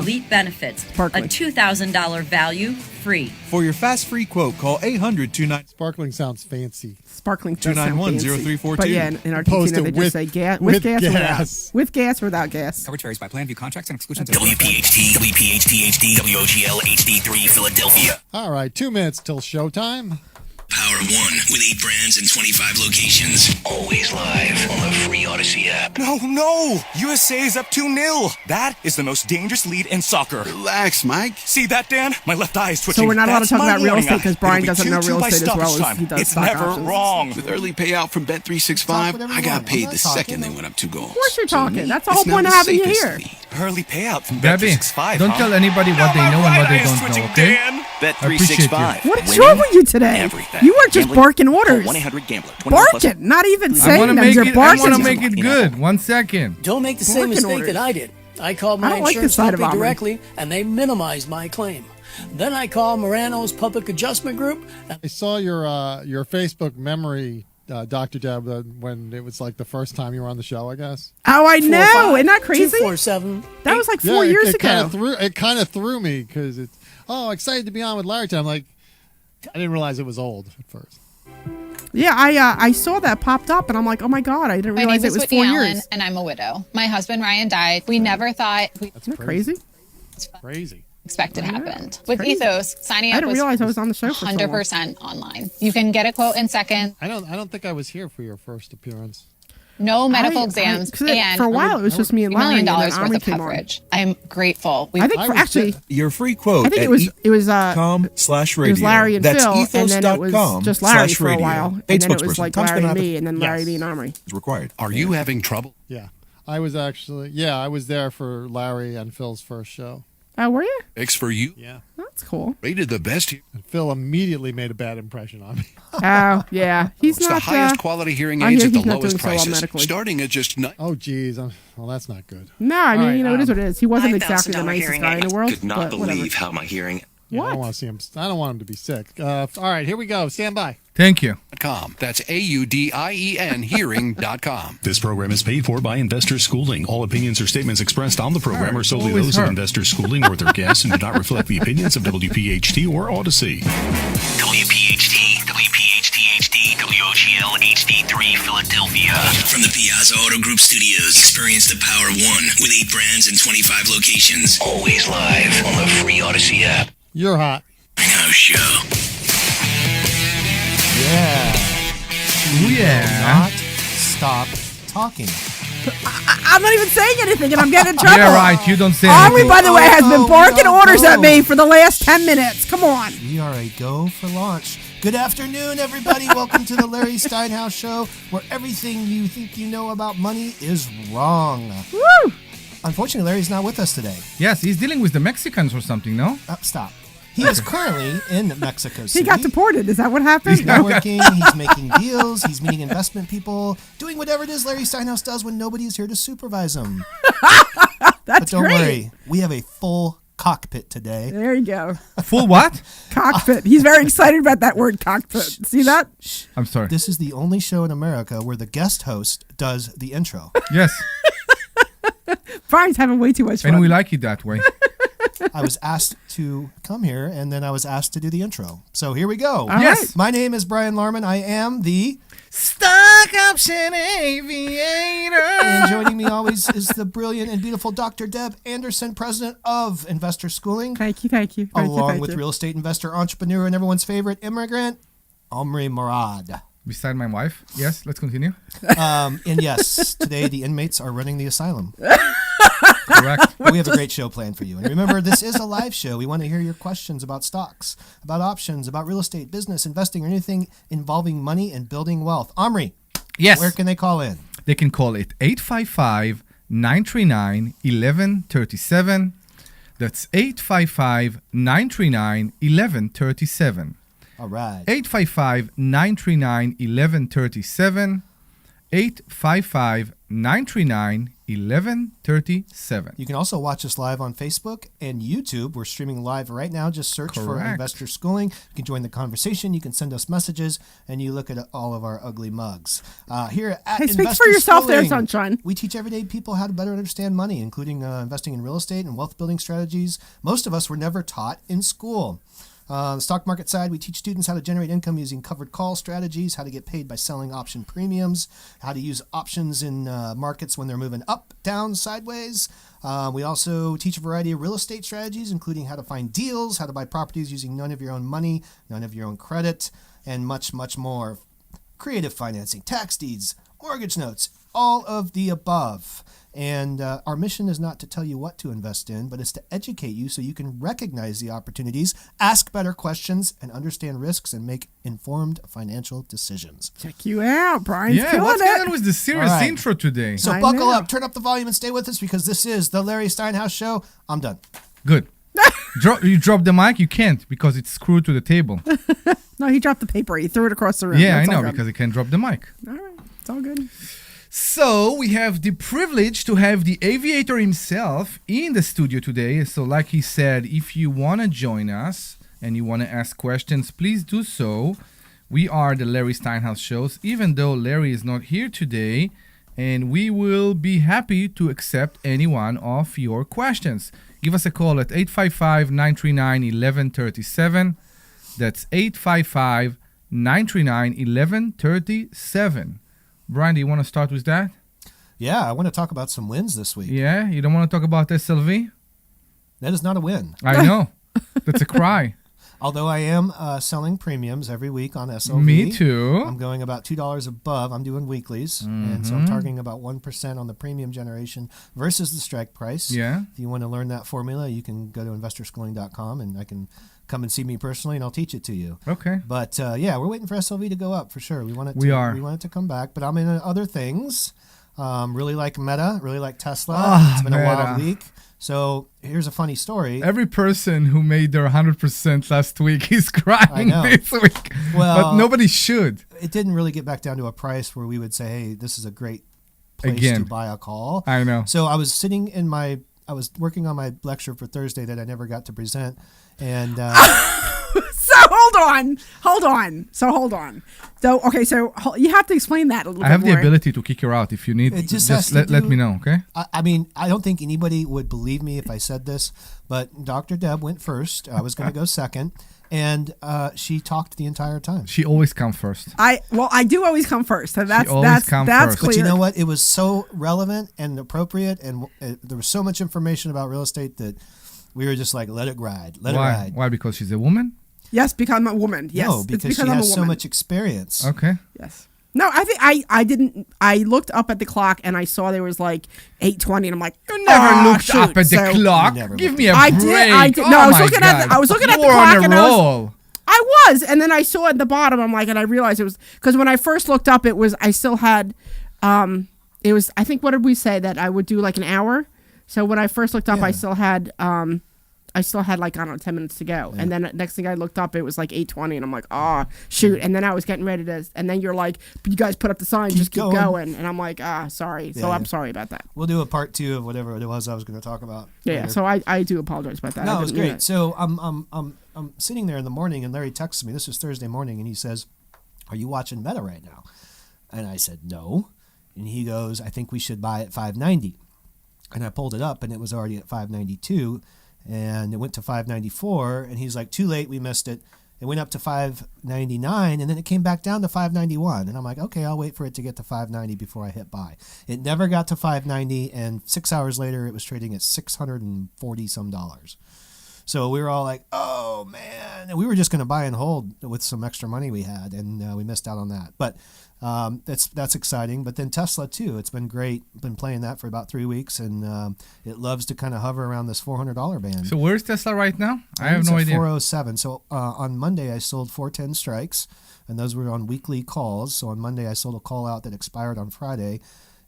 elite benefits. Sparkling. A $2,000 value free. For your fast free quote, call 800-29... Sparkling sounds fancy. Sparkling does sound fancy. 291-0342. But yeah, in Argentina they just say with gas or without. With gas or without gas. Coverage varies by plan, view contracts and exclusions. WPHT, WPHT HD, WOGL HD3 Philadelphia. All right, 2 minutes till showtime. Power of One with 8 brands and 25 locations. Always live on the free Odyssey app. No! USA is up 2-0. That is the most dangerous lead in soccer. Relax, Mike. See that, Dan? My left eye is twitching. So we're not allowed to talk about real estate because Brian It'll be doesn't know 2-2 real by estate as well stoppage as he time. does It's stock never options. wrong. With early payout from Bet365, I got paid the second they went up 2 goals. Of course you're talking. So That's the whole it's now point of the having you safest here. lead. Early payout from Debbie, Bet365, don't tell anybody what they know and what they don't know, okay? Bet365. What is wrong with you today? Everything. You are just barking orders. 1-800-GAMBLER. Barking, not even I saying want to them. make You're it. I barking. want to make it good. 1 second. Don't make the same Barking mistake orders. that I did. I called I my don't like this insurance side of company Omri. directly, and they minimized my claim. Then I called Morano's Public Adjustment Group. I saw your Facebook memory, Dr. Deb, when it was like the first time you were on the show, I guess. Oh, I know. Isn't that crazy? 247. That was like 4 years ago. It kind of threw me because it's, excited to be on with Larry time. Like, I didn't realize it was old at first. Yeah, I saw that popped up, and I'm like, oh my god, I didn't My realize name it is was Whitney 4 Allen, years. and I'm a widow. My husband Ryan died. We never thought we That's Isn't that crazy? Crazy. expected Yeah, happened. With crazy. Ethos, signing I up didn't was realize I was on the show for so long. 100% online. You can get a quote in seconds. I don't think I was here for your first appearance. No medical exams, 'cause and for a while it was just me and $1 Larry, million and then worth Omri of came on. coverage. I'm grateful. I think actually, Your free quote I think at it was com/radio. it was Larry and That's Phil, and then it was just Larry for a ethos.com/radio. while, Paid and then it was spokesperson. like Tom's Larry gonna and have me, and then Larry, Yes. me, and Omri. Is required. Are you having trouble? Yeah. I was I was there for Larry and Phil's first show. Oh, were you? Thanks for you. Yeah. That's cool. Rated the best here. And Phil immediately made a bad impression on me. Oh, yeah. He's It's not the highest quality hearing I aids hear at the he's not lowest doing so well prices, medically. starting at just Oh, geez. Well, that's not good. No, I mean, All right, you know, it is what it is. He wasn't exactly the $5,000 nicest hearing guy in the aid. world. Could not but believe whatever. how my hearing. Yeah, I What? don't want to see him. I don't want him to be sick. All right, here we go. Stand by. Thank you. .com. That's AUDIEN hearing.com. This program is paid for by Investor Schooling. All opinions or statements expressed on the program are solely Always those her. of Investor Schooling or their guests and do not reflect the opinions of WPHT or Odyssey. WPHT, WPHT HD, WOGL HD3 Philadelphia. From the Piazza Auto Group Studios, experience the power of one with 8 brands and 25 locations. Always live on the free Odyssey app. You're hot. I know show. Yeah. Ooh, yeah. Not stop talking. I'm not even saying anything, and I'm getting in trouble. Yeah, right. You don't say Omri, anything. by the way, has been barking no, orders no. at me for the last 10 minutes. Come on. We are a go for launch. Good afternoon, everybody. Welcome to the Larry Steinhouse Show, where everything you think you know about money is wrong. Woo! Unfortunately, Larry's not with us today. Yes, he's dealing with the Mexicans or something, no? Stop. He is currently in Mexico City. He got deported. Is that what happened? He's networking, he's making deals, he's meeting investment people, doing whatever it is Larry Steinhouse does when nobody is here to supervise him. That's But don't great. worry, we have a full cockpit today. There you go. Full what? Cockpit. He's very excited about that word cockpit. See that? I'm sorry. This is the only show in America where the guest host does the intro. Yes. Brian's having way too much fun. And we like it that way. I was asked to come here, and then I was asked to do the intro. So here we go. All Yes. right. My name is Brian Larman. I am the... Stock option aviator. And joining me always is the brilliant and beautiful Dr. Deb Anderson, president of Investor Schooling. Thank you. Thank you. Along with real estate investor, entrepreneur, and everyone's favorite immigrant, Omri Morad. Beside my wife. Yes, let's continue. And yes, today the inmates are running the asylum. Correct. We have a great show planned for you. And remember, this is a live show. We want to hear your questions about stocks, about options, about real estate, business, investing, or anything involving money and building wealth. Omri, Yes. where can they call in? They can call it 855-939-1137. That's 855-939-1137. All right. 855-939-1137. 939-1137. You can also watch us live on Facebook and YouTube. We're streaming live right now. Just search for Correct. Investor Schooling. You can join the conversation. You can send us messages, and you look at all of our ugly mugs. Here at Hey, speak Investor for yourself there, Schooling, Sunshine. we teach everyday people how to better understand money, including investing in real estate and wealth building strategies. Most of us were never taught in school. On the stock market side, we teach students how to generate income using covered call strategies, how to get paid by selling option premiums, how to use options in markets when they're moving up, down, sideways. We also teach a variety of real estate strategies, including how to find deals, how to buy properties using none of your own money, none of your own credit, and much, much more. Creative financing, tax deeds, mortgage notes, all of the above. And our mission is not to tell you what to invest in, but it's to educate you so you can recognize the opportunities, ask better questions, and understand risks and make informed financial decisions. Check you out, Brian's Yeah, killing what's it. going on with the serious All right. intro today? So I buckle know. up, turn up the volume, and stay with us because this is the Larry Steinhouse Show. I'm done. Good. You drop the mic? You can't because it's screwed to the table. No, he dropped the paper. He threw it across the room. Yeah, I That's all know, good. because he can't drop the mic. All right, it's all good. So we have the privilege to have the aviator himself in the studio today. So like he said, if you want to join us and you want to ask questions, please do so. We are the Larry Steinhouse shows, even though Larry is not here today, and we will be happy to accept any one of your questions. Give us a call at 855-939-1137. That's 855-939-1137. Brian, do you want to start with that? Yeah, I want to talk about some wins this week. Yeah? You don't want to talk about SLV? That is not a win. I know. That's a cry. Although I am selling premiums every week on SLV. Me too. I'm going about $2 above. I'm doing weeklies. And so I'm targeting about 1% on the premium generation versus the strike price. Yeah. If you want to learn that formula, you can go to investorschooling.com and I can come and see me personally and I'll teach it to you. Okay. But yeah, we're waiting for SLV to go up for sure. We want it We are. We want it to come back. But I'm in other things. Really like Meta, really like Tesla. It's been a wild week. So here's a funny story. Every person who made their 100% last week is crying this week. Well, but nobody should. It didn't really get back down to a price where we would say, hey, this is a great place to buy a call. I know. So I was sitting in I was working on my lecture for Thursday that I never got to present. And So hold on. So okay, so you have to explain that a little bit I have more. the ability to kick her out if you need. It just let me know, okay? I mean, I don't think anybody would believe me if I said this, but Dr. Deb went first. I was going to go second, and she talked the entire time. She always comes first. I do always come first. So that's first. clear. But you know what? It was so relevant and appropriate, and there was so much information about real estate that we were just like, let it ride. Why? Why? Because she's a woman? Yes, because I'm a woman. Yes, No, because she has so much experience. Okay. Yes. No, I think I didn't. I looked up at the clock and I saw there was like 8:20, and I'm like, You never looked up at the So- clock. Give me a break. I did. Oh No, I was my looking God. at. I was looking at the You were clock on a and roll. I was, and then I saw at the bottom. I'm like, and I realized it was because when I first looked up, it was I still had. It was. I think what did we say that I would do like an hour? So when I first looked up, I still had. I still had like, I don't know, 10 minutes to go. Yeah. And then next thing I looked up, it was like 8:20 and I'm like, shoot. And then I was getting ready to, and then you're like, you guys put up the sign, just keep going. And I'm like, sorry. Yeah, so I'm sorry about that. We'll do a part 2 of whatever it was I was going to talk about. Yeah. So I do apologize about that. No, it was great. So I'm sitting there in the morning and Larry texts me. This was Thursday morning. And he says, are you watching Meta right now? And I said, no. And he goes, I think we should buy at 590. And I pulled it up and it was already at 592. And it went to 594, and he's like, too late, we missed it. It went up to 599, and then it came back down to 591. And I'm like, okay, I'll wait for it to get to 590 before I hit buy. It never got to 590, and 6 hours later, it was trading at $640 some. So we were all like, oh, man. And we were just going to buy and hold with some extra money we had, and we missed out on that. But that's exciting. But then Tesla, too. It's been great. Been playing that for about 3 weeks, and it loves to kind of hover around this $400 band. So where's Tesla right now? I have no idea. 407. So on Monday, I sold 410 strikes, and those were on weekly calls. So on Monday, I sold a call out that expired on Friday,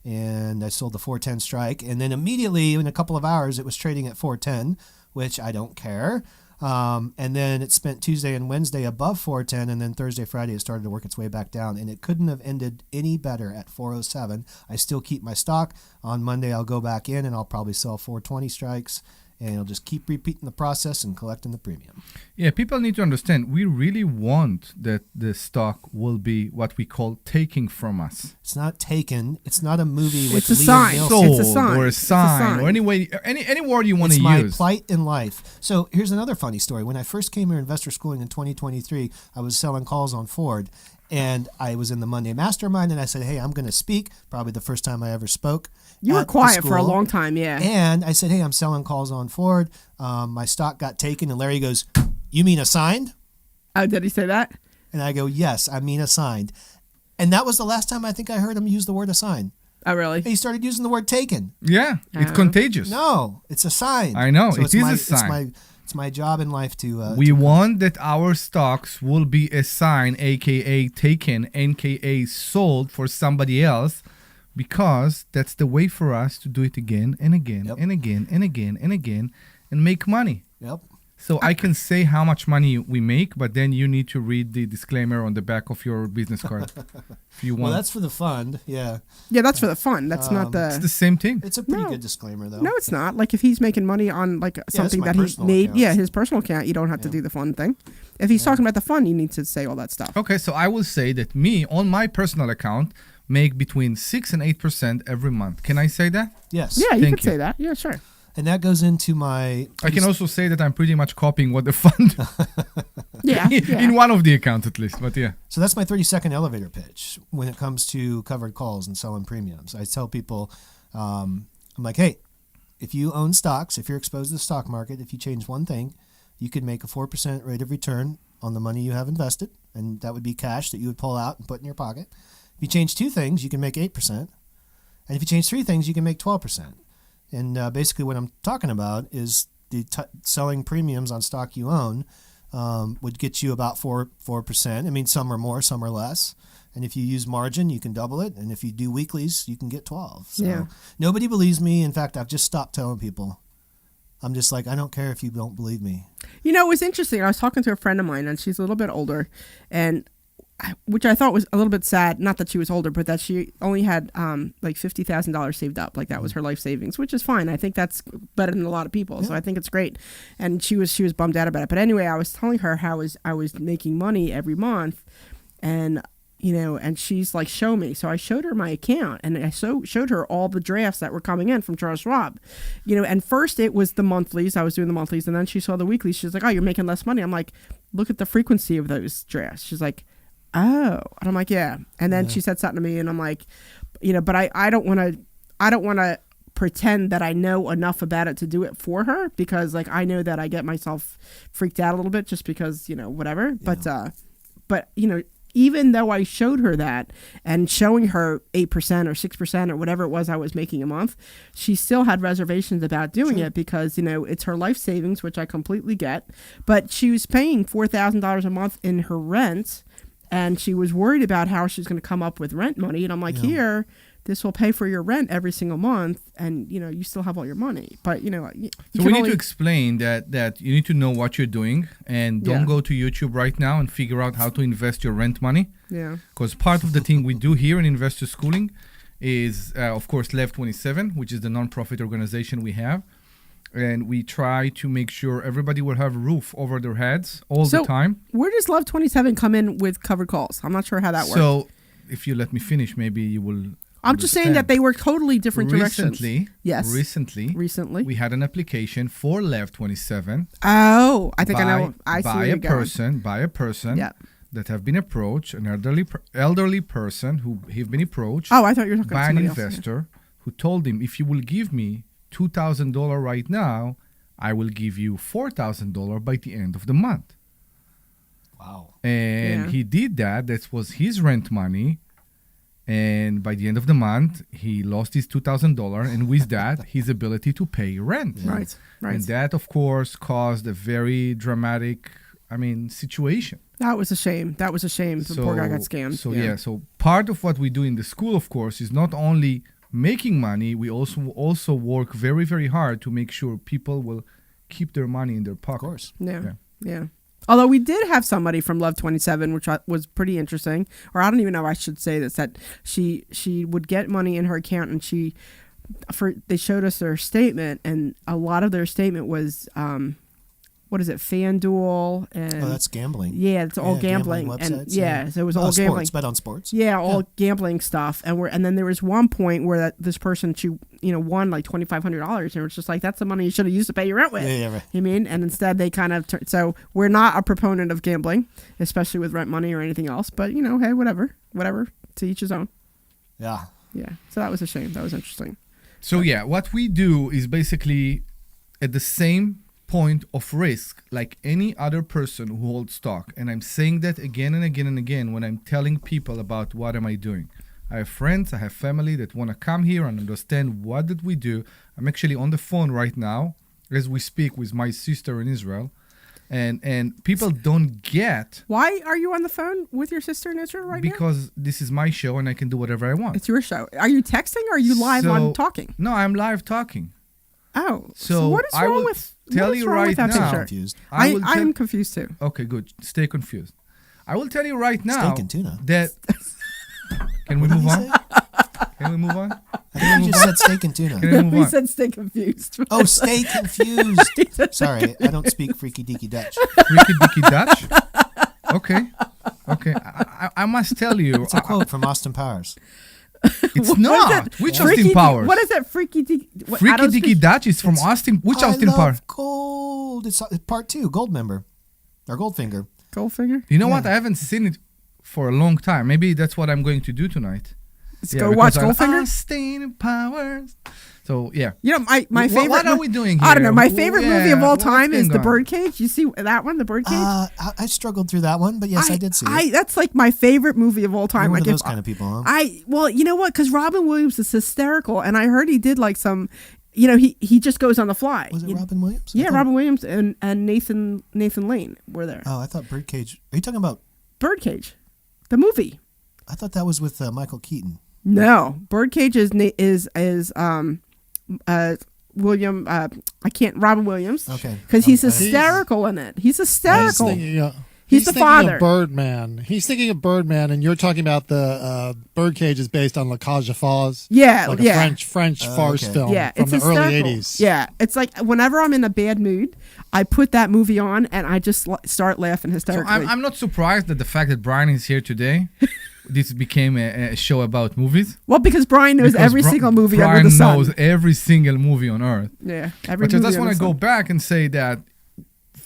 and I sold the 410 strike. And then immediately, in a couple of hours, it was trading at 410, which I don't care. And then it spent Tuesday and Wednesday above 410, and then Thursday, Friday, it started to work its way back down. And it couldn't have ended any better at 407. I still keep my stock. On Monday, I'll go back in, and I'll probably sell 420 strikes. And I'll just keep repeating the process and collecting the premium. Yeah, people need to understand, we really want that the stock will be what we call taking from us. It's not taken. It's not a movie with It's a sign. Sold, It's a sign. or a sign, or any word you want to use. It's my plight in life. So here's another funny story. When I first came here investor schooling in 2023, I was selling calls on Ford. And I was in the Monday Mastermind, and I said, hey, I'm going to speak. Probably the first time I ever spoke. You were quiet for a long time, yeah. And I said, hey, I'm selling calls on Ford. My stock got taken. And Larry goes, you mean assigned? Oh, did he say that? And I go, yes, I mean assigned. And that was the last time I think I heard him use the word assigned. Oh, really? He started using the word taken. Yeah, it's contagious. No, it's assigned. I know, so it is a sign. It's my job in life to... we want that our stocks will be assigned, a.k.a. taken, a.k.a. sold for somebody else, because that's the way for us to do it again and again and again and again and again and make money. Yep. So I can say how much money we make, but then you need to read the disclaimer on the back of your business card if you want. Well, that's for the fund, yeah. Yeah, that's for the fund. That's not the... It's the same thing. It's a pretty good disclaimer, though. No, it's not. Like, if he's making money on, like, something that he made... account. Yeah, his personal account, you don't have to do the fund thing. If he's talking about the fund, you need to say all that stuff. Okay, so I will say that me, on my personal account, make between 6 and 8% every month. Can I say that? Yes. Yeah, you can say that. Yeah, sure. And that goes into my... I can also say that I'm pretty much copying what the fund... yeah. In one of the accounts, at least, but yeah. So that's my 30-second elevator pitch when it comes to covered calls and selling premiums. I tell people, I'm like, hey, if you own stocks, if you're exposed to the stock market, if you change one thing, you could make a 4% rate of return on the money you have invested, and that would be cash that you would pull out and put in your pocket. If you change two things, you can make 8%. And if you change three things, you can make 12%. And basically what I'm talking about is the selling premiums on stock you own would get you about 4%. I mean, some are more, some are less. And if you use margin, you can double it. And if you do weeklies, you can get 12. So nobody believes me. In fact, I've just stopped telling people. I'm just like, I don't care if you don't believe me. You know, it was interesting. I was talking to a friend of mine, and she's a little bit older, and which I thought was a little bit sad. Not that she was older, but that she only had like $50,000 saved up. Like that was her life savings, which is fine. I think that's better than a lot of people. So I think it's great. And she was bummed out about it. But anyway, I was telling her how I was making money every month, and you know, and she's like, show me. So I showed her my account, and I showed her all the drafts that were coming in from Charles Schwab, you know, and first it was the monthlies. I was doing the monthlies, and then she saw the weeklies. She's like, oh, you're making less money. I'm like, look at the frequency of those drafts. She's like, oh, and I'm like, yeah. And then she said something to me, and I'm like, you know, but I don't want to pretend that I know enough about it to do it for her, because like I know that I get myself freaked out a little bit just because, you know, whatever. Yeah. But you know, even though I showed her that and showing her 8% or 6% or whatever it was I was making a month, she still had reservations about doing it because, you know, it's her life savings, which I completely get. But she was paying $4,000 a month in her rent, and she was worried about how she's going to come up with rent money. And I'm like, here, this will pay for your rent every single month, and, you know, you still have all your money. But, you know, so we need to explain that you need to know what you're doing, and don't go to YouTube right now and figure out how to invest your rent money. Yeah. Because part of the thing we do here in Investor Schooling is, of course, Lev 27, which is the nonprofit organization we have. And we try to make sure everybody will have a roof over their heads all the time. Where does Love 27 come in with covered calls? I'm not sure how that works. So if you let me finish, maybe you will I'm just saying that they were totally different directions. Recently, we had an application for Lev 27. Oh, I think I know. I see by a person that have been approached, an elderly person who have been approached. Oh, I thought you were talking by about an investor who told him, if you will give me $2,000 right now, I will give you $4,000 by the end of the month. Wow. And he did that. That was his rent money. And by the end of the month, he lost his $2,000. And with that, his ability to pay rent. Right. And that, of course, caused a very dramatic, situation. That was a shame. The poor guy got scammed. So part of what we do in the school, of course, is not only making money, we also work very, very hard to make sure people will keep their money in their pocket. Of course. Yeah. Although we did have somebody from Love 27, which was pretty interesting, or I don't even know I should say this, that she would get money in her account, and they showed us their statement, and a lot of their statement was what is it, FanDuel, and that's gambling. Yeah, it's all gambling websites, and so it was all gambling. Bet on sports. Yeah, all gambling stuff, and then there was one point where this person she won like $2,500, and it was just like, that's the money you should have used to pay your rent with. Yeah, right. You mean? And instead they kind of so we're not a proponent of gambling, especially with rent money or anything else. But hey, whatever, to each his own. Yeah. Yeah. So that was a shame. That was interesting. So what we do is basically at the same point of risk like any other person who holds stock, and I'm saying that again and again and again when I'm telling people about what am I doing. I have friends, I have family that want to come here and understand what did we do. I'm actually on the phone right now as we speak with my sister in Israel, and people don't get. Why are you on the phone with your sister in Israel right now? Because this is my show and I can do whatever I want. It's your show. Are you texting or are you live on talking? No, I'm live talking. Oh, so what is wrong with? Tell you right now. Confused. I'm confused too. Okay, good. Stay confused. I will tell you right now steak and tuna. That. Can we move on? Can we move on? I think you just said steak and tuna. Can we move We on? said stay confused. Oh, stay confused. Sorry, I don't speak freaky deaky Dutch. Freaky deaky Dutch? Okay. I must tell you. It's a quote from Austin Powers. It's not. Which Austin Powers? What is that? Freaky deaky. Freaky deaky Dutch is from Austin. Which Austin Powers? Gold. It's part 2. Gold member, or Goldfinger. Goldfinger. You know what? I haven't seen it for a long time. Maybe that's what I'm going to do tonight. Let's go watch Goldfinger. Austin Powers. So my favorite. What are we doing here? I don't know. My favorite movie of all time is The Birdcage. You see that one, The Birdcage? I struggled through that one, but yes, I did see it. That's like my favorite movie of all time. You're one like of those kind of people, huh? Well, you know what? Because Robin Williams is hysterical, and I heard he did like some. He just goes on the fly. Was it Robin Williams? Yeah, Robin Williams and Nathan Lane were there. Oh, I thought Birdcage. Are you talking about Birdcage, the movie? I thought that was with Michael Keaton. No, Birdcage is William. Robin Williams. Okay, because he's hysterical in it. He's hysterical. He's the father. Of Birdman. He's thinking of Birdman, and you're talking about the Birdcage is based on La Cage aux Folles. Yeah, like a French farce film from the early 80s. Yeah, it's like whenever I'm in a bad mood, I put that movie on and I just start laughing hysterically. So I'm not surprised that the fact that Brian is here today. This became a show about movies. Well, because Brian knows every single movie under the sun. Brian knows every single movie on earth. Yeah, But I just want to go back and say that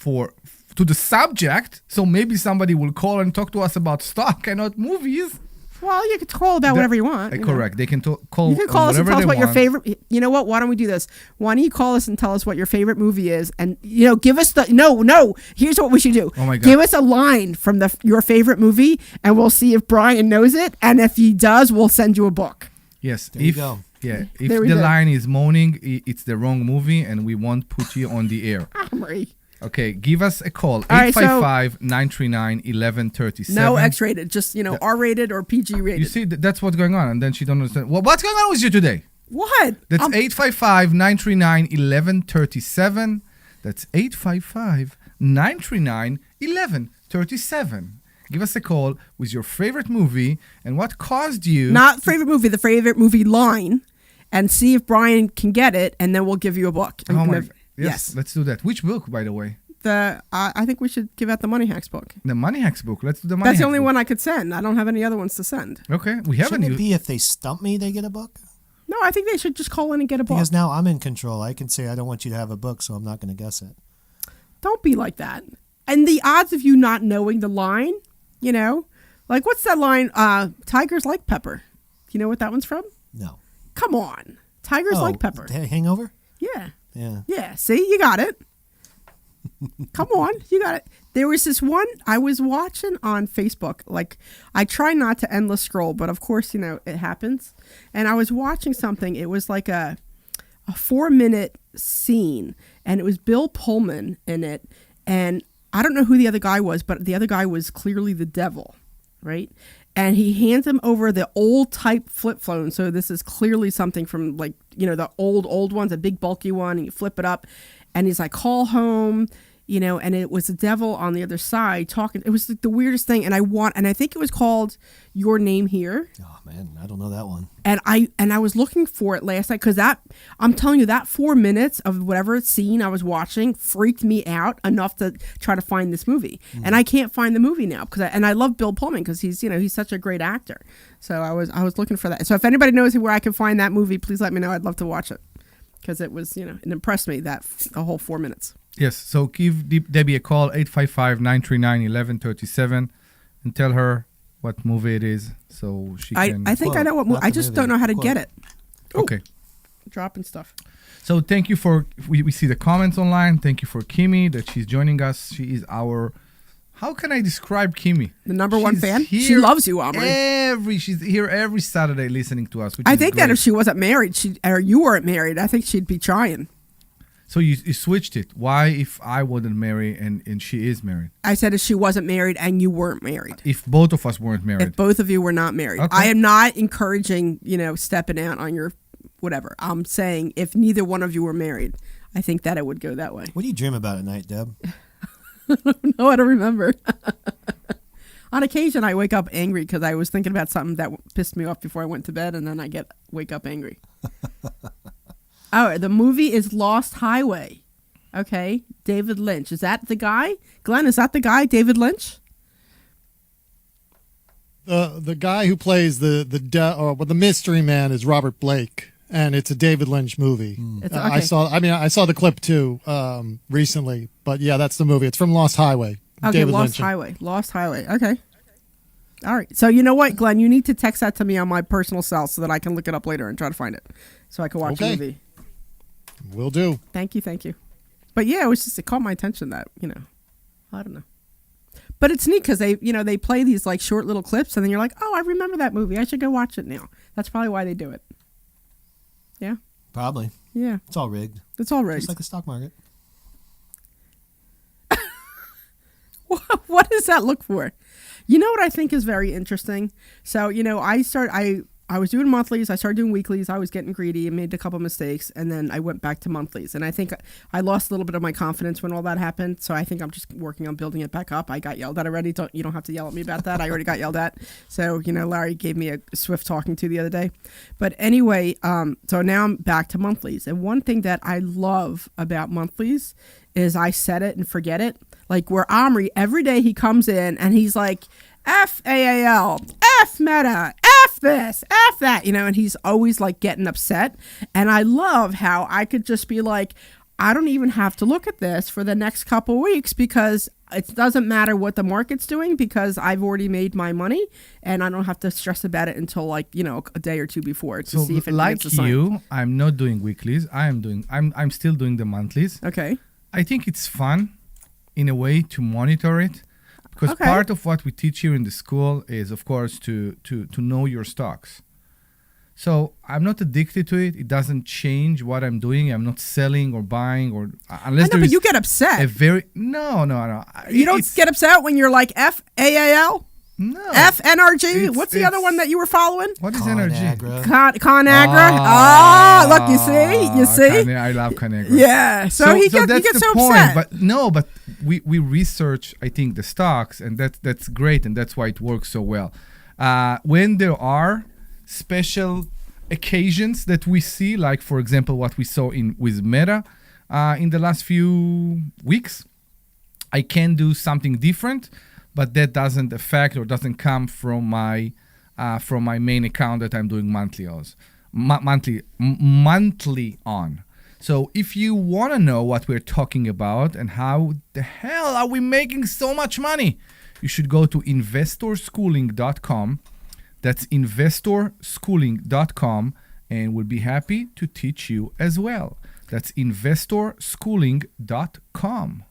to the subject, so maybe somebody will call and talk to us about stock and not movies. Well, you can call about whatever you want. Correct. They can call. You can call us and tell us what your favorite. You know what? Why don't we do this? Why don't you call us and tell us what your favorite movie is, and give us the no. Here's what we should do. Oh my God. Give us a line from your favorite movie, and we'll see if Brian knows it, and if he does, we'll send you a book. Yes. There you go. Yeah. If the line is moaning, it's the wrong movie, and we won't put you on the air. Omri. Okay, give us a call, 855-939-1137. No X-rated, just, R-rated or PG-rated. You see, that's what's going on, and then she don't understand. Well, what's going on with you today? What? That's 855-939-1137. That's 855-939-1137. Give us a call with your favorite movie and what caused you... Not favorite movie, the favorite movie line, and see if Brian can get it, and then we'll give you a book. Yes, let's do that. Which book, by the way? I think we should give out the Money Hacks book. The Money Hacks book. Let's do the Money That's Hacks the only book. one I could send. I don't have any other ones to send. Okay, we haven't. Shouldn't it be if they stump me, they get a book? No, I think they should just call in and get a book. Because now I'm in control. I can say I don't want you to have a book, so I'm not going to guess it. Don't be like that. And the odds of you not knowing the line, like what's that line? Tigers like pepper. You know what that one's from? No. Come on, tigers like pepper. Hangover? Yeah. Yeah. Yeah. See, you got it. Come on, you got it. There was this one I was watching on Facebook. Like, I try not to endless scroll, but of course, it happens. And I was watching something. It was like a 4-minute scene, and it was Bill Pullman in it. And I don't know who the other guy was, but the other guy was clearly the devil, right? And he hands him over the old type flip phone. So this is clearly something from the old ones, a big bulky one, and you flip it up. and he's like, call home, you know, and it was the devil on the other side talking. It was like the weirdest thing. And I think it was called Your Name Here. Oh man, I don't know that one. And I was looking for it last night because I'm telling you, that 4 minutes of whatever scene I was watching freaked me out enough to try to find this movie. And I can't find the movie now and I love Bill Pullman because he's such a great actor. So I was looking for that. So if anybody knows where I can find that movie, please let me know. I'd love to watch it because it was, it impressed me the whole 4 minutes. Yes, so give Debbie a call, 855-939-1137, and tell her what movie it is so she can... I think I know what movie. I just don't know how to get it. Ooh, okay. Dropping stuff. So thank you for... We see the comments online. Thank you for Kimmy that she's joining us. She is our... How can I describe Kimmy? The number one fan? Here She loves you, Omri. She's here every Saturday listening to us. I think that if she wasn't married, or you weren't married, I think she'd be trying. So you switched it. Why if I wasn't married and she is married? I said if she wasn't married and you weren't married. If both of us weren't married. If both of you were not married. Okay. I am not encouraging, stepping out on your whatever. I'm saying if neither one of you were married, I think that it would go that way. What do you dream about at night, Deb? I don't know how to remember. On occasion, I wake up angry because I was thinking about something that pissed me off before I went to bed, and then I wake up angry. Oh, the movie is Lost Highway. Okay, David Lynch. Is that the guy? Glenn, is that the guy, David Lynch? The guy who plays the mystery man is Robert Blake, and it's a David Lynch movie. Okay. I saw the clip too recently, but yeah, that's the movie. It's from Lost Highway. Okay, David Lost Lynch. Highway. Lost Highway. Okay. All right. So you know what, Glenn? You need to text that to me on my personal cell so that I can look it up later and try to find it, so I can watch the movie. Will do. Thank you. But yeah, it caught my attention that, I don't know. But it's neat because they play these like short little clips and then you're like, oh, I remember that movie. I should go watch it now. That's probably why they do it. Yeah. Probably. Yeah. It's all rigged. It's all rigged. Just like the stock market. What does that look for? You know what I think is very interesting? So, I was doing monthlies. I started doing weeklies. I was getting greedy and made a couple mistakes. And then I went back to monthlies. And I think I lost a little bit of my confidence when all that happened. So I think I'm just working on building it back up. I got yelled at already. You don't have to yell at me about that. I already got yelled at. So, Larry gave me a swift talking to the other day. But anyway, so now I'm back to monthlies. And one thing that I love about monthlies is I set it and forget it. Like where Omri, every day he comes in and he's like, F AAL, F Meta, F this, F that, and he's always like getting upset. And I love how I could just be like, I don't even have to look at this for the next couple weeks because it doesn't matter what the market's doing because I've already made my money and I don't have to stress about it until like, a day or two before to see if it like gets a sign. you, I'm not doing weeklies. I'm still doing the monthlies. Okay. I think it's fun in a way to monitor it. Because part of what we teach here in the school is, of course, to know your stocks. So I'm not addicted to it. It doesn't change what I'm doing. I'm not selling or buying or unless but you get upset. No. You don't get upset when you're like FAAL? No. FNRG? What's the other one that you were following? What is NRG? ConAgra. Look, you see? I love ConAgra. Yeah. So he gets so upset. But we research, I think, the stocks, and that's great, and that's why it works so well. When there are special occasions that we see, like for example what we saw with Meta in the last few weeks, I can do something different, but that doesn't affect or doesn't come from my main account that I'm doing monthly on. So if you want to know what we're talking about and how the hell are we making so much money, you should go to investorschooling.com. That's investorschooling.com, and we'll be happy to teach you as well. That's investorschooling.com.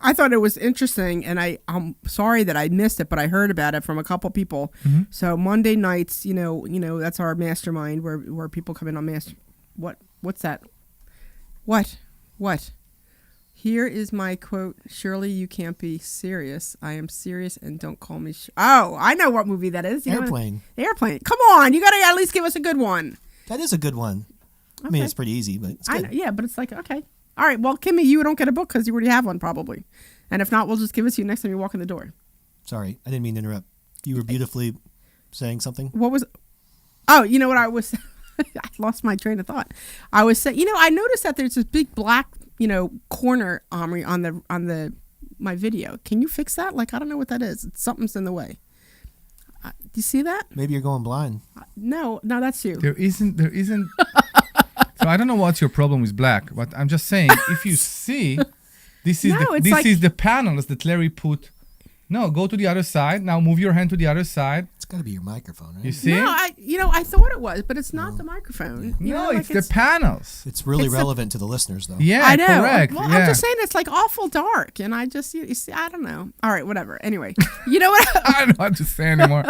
I thought it was interesting, and I'm sorry that I missed it, but I heard about it from a couple people. Mm-hmm. So Monday nights, that's our mastermind where people come in on what's that? What? Here is my quote. Surely you can't be serious. I am serious and don't call me. Oh, I know what movie that is. Airplane. Airplane. Come on. You got to at least give us a good one. That is a good one. I mean, it's pretty easy, but it's good. Yeah, but it's like, okay. All right. Well, Kimmy, you don't get a book because you already have one probably. And if not, we'll just give it to you next time you walk in the door. Sorry, I didn't mean to interrupt. You were beautifully saying something. What was? Oh, you know what I was? I lost my train of thought. I was saying, I noticed that there's this big black, corner, Omri, on my video. Can you fix that? Like, I don't know what that is. Something's in the way. Do you see that? Maybe you're going blind. No, that's you. There isn't. So I don't know what's your problem with black, but I'm just saying, if you see, this is the panels that Larry put. No, go to the other side. Now move your hand to the other side. It's got to be your microphone, right? You see? No, I thought it was, but it's not the microphone. It's the panels. It's really relevant to the listeners, though. Yeah, I know. correct. Well, yeah. I'm just saying it's like awful dark, and I just, you see, I don't know. All right, whatever. Anyway, you know what? I don't know what to say anymore.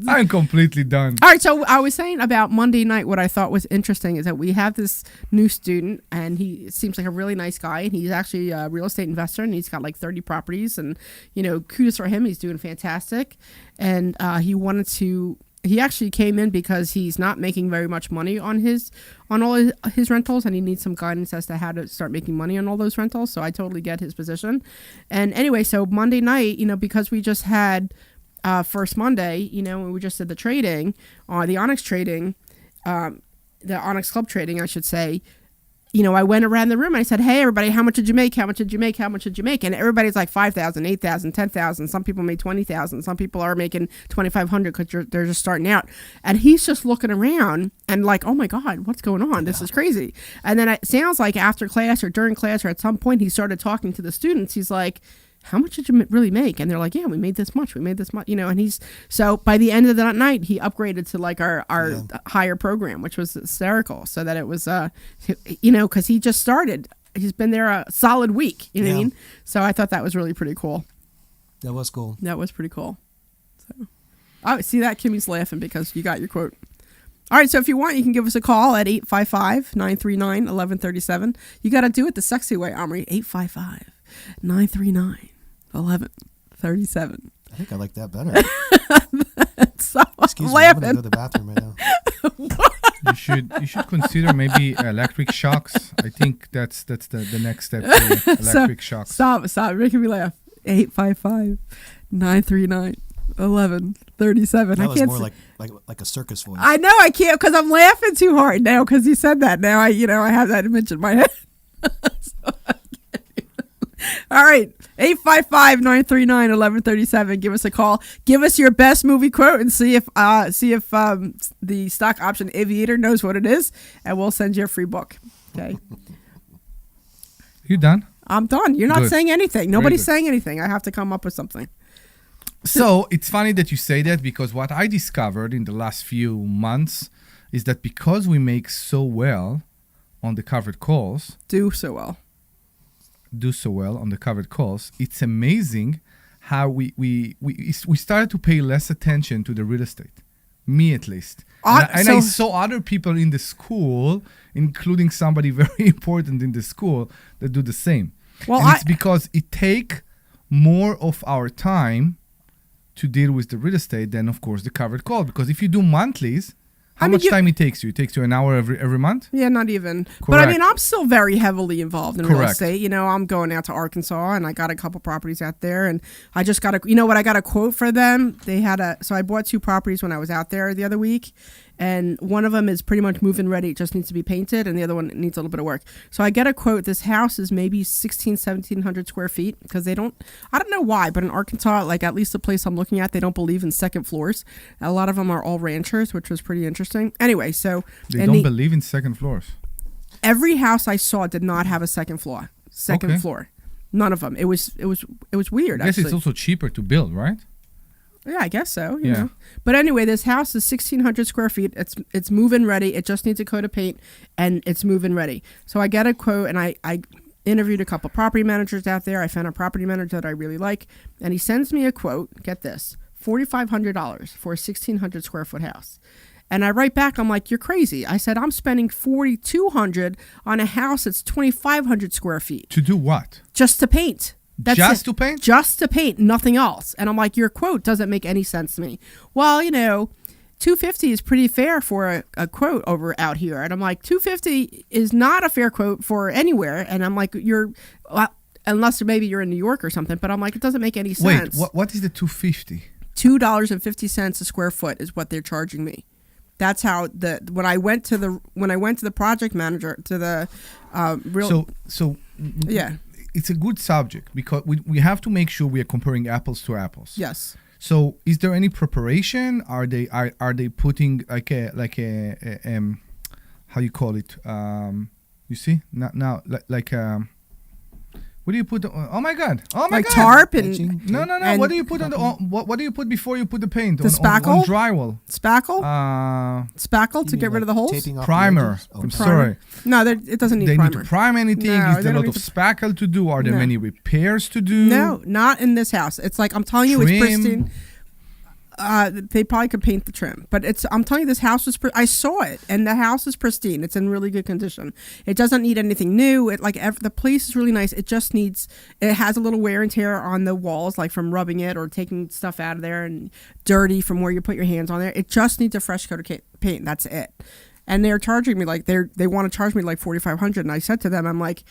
I'm completely done. All right, so I was saying about Monday night, what I thought was interesting is that we have this new student, and he seems like a really nice guy, and he's actually a real estate investor, and he's got like 30 properties, and, kudos for him. He's doing fantastic. And he actually came in because he's not making very much money on all his rentals, and he needs some guidance as to how to start making money on all those rentals. So I totally get his position. And anyway, so Monday night, because we just had first Monday, when we just did the trading, the Onyx trading, the Onyx Club trading, I should say. I went around the room and I said, hey, everybody, how much did you make? How much did you make? How much did you make? And everybody's like 5,000, 8,000, 10,000. Some people made 20,000. Some people are making 2,500 because they're just starting out. And he's just looking around and like, oh my God, what's going on? This is crazy. And then it sounds like after class or during class or at some point, he started talking to the students. He's like, how much did you really make? And they're like, yeah, we made this much. And so by the end of that night, he upgraded to like our higher program, which was hysterical. So that it was, because he just started. He's been there a solid week, you know what I mean? So I thought that was really pretty cool. That was cool. That was pretty cool. So, oh, see that? Kimmy's laughing because you got your quote. All right, so if you want, you can give us a call at 855-939-1137. You got to do it the sexy way, Omri. 855-939-1137. I think I like that better. So Excuse me, I'm going to go to the bathroom right now. You should consider maybe electric shocks. I think that's the next step. Electric shocks. Stop! You're making me laugh. 855-939-1137. That was more like a circus voice. I know I can't because I'm laughing too hard now because you said that. Now I have that image in my head. All right, 855-939-1137. Give us a call. Give us your best movie quote and see if the stock option aviator knows what it is, and we'll send you a free book. Okay. You done? I'm done. You're not Good. saying anything. Nobody's saying anything. I have to come up with something. So it's funny that you say that because what I discovered in the last few months is that because we make so well on the covered calls, do so well on the covered calls, it's amazing how we started to pay less attention to the real estate. Me at least. And I saw other people in the school, including somebody very important in the school, that do the same. Well, and it's because it take more of our time to deal with the real estate than, of course, the covered call. Because if you do monthlies, how much time it takes you? It takes you an hour every month? Yeah, not even. Correct. But I mean, I'm still very heavily involved in real estate. I'm going out to Arkansas and I got a couple properties out there, and I just got I got a quote for them. So I bought 2 properties when I was out there the other week, and one of them is pretty much move-in ready. It just needs to be painted, and the other one needs a little bit of work. So I get a quote. This house is maybe 1,700 square feet because I don't know why, but in Arkansas, like at least the place I'm looking at, they don't believe in second floors. A lot of them are all ranchers, which was pretty interesting. Anyway, so they don't believe in second floors. Every house I saw did not have a second floor. Floor. None of them. It was weird. I guess it's also cheaper to build, right? Yeah, I guess so. You know. But anyway, this house is 1,600 square feet. It's move-in ready. It just needs a coat of paint, and it's move-in ready. So I get a quote, and I interviewed a couple property managers out there. I found a property manager that I really like, and he sends me a quote. Get this: $4,500 for a 1,600 square foot house. And I write back, I'm like, you're crazy. I said, I'm spending $4,200 on a house that's 2,500 square feet. To do what? Just to paint. That's just it. To paint? Just to paint, nothing else. And I'm like, your quote doesn't make any sense to me. Well, $250 is pretty fair for a quote over out here. And I'm like, $250 is not a fair quote for anywhere. And I'm like, unless maybe you're in New York or something, but I'm like, it doesn't make any sense. Wait, what is the $250? $2.50 a square foot is what they're charging me. That's how when I went to the project manager to the yeah. It's a good subject because we have to make sure we are comparing apples to apples. Yes. So is there any preparation? Are they putting like a how you call it? You see now what do you put? Oh my God! Like tarp and no. What do you put on the? What do you put before you put the paint? The spackle? On drywall. Spackle. Spackle to get rid of the holes. Primer. I'm sorry. No, it doesn't need they primer. Need to prime anything. Is there a lot of spackle to do? Are there many repairs to do? No, not in this house. It's like I'm telling you, it's pristine. They probably could paint the trim, but I'm telling you, this house was. I saw it, and the house is pristine. It's in really good condition. It doesn't need anything new. The place is really nice. It just needs. It has a little wear and tear on the walls, like from rubbing it or taking stuff out of there, and dirty from where you put your hands on there. It just needs a fresh coat of paint. That's it. And they're charging me they want to charge me like $4,500, and I said to them, I'm like,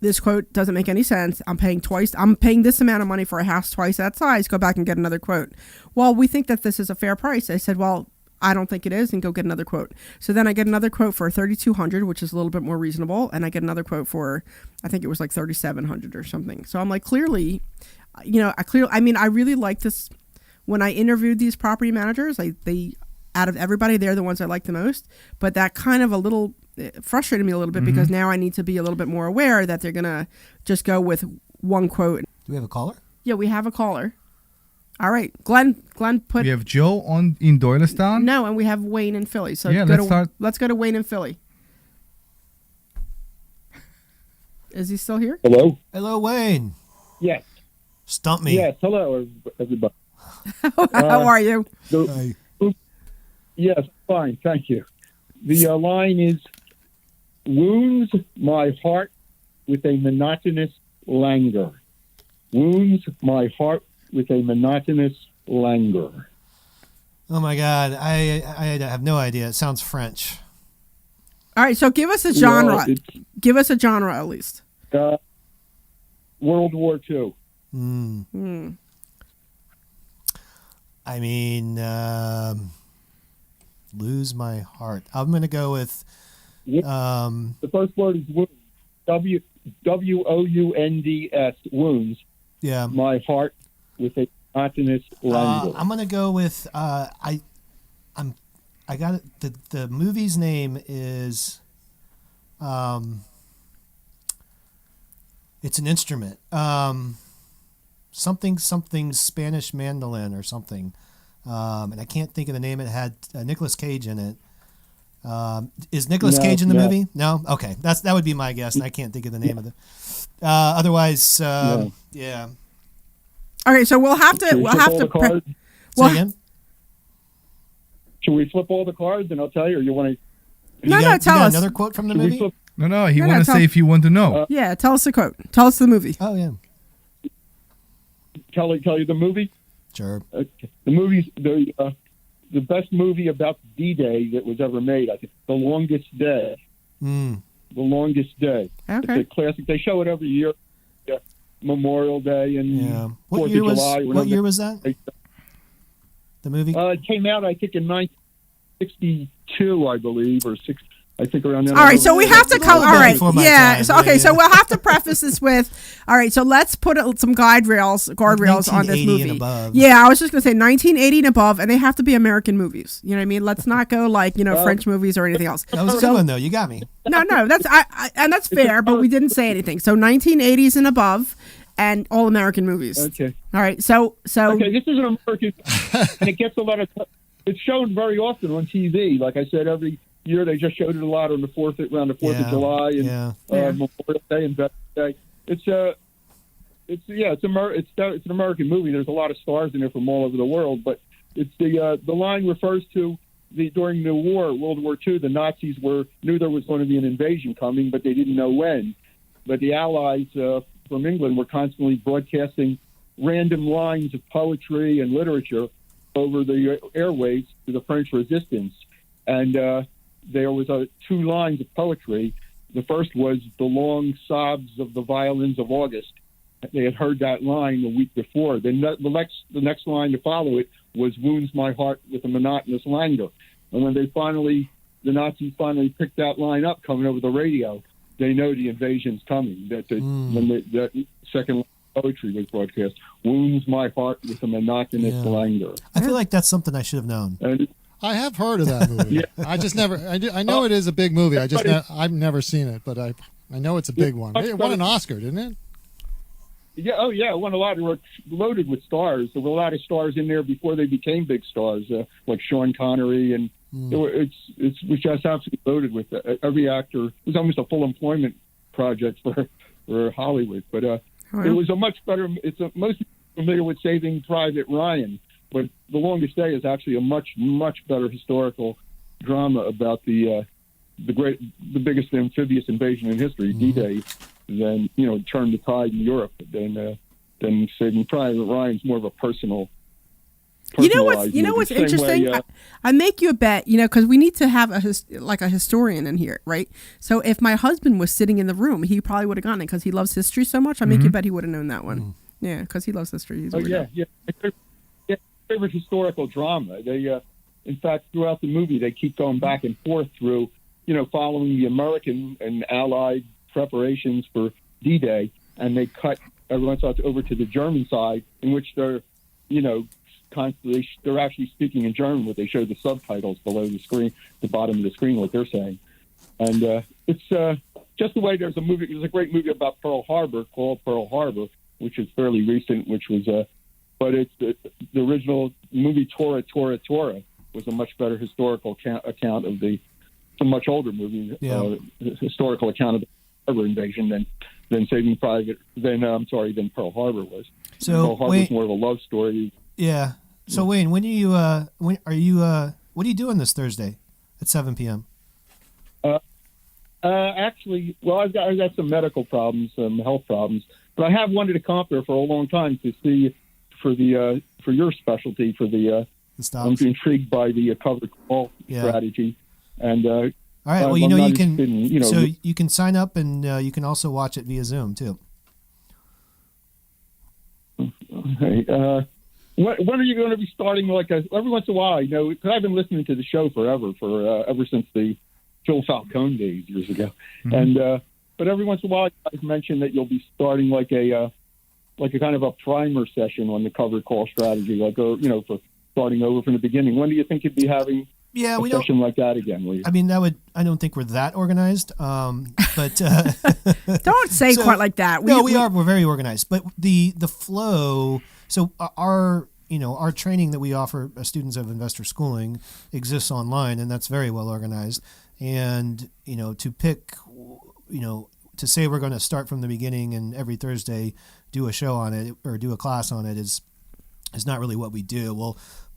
this quote doesn't make any sense. I'm paying twice. I'm paying this amount of money for a house twice that size. Go back and get another quote. Well, we think that this is a fair price. I said, well, I don't think it is, and go get another quote. So then I get another quote for $3,200, which is a little bit more reasonable, and I get another quote for, I think it was like $3,700 or something. So I'm like, clearly, I really like this. When I interviewed these property managers, they out of everybody, they're the ones I like the most. But that kind of it frustrated me a little bit because now I need to be a little bit more aware that they're gonna just go with one quote. Do we have a caller? Yeah, we have a caller. All right, Glenn put. We have Joe in Doylestown. No, and we have Wayne in Philly. So yeah, let's go to Wayne in Philly. Is he still here? Hello. Hello, Wayne. Yes. Stump me. Yes. Hello, everybody. How are you? Yes, fine. Thank you. The line is, wounds my heart with a monotonous languor. Wounds my heart with a monotonous languor. Oh my God, I have no idea. It sounds French. All right, so give us a genre. Well, give us a genre at least. World War II. I mean, lose my heart. I'm going to go with. The first word is wounds. WOUNDS. Wounds. Yeah. My heart with a monotonous languor. I'm going to go with. I got it. The movie's name is. It's an instrument. Something Spanish mandolin or something. And I can't think of the name. It had Nicolas Cage in it. Is Nicolas Cage in the movie? No. Okay, that would be my guess, and I can't think of the name of it. Otherwise, yeah. Okay, so we'll have to. Say again? Should we flip all the cards and I'll tell you, or you want to? No, tell us. Another quote from the movie? No. He wants to say if you want to know. Yeah, tell us the quote. Tell us the movie. Oh yeah. Tell you the movie. Sure. The movie's the best movie about D-Day that was ever made. I think The Longest Day. The Longest Day. Okay. It's a classic. They show it every year. Memorial Day and What 4th year of July. What year was that? The movie? It came out, I think, in 1962, I believe, or 6. I think around then. All right, so we have to come. All right, yeah. So we'll have to preface this with, all right. So let's put some guardrails on this movie. And above. Yeah, I was just gonna say 1980 and above, and they have to be American movies. You know what I mean? Let's not go like French movies or anything else. That was a good one, though. You got me. No, that's and that's fair, but we didn't say anything. So 1980s and above, and all American movies. Okay. All right. So. Okay, this is an American, and it gets a lot of. It's shown very often on TV. Like I said, every year they just showed it a lot on the 4th of July and Memorial Day and Veterans Day. It's an American movie. There's a lot of stars in it from all over the world, but it's the line refers to during the war, World War II. The Nazis knew there was going to be an invasion coming, but they didn't know when. But the Allies from England were constantly broadcasting random lines of poetry and literature over the airwaves to the French Resistance. And there was two lines of poetry. The first was the long sobs of the violins of August. They had heard that line the week before. Then the next line to follow it was wounds my heart with a monotonous languor. And when the Nazis finally picked that line up coming over the radio, they know the invasion's coming. When the second line of poetry was broadcast, wounds my heart with a monotonous languor. I feel like that's something I should have known. And I have heard of that movie. I just never. I know it is a big movie. I've never seen it, but I know it's a big one. It won an Oscar, didn't it? Yeah. Oh, yeah. It won a lot. It was loaded with stars. There were a lot of stars in there before they became big stars, like Sean Connery, and it was just absolutely loaded with every actor. It was almost a full employment project for Hollywood. But it was a much better. Most familiar with Saving Private Ryan. But The Longest Day is actually a much, much better historical drama about the biggest amphibious invasion in history, D-Day, than turned the tide in Europe. Than Saving Private Ryan's more of a personal. You know what's interesting? Way, I make you a bet, because we need to have a historian in here, right? So if my husband was sitting in the room, he probably would have gotten it because he loves history so much. I make you bet he would have known that one. Yeah, because he loves history. He's favorite historical drama. They, in fact, throughout the movie, they keep going back and forth through, following the American and Allied preparations for D-Day, and they cut every once in a while over to the German side, in which they're, constantly they're actually speaking in German, but they show the subtitles below the screen, the bottom of the screen, what they're saying, and it's just the way there's a movie. There's a great movie about Pearl Harbor called Pearl Harbor, which is fairly recent, which was but it's the original movie Tora was a much better historical account of the. It's a much older movie, historical account of the Harbor invasion than Saving Private. Than Pearl Harbor was. So Pearl Harbor was more of a love story. Yeah. So Wayne, what are you doing this Thursday at 7 p.m.? Actually, well, I've got some medical problems, some health problems, but I have wanted to come up there for a long time to see. For your specialty, I'm intrigued by the covered call strategy, and all right. Well, you can so you can sign up, and you can also watch it via Zoom too. Okay. When are you going to be starting? Every once in a while, because I've been listening to the show forever, ever since the Phil Falcone days years ago, and but every once in a while, you guys mention that you'll be starting like a kind of a primer session on the covered call strategy, for starting over from the beginning. When do you think you'd be having a session like that again? I don't think we're that organized, but don't say quite like that. We're very organized, but the flow. So our training that we offer students of investor schooling exists online, and that's very well organized. And to say we're going to start from the beginning and every Thursday do a show on it or do a class on it is not really what we do.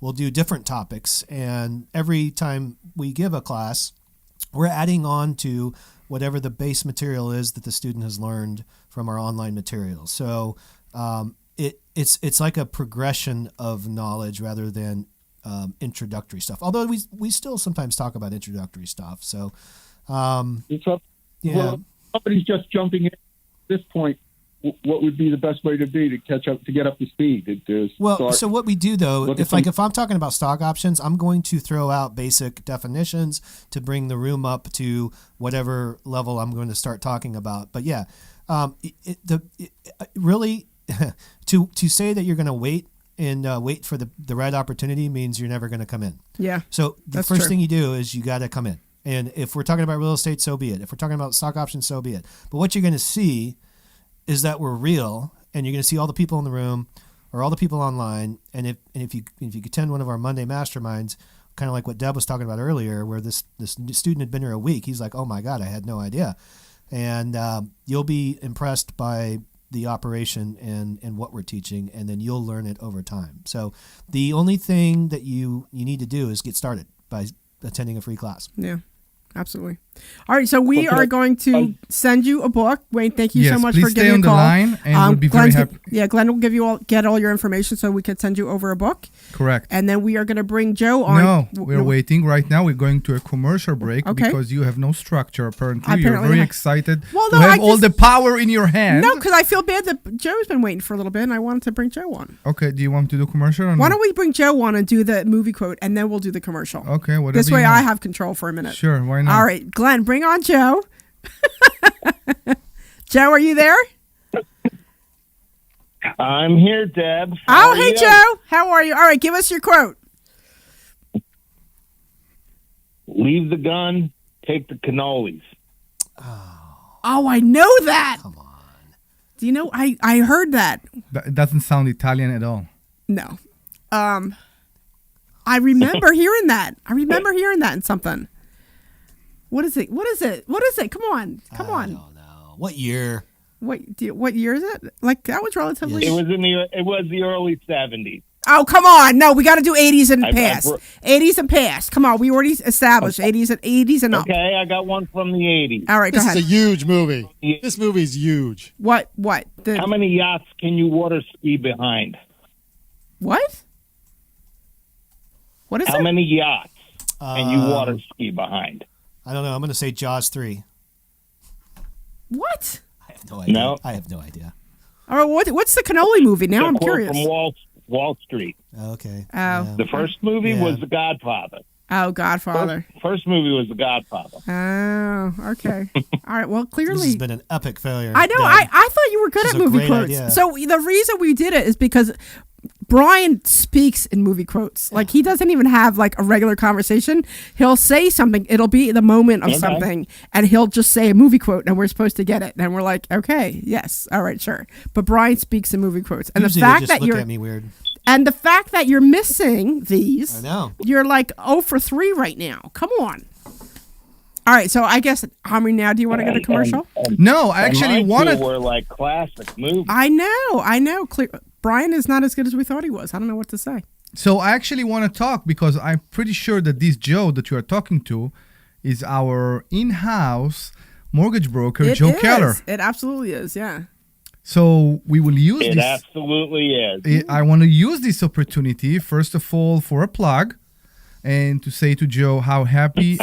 We'll do different topics, and every time we give a class, we're adding on to whatever the base material is that the student has learned from our online materials. So it's like a progression of knowledge rather than introductory stuff. Although we still sometimes talk about introductory stuff. So well, somebody's just jumping in at this point. What would be the best way to catch up, to get up to speed? So what we do though, if I'm talking about stock options, I'm going to throw out basic definitions to bring the room up to whatever level I'm going to start talking about. But yeah, really to say that you're going to wait and wait for the right opportunity means you're never going to come in. Yeah. So the first thing you do is you got to come in. And if we're talking about real estate, so be it. If we're talking about stock options, so be it. But what you're going to see is that we're real, and you're going to see all the people in the room or all the people online. And if you attend one of our Monday masterminds, kind of like what Deb was talking about earlier, where this student had been here a week, he's like, oh my God, I had no idea. And you'll be impressed by the operation and what we're teaching, and then you'll learn it over time. So the only thing that you need to do is get started by attending a free class. Yeah. Absolutely. All right, so we are going to send you a book. Wayne, thank you so much please for stay giving on a the call. line, and we'll be very happy. Glenn will give you get all your information so we can send you over a book. Correct. And then we are going to bring Joe on. No, we're waiting right now. We're going to a commercial break because you have no structure. Apparently you're very excited to have all the power in your hand. No, because I feel bad that Joe's been waiting for a little bit, and I wanted to bring Joe on. Okay, do you want to do commercial? Or Why don't we bring Joe on and do the movie quote, and then we'll do the commercial? Okay, whatever. This way I have control for a minute. Sure, why not? All right, Glenn, bring on Joe. Joe, are you there? I'm here, Deb. Hey, Joe. How are you? All right, give us your quote. Leave the gun, take the cannolis. Oh, I know that. Come on. Do you know? I heard that. It doesn't sound Italian at all. No. I remember hearing that. In something. What is it? Come on. I don't know. What year? What year is it? Like that was relatively. It was the early 70s. Oh, come on. No, we got to do 80s and past. 80s and past. Come on. We already established 80s and up. Okay, I got one from the 80s. All right, go ahead. This is a huge movie. This movie's huge. What? How many yachts can you water ski behind? What? What is it? How many yachts can you water ski behind? I don't know. I'm going to say Jaws 3. What? I have no idea. No. I have no idea. All right, what's the cannoli movie? Now I'm curious. From Wall Street. Okay. Oh. The first movie was The Godfather. Oh, Godfather. First movie was The Godfather. Oh, okay. All right. Well, clearly. This has been an epic failure. I know. I thought you were good at movie quotes. Idea. So the reason we did it is because Brian speaks in movie quotes. Like he doesn't even have like a regular conversation. He'll say something. It'll be the moment of something, and he'll just say a movie quote, and we're supposed to get it. And we're like, okay, yes, all right, sure. But Brian speaks in movie quotes, and Usually the fact they just that look at me weird. And the fact that you're missing these, I know. You're like 0 for 3 right now. Come on. All right, so I guess, Omri, now do you want to get a commercial? No, I actually wanted. Were like classic movies. I know. Brian is not as good as we thought he was. I don't know what to say. So I actually want to talk because I'm pretty sure that this Joe that you are talking to is our in-house mortgage broker, Joe Keller. It absolutely is, yeah. So we will use It this. absolutely is. I want to use this opportunity, first of all, for a plug and to say to Joe how happy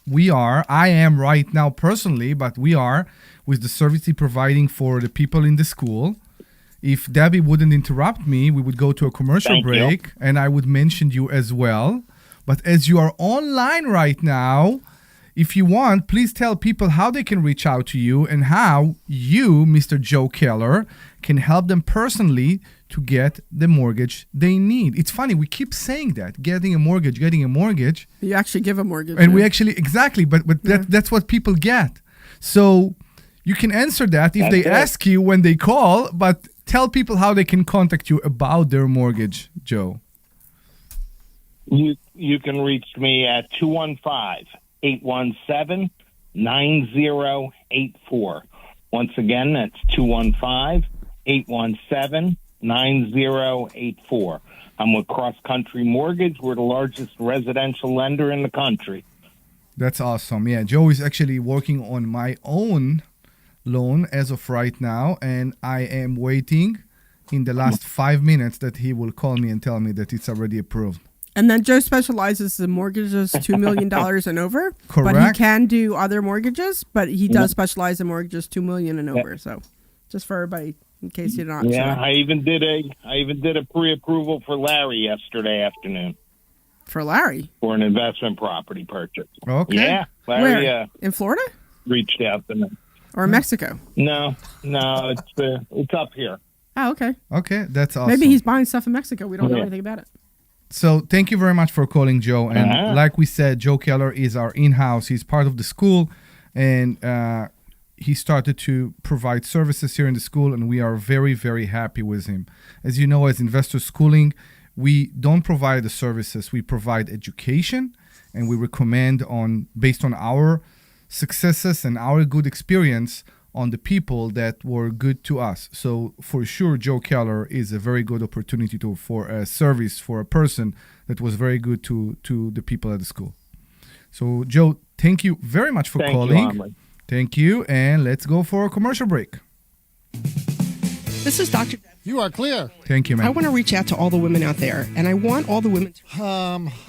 we are. I am right now personally, but we are with the service he's providing for the people in the school. If Debbie wouldn't interrupt me, we would go to a commercial break and I would mention you as well. But as you are online right now, if you want, please tell people how they can reach out to you and how you, Mr. Joe Keller, can help them personally to get the mortgage they need. It's funny, we keep saying that, getting a mortgage. You actually give a mortgage. And we actually, exactly, but that's what people get. So you can answer that if they ask you when they call, but tell people how they can contact you about their mortgage, Joe. You can reach me at 215-817-9084. Once again, that's 215-817-9084. I'm with Cross Country Mortgage. We're the largest residential lender in the country. That's awesome. Yeah, Joe is actually working on my own loan as of right now, and I am waiting in the last 5 minutes that he will call me and tell me that it's already approved. And then Joe specializes in mortgages $2 million and over. Correct. But he can do other mortgages, but he does specialize in mortgages $2 million and over. So just for everybody, in case you're not sure. I even did a pre-approval for Larry yesterday afternoon. For Larry? For an investment property purchase. Okay. Yeah. Larry, where? In Florida? Reached out to me. Or Mexico? No, it's up here. Oh, okay. Okay, that's awesome. Maybe he's buying stuff in Mexico. We don't know anything about it. So thank you very much for calling, Joe. And like we said, Joe Keller is our in-house. He's part of the school, and he started to provide services here in the school, and we are very, very happy with him. As you know, as Investor Schooling, we don't provide the services. We provide education, and we recommend based on our successes and our good experience on the people that were good to us. So for sure, Joe Keller is a very good opportunity for a service for a person that was very good to the people at the school. So, Joe, thank you very much for Thank you, calling. Omri. Thank you. And let's go for a commercial break. This is Dr. You are clear. Thank you, man. I want to reach out to all the women out there, and I want all the women.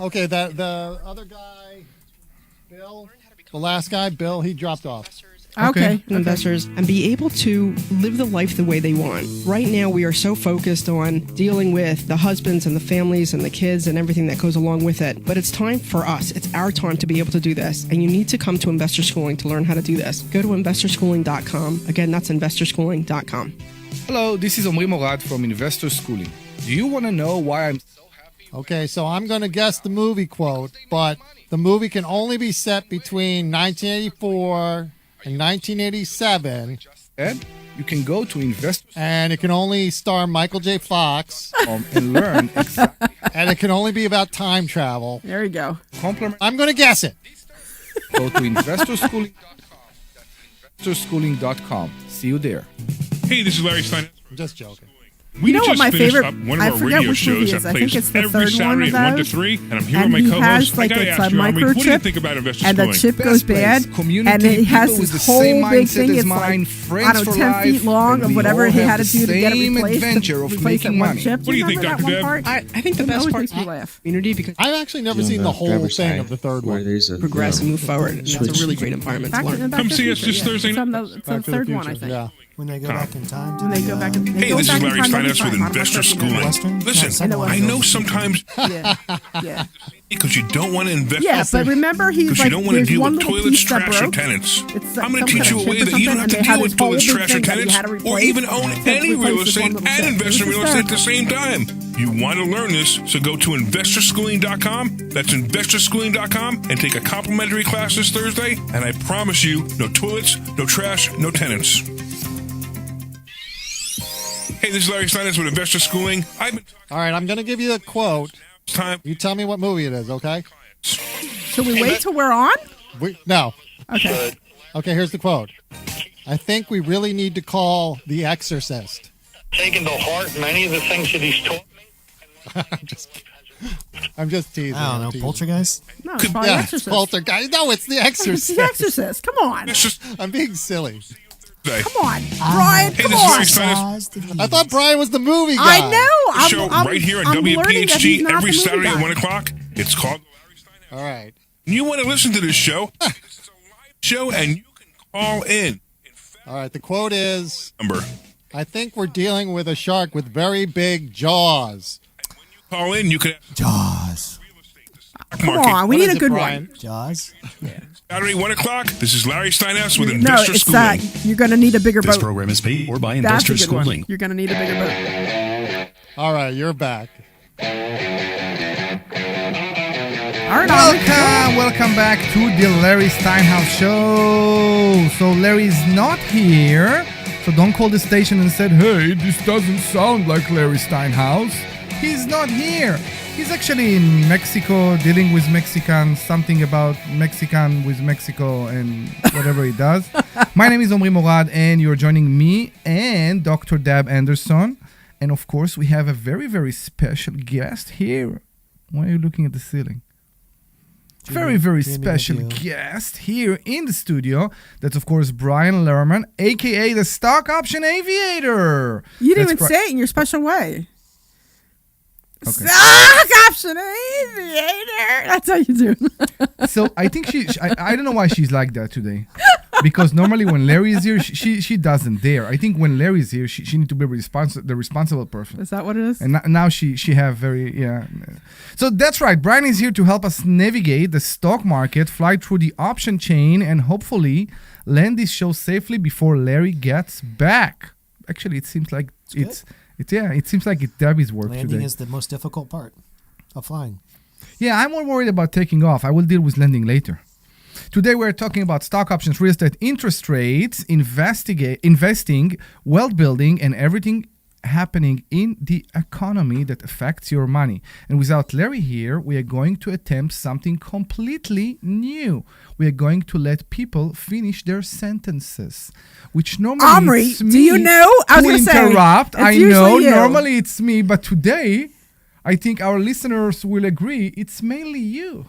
Okay, the other guy, Bill, the last guy, Bill, he dropped off. Okay. Investors and be able to live the life the way they want. Right now, we are so focused on dealing with the husbands and the families and the kids and everything that goes along with it. But it's time for us. It's our time to be able to do this. And you need to come to Investor Schooling to learn how to do this. Go to investorschooling.com. Again, that's investorschooling.com. Hello, this is Omri Morad from Investor Schooling. Do you want to know why I'm so happy? Okay, so I'm going to guess the movie quote, but the movie can only be set between 1984 and 1987. Ed, you can go to Investor and it can only star Michael J. Fox and learn exactly. And it can only be about time travel. There you go. Compliment. I'm going to guess it. Go to investorschooling.com. Investorschooling.com. See you there. Hey, this is Larry Steinhouse. I'm just joking. We You know what just my finished favorite- up one of I our forget radio which movie shows it is. that I think plays it's the every third one Saturday of at 1 to those. 3, and I'm here And with he my co-host. has, like, I gotta it's ask a you, Omri, what do you microchip, think about Investor and the Schooling? chip goes bad, and it has this whole big thing. It's like, I don't know, 10 feet long of whatever he had to do to get it replaced. Adventure of replace that making one money. chip. What do you think, remember Dr. that one Deb? part? I think the best part makes me laugh. Community, because I've actually never seen the whole thing of the third one. progress and move forward. And that's a really great environment to learn. Come see us this Thursday It's on night. the third one, I think. Yeah. When they go back in time. When they go back in Hey, this is Larry Steinhouse with Investor Schooling. Western? Listen, I know sometimes Yeah. Yeah. because you don't want to invest. Yeah, but remember, he's because like, you don't want to there's deal one with little toilets, piece that trash, or broke. tenants. It's I'm going some to teach kind you of a way chip or that you don't have to something, and they deal had with this whole toilets, big trash, or thing that he tenants, had to or replace. even own So any replace real this estate one little and chip. invest in It's real estate at the hysterical. same time. You want to learn this, so go to investorschooling.com. That's investorschooling.com and take a complimentary class this Thursday. And I promise you, no toilets, no trash, no tenants. Hey, this is Larry Steinhouse with Investor Schooling. All right, I'm going to give you a quote. Time. You tell me what movie it is, okay? Should we wait till we're on? No. Okay. Okay, here's the quote. I think we really need to call The Exorcist. Taking to heart many of the things that he's taught I'm just teasing. I don't know, teasing. Poltergeist? No, it's probably Yeah, Exorcist. Poltergeist. No, it's The Exorcist. It's The Exorcist. Come on. I'm being silly. Come on. Brian, Hey, come this is Larry on. Steinhouse. I thought Brian was the movie guy. I know. The show right here at I'm learning that he's WPHT not every the movie Saturday at guy. 1 o'clock. It's called All right. You want to listen to this show? It's a live show, and you can call in. All right, the quote is, Number. I think we're dealing with a shark with very big jaws. Call in. You can. Jaws. Come on. We What need is a it, good Brian? one. Jaws? Saturday 1 o'clock. This is Larry Steinhouse with No, Investor it's Schooling. you're going to need a bigger This boat. program is paid for by That's Investor a good one. Schooling. You're going to need a bigger boat. All right, you're back. All right, Welcome back to the Larry Steinhouse show. So Larry's not here, so don't call the station and say, hey, this doesn't sound like Larry Steinhouse. He's not here. He's actually in Mexico dealing with Mexicans, something about Mexican with Mexico and whatever he does. My name is Omri Morad, and you're joining me and Dr. Dab Anderson. And of course, we have a very, very special guest here. Why are you looking at the ceiling? Very, very special guest here in the studio. That's, of course, Brian Lerman, a.k.a. the Stock Option Aviator. You didn't That's even say it in your special way. Okay. Stock Option Aviator. That's how you do. So I think I don't know why she's like that today. Because normally when Larry is here, she doesn't dare. I think when Larry is here, she need to be the responsible person. Is that what it is? And now she have very, yeah. So that's right. Brian is here to help us navigate the stock market, fly through the option chain, and hopefully land this show safely before Larry gets back. Actually, it seems like it seems like it's Debbie's work Landing today. is the most difficult part of flying. Yeah, I'm more worried about taking off. I will deal with landing later. Today we're talking about stock options, real estate, interest rates, investing, wealth building, and everything happening in the economy that affects your money. And without Larry here, we are going to attempt something completely new. We are going to let people finish their sentences, which normally Omri, it's me do you know? I was who gonna say, interrupt. it's I usually know you. normally it's me, but today I think our listeners will agree it's mainly you.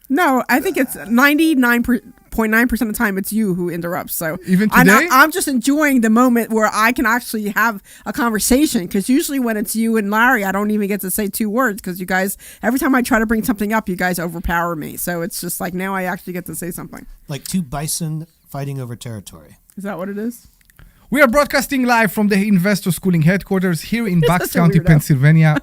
No, I think it's 99.9% of the time it's you who interrupts. So Even today? I'm just enjoying the moment where I can actually have a conversation, because usually when it's you and Larry, I don't even get to say 2 words, because you guys, every time I try to bring something up, you guys overpower me. So it's just like now I actually get to say something. Like 2 bison fighting over territory. Is that what it is? We are broadcasting live from the Investor Schooling headquarters here in Bucks such a County, weirdo. Pennsylvania.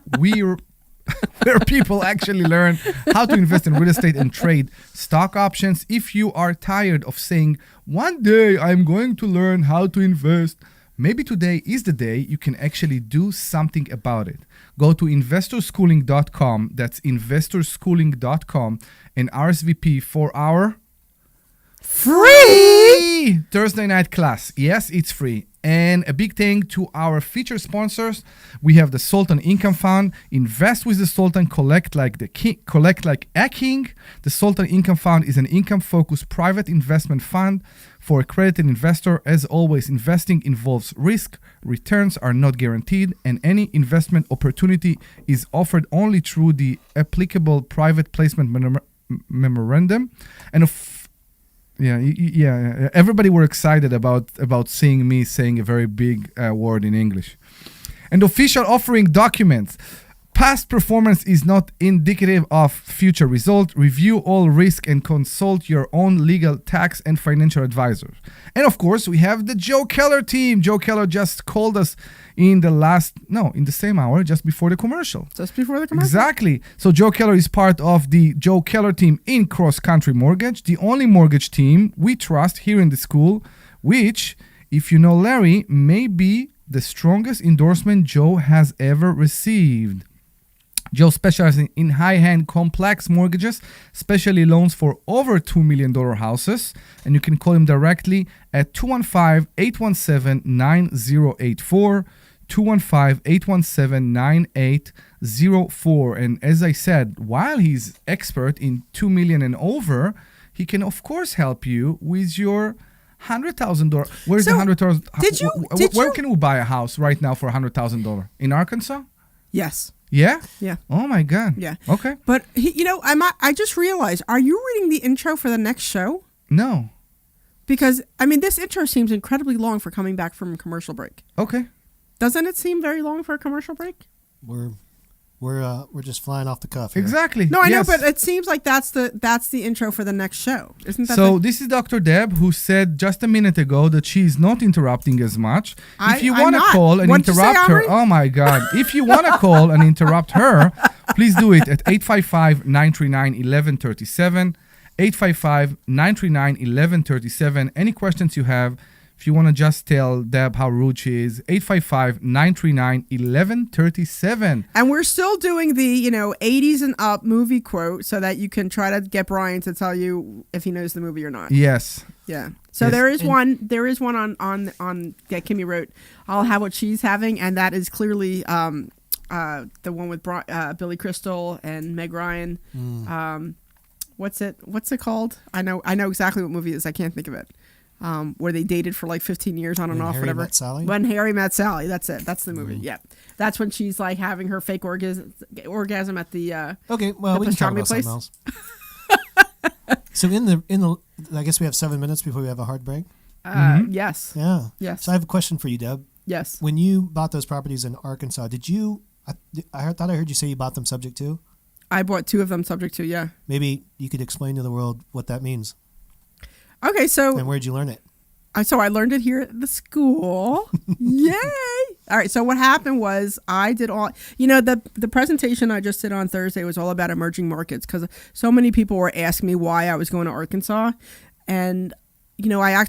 Where people actually learn how to invest in real estate and trade stock options. If you are tired of saying, one day I'm going to learn how to invest, maybe today is the day you can actually do something about it. Go to investorschooling.com. That's investorschooling.com and RSVP for our free Thursday night class. Yes, it's free. And a big thank to our feature sponsors. We have the Sultan Income Fund. Invest with the Sultan, collect like the king, collect like a king. The Sultan Income Fund is an income-focused private investment fund for accredited investor. As always, investing involves risk. Returns are not guaranteed, and any investment opportunity is offered only through the applicable private placement memorandum. And yeah. Everybody were excited about seeing me saying a very big word in English. And official offering documents. Past performance is not indicative of future result. Review all risk and consult your own legal, tax, and financial advisors. And of course, we have the Joe Keller team. Joe Keller just called us in the same hour, just before the commercial. Just before the commercial? Exactly. So Joe Keller is part of the Joe Keller team in Cross Country Mortgage, the only mortgage team we trust here in the school, which, if you know Larry, may be the strongest endorsement Joe has ever received. Joe specializes in high-end complex mortgages, especially loans for over $2 million houses. And you can call him directly at 215-817-9084, 215-817-9804. And as I said, while he's expert in $2 million and over, he can, of course, help you with your $100,000. Where's the $100,000? Where can we buy a house right now for $100,000? In Arkansas? Yes. Yeah? Yeah. Oh my God. Yeah. Okay. But I just realized, are you reading the intro for the next show? No. Because this intro seems incredibly long for coming back from a commercial break. Okay. Doesn't it seem very long for a commercial break? We're just flying off the cuff here. Exactly. No, I know, but it seems like that's the intro for the next show. Isn't that so? This is Dr. Deb, who said just a minute ago that she is not interrupting as much. If you want to call and interrupt her, oh my God! If you want to call and interrupt her, please do it at 855-939-1137. 855-939-1137. Any questions you have, if you want to just tell Deb how rude she is, 855-939-1137. And we're still doing the 80s and up movie quote, so that you can try to get Brian to tell you if he knows the movie or not. Yes. Yeah. So yes. There is one on that Kimmy wrote, I'll Have What She's Having, and that is clearly the one with Billy Crystal and Meg Ryan. What's it called? I know exactly what movie it is. I can't think of it. Where they dated for like 15 years on and off, Harry whatever. Met Sally? When Harry Met Sally. That's it. That's the movie. Yeah. That's when she's like having her fake orgasm at the okay, well, we can talk about something else. So in the I guess we have 7 minutes before we have a hard break. Yes. Yeah. Yes. So I have a question for you, Deb. Yes. When you bought those properties in Arkansas, did you I thought I heard you say you bought them subject to? I bought 2 of them subject to, yeah. Maybe you could explain to the world what that means. Okay, so... And where'd you learn it? So I learned it here at the school. Yay! All right, so what happened was I did all... the presentation I just did on Thursday was all about emerging markets, because so many people were asking me why I was going to Arkansas. And,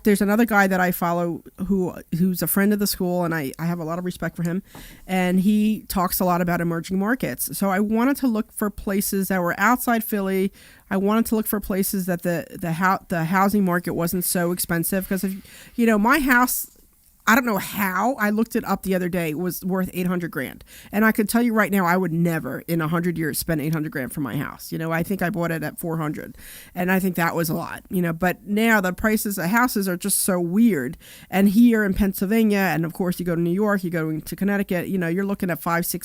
there's another guy that I follow who's a friend of the school, and I have a lot of respect for him. And he talks a lot about emerging markets. So I wanted to look for places that were outside Philly. I wanted to look for places that the housing market wasn't so expensive, because my house, I don't know how. I looked it up the other day. It was worth $800,000. And I can tell you right now, I would never in 100 years spend $800,000 for my house. I think I bought it at $400,000, and I think that was a lot. But now the prices of houses are just so weird. And here in Pennsylvania, and of course you go to New York, you go to Connecticut, you're looking at $500,000,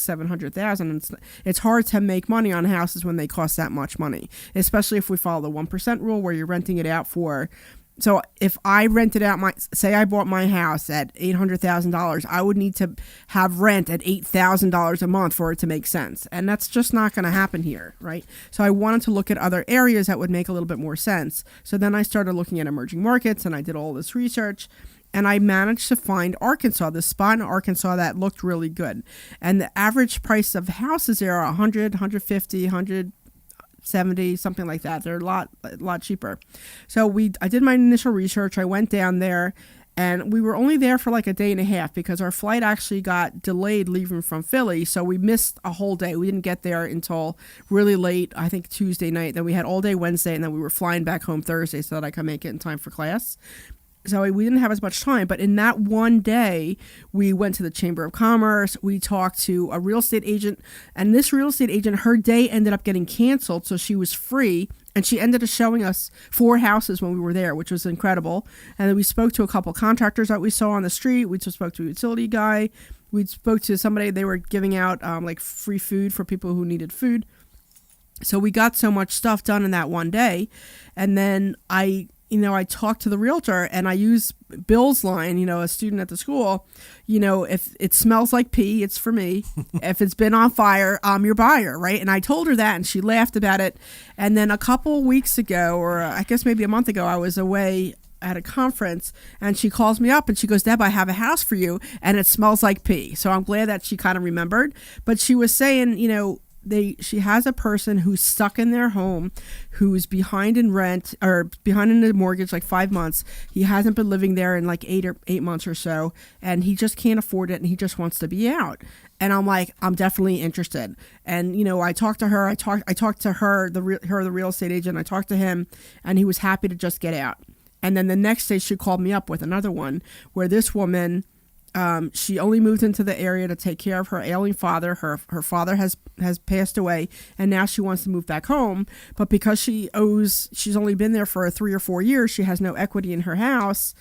$600,000. And it's hard to make money on houses when they cost that much money, especially if we follow the 1% rule where you're renting it out for. So if I rented out say I bought my house at $800,000, I would need to have rent at $8,000 a month for it to make sense. And that's just not going to happen here, right? So I wanted to look at other areas that would make a little bit more sense. So then I started looking at emerging markets, and I did all this research, and I managed to find Arkansas, this spot in Arkansas that looked really good. And the average price of houses there are $100,000, $150,000, $170,000, something like that. They're a lot cheaper. So I did my initial research. I went down there, and we were only there for like a day and a half because our flight actually got delayed leaving from Philly. So we missed a whole day. We didn't get there until really late, I think Tuesday night. Then we had all day Wednesday, and then we were flying back home Thursday so that I could make it in time for class. So we didn't have as much time, but in that one day, we went to the Chamber of Commerce. We talked to a real estate agent, and this real estate agent, her day ended up getting canceled, so she was free, and she ended up showing us 4 houses when we were there, which was incredible. And then we spoke to a couple contractors that we saw on the street. We just spoke to a utility guy. We spoke to somebody. They were giving out like free food for people who needed food. So we got so much stuff done in that one day, and then I talked to the realtor, and I used Bill's line, a student at the school, if it smells like pee, it's for me. If it's been on fire, I'm your buyer, right? And I told her that, and she laughed about it. And then a couple weeks ago, or I guess maybe a month ago, I was away at a conference, and she calls me up and she goes, Deb, I have a house for you, and it smells like pee. So I'm glad that she kind of remembered. But she was saying, she has a person who's stuck in their home, who's behind in rent or behind in the mortgage like 5 months. He hasn't been living there in like 8 months or so, and he just can't afford it, and he just wants to be out. And I'm like, I'm definitely interested. And I talked to her. I talked to her, the real estate agent. I talked to him, and he was happy to just get out. And then the next day, she called me up with another one where this woman. She only moved into the area to take care of her ailing father. Her father has passed away, and now she wants to move back home. But because she's only been there for 3 or 4 years, she has no equity in her house.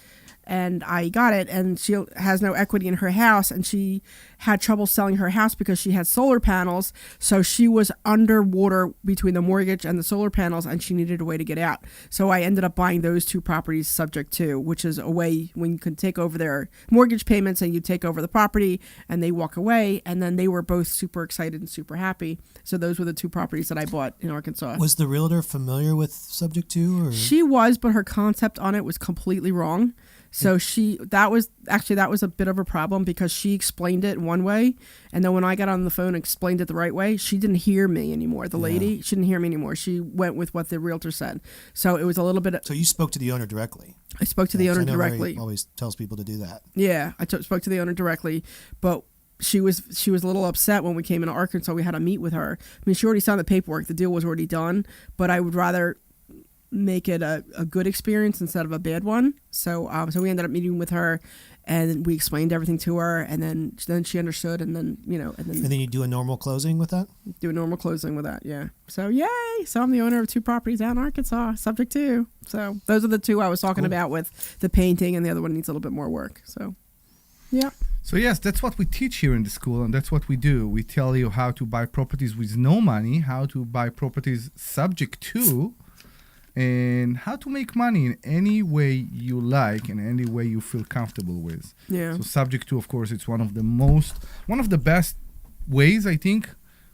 And I got it, and she has no equity in her house, and she had trouble selling her house because she had solar panels, so she was underwater between the mortgage and the solar panels, and she needed a way to get out. So I ended up buying those 2 properties subject to, which is a way when you can take over their mortgage payments and you take over the property, and they walk away, and then they were both super excited and super happy. So those were the 2 properties that I bought in Arkansas. Was the realtor familiar with subject to? Or? She was, but her concept on it was completely wrong. So that was a bit of a problem because she explained it one way, and then when I got on the phone and explained it the right way, she didn't hear me anymore. The lady, she didn't hear me anymore. She went with what the realtor said. So it was a little bit. So you spoke to the owner directly? I spoke to the owner directly. Larry always tells people to do that. Yeah, I spoke to the owner directly, but she was a little upset when we came into Arkansas. We had to meet with her. I mean, she already signed the paperwork. The deal was already done, but I would rather make it a good experience instead of a bad one. So we ended up meeting with her, and we explained everything to her, and then she understood, and then and then you do a normal closing with that. Do a normal closing with that, yeah. So yay! So I'm the owner of 2 properties out in Arkansas, subject to. So those are the 2 I was talking about with the painting, and the other one needs a little bit more work. So yeah. So yes, that's what we teach here in the school, and that's what we do. We tell you how to buy properties with no money, how to buy properties subject to, and how to make money in any way you like and any way you feel comfortable with. Yeah. So subject to, of course, it's one of the best ways, I think,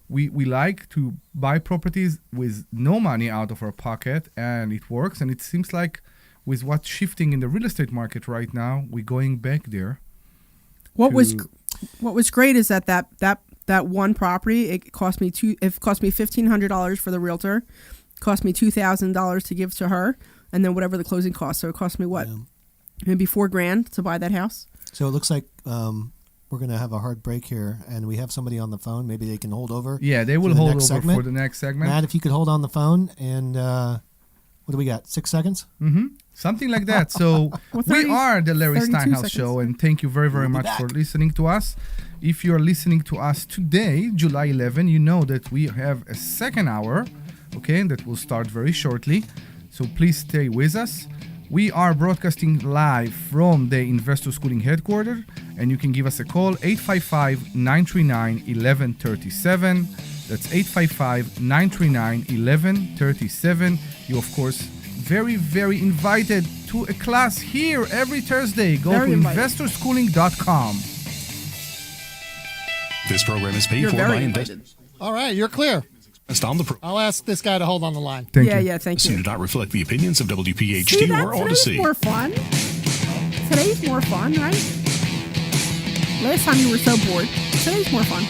we like to buy properties with no money out of our pocket, and it works. And it seems like with what's shifting in the real estate market right now, we're going back there. What was great is that one property, it cost me $1,500 for the realtor. Cost me $2,000 to give to her, and then whatever the closing cost. So it cost me maybe $4,000 to buy that house. So it looks like we're going to have a hard break here, and we have somebody on the phone. Maybe they can hold over. Yeah, they will hold over for the next segment. Matt, if you could hold on the phone, and What do we got? 6 seconds? Something like that. So Well, we 30 are the Larry 32 Steinhouse seconds. Show, and thank you very, very We'll be much for back. listening to us. If you're listening to us today, July 11, you know that we have a second hour, okay, that will start very shortly. So please stay with us. We are broadcasting live from the Investor Schooling headquarters, and you can give us a call, 855-939-1137. That's 855-939-1137. You, of course, very, very invited to a class here every Thursday. Go Very to invited. investorschooling.com. This program is paid You're for by very investors invited. All right, you're clear. on the program. I'll ask this guy to hold on the line. Thank Yeah, you. yeah, thank Do you. not reflect the opinions of WPHT See, that, or today's Odyssey. more fun. Today's more fun, right? Last time you were so bored. Today's more fun.